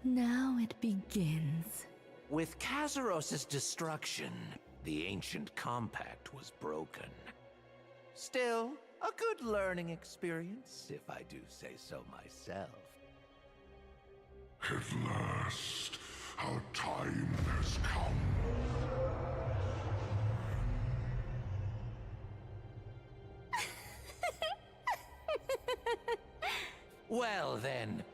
now it begins. With Kazaros's destruction, the ancient compact was broken. Still, a good learning experience, if I do say so myself. At last, our time has come. Well then,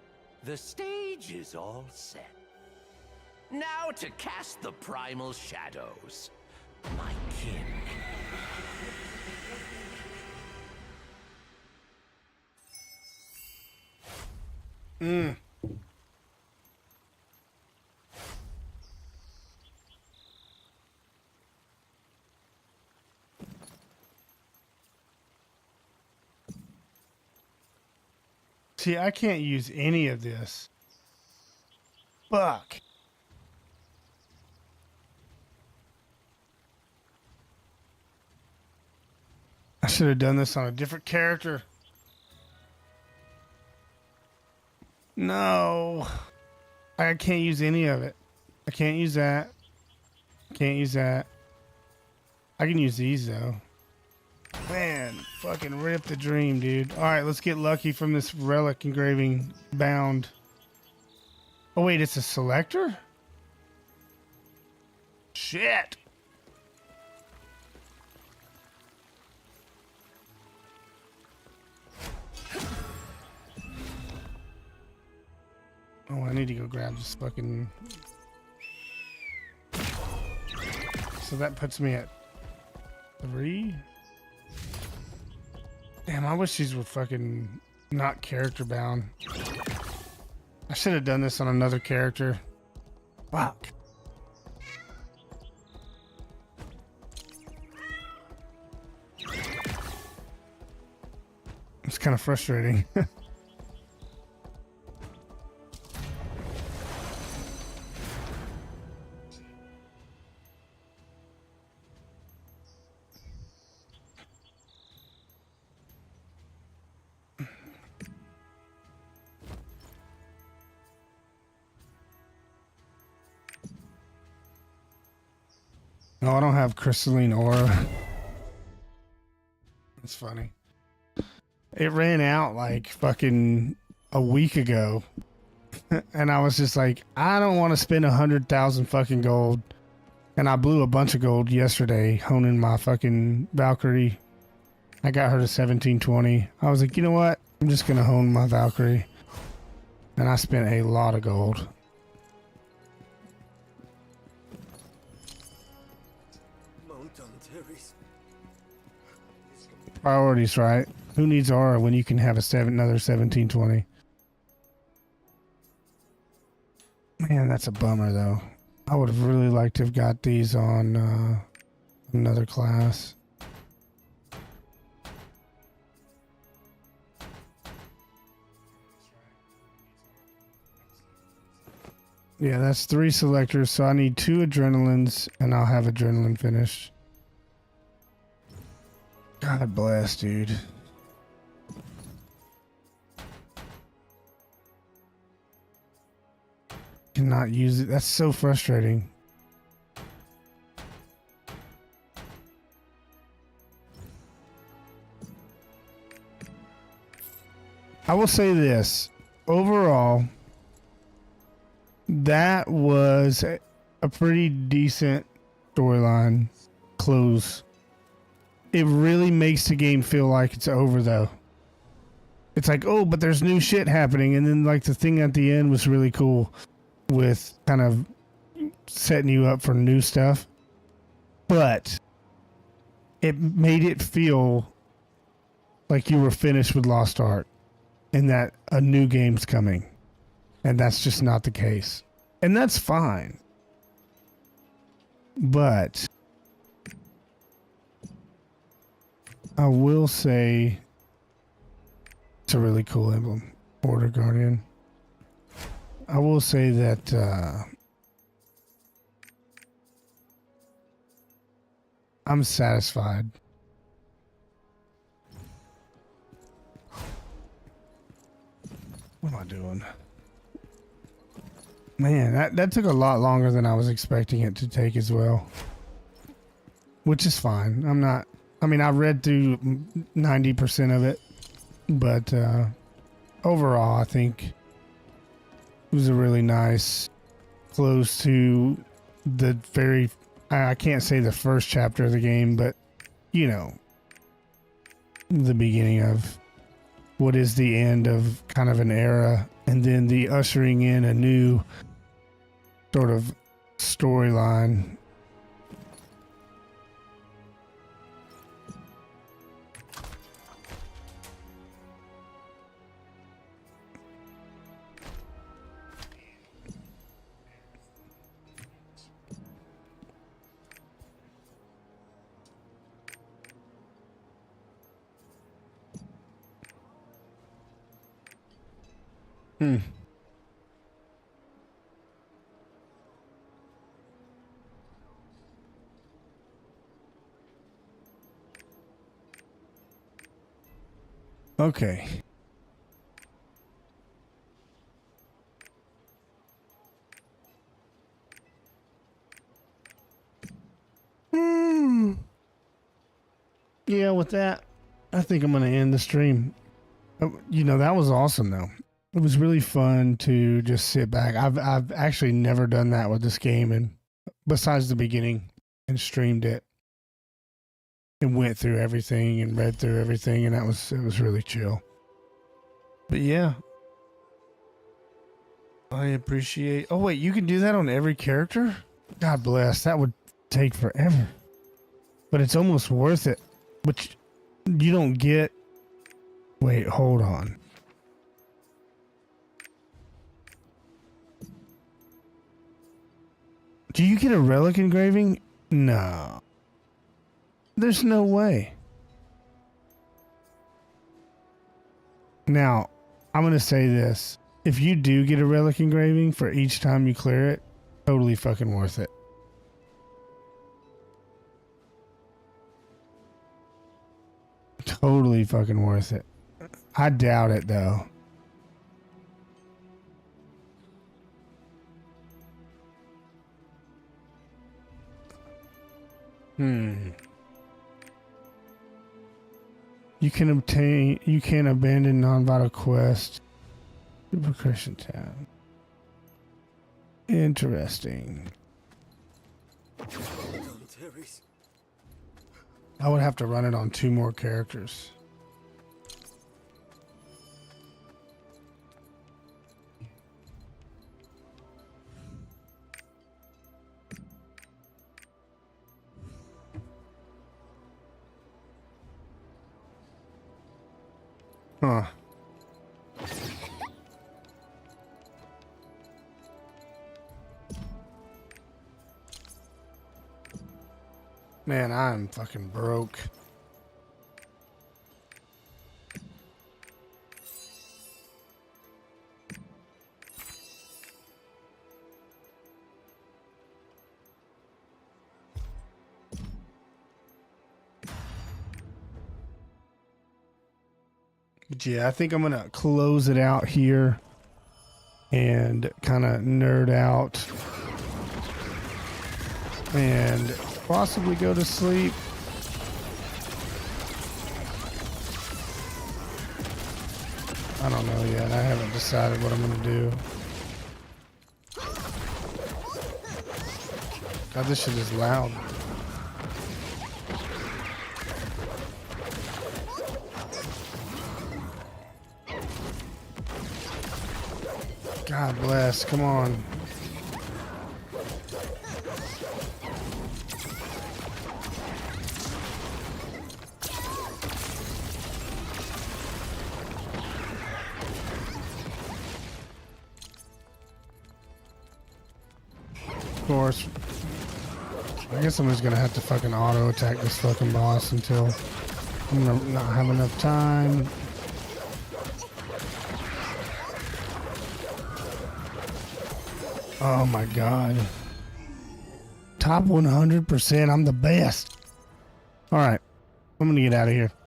the stage is all set. Now to cast the primal shadows. My kin. See, I can't use any of this. Fuck. I should have done this on a different character. No. I can't use any of it. I can't use that. Can't use that. I can use these though. Man, fucking rip the dream, dude. Alright, let's get lucky from this relic engraving bound. Oh wait, it's a selector? Shit. Oh, I need to go grab this fucking... So that puts me at 3? Damn, I wish these were fucking not character bound. I should have done this on another character. Fuck. It's kind of frustrating. No, I don't have crystalline aura. It's funny. It ran out like fucking a week ago. And I was just like, I don't want to spend 100,000 fucking gold. And I blew a bunch of gold yesterday honing my fucking Valkyrie. I got her to 1720. I was like, you know what? I'm just going to hone my Valkyrie. And I spent a lot of gold. Priorities, right? Who needs aura when you can have another 1720? Man, that's a bummer though. I would have really liked to have got these on another class. Yeah, that's 3 selectors, so I need 2 adrenalines and I'll have adrenaline finished. God bless, dude. Cannot use it. That's so frustrating. I will say this. Overall, that was a pretty decent storyline close. It really makes the game feel like it's over, though. It's like, oh, but there's new shit happening. And then, like, the thing at the end was really cool with kind of setting you up for new stuff. But it made it feel like you were finished with Lost Ark and that a new game's coming. And that's just not the case. And that's fine. But I will say it's a really cool emblem, Border Guardian. I will say that I'm satisfied. What am I doing? Man, that took a lot longer than I was expecting it to take as well. Which is fine. I read through 90% of it. But overall, I think it was a really nice close to the very... I can't say the first chapter of the game, but, you know, the beginning of what is the end of kind of an era, and then the ushering in a new sort of storyline. Okay. Yeah, with that, I think I'm going to end the stream. You know, that was awesome, though. It was really fun to just sit back. I've actually never done that with this game, and besides the beginning, and streamed it and went through everything and read through everything, and it was really chill. But yeah, I appreciate. Oh wait, you can do that on every character? God bless. That would take forever, but it's almost worth it. Which you don't get. Wait, hold on. Do you get a relic engraving? No. There's no way. Now, I'm going to say this. If you do get a relic engraving for each time you clear it, totally fucking worth it. Totally fucking worth it. I doubt it, though. You can abandon non-vital quest. Repercussion tab. Interesting. I would have to run it on 2 more characters. Huh. Man, I'm fucking broke. But yeah, I think I'm going to close it out here and kind of nerd out and possibly go to sleep. I don't don't know yet. I haven't decided what I'm gonna do. God, this shit is loud. God bless, come on. Of course. I guess I'm just gonna have to fucking auto attack this fucking boss until I'm gonna not have enough time. Oh my god. Top 100%. I'm the best. Alright. I'm gonna get out of here.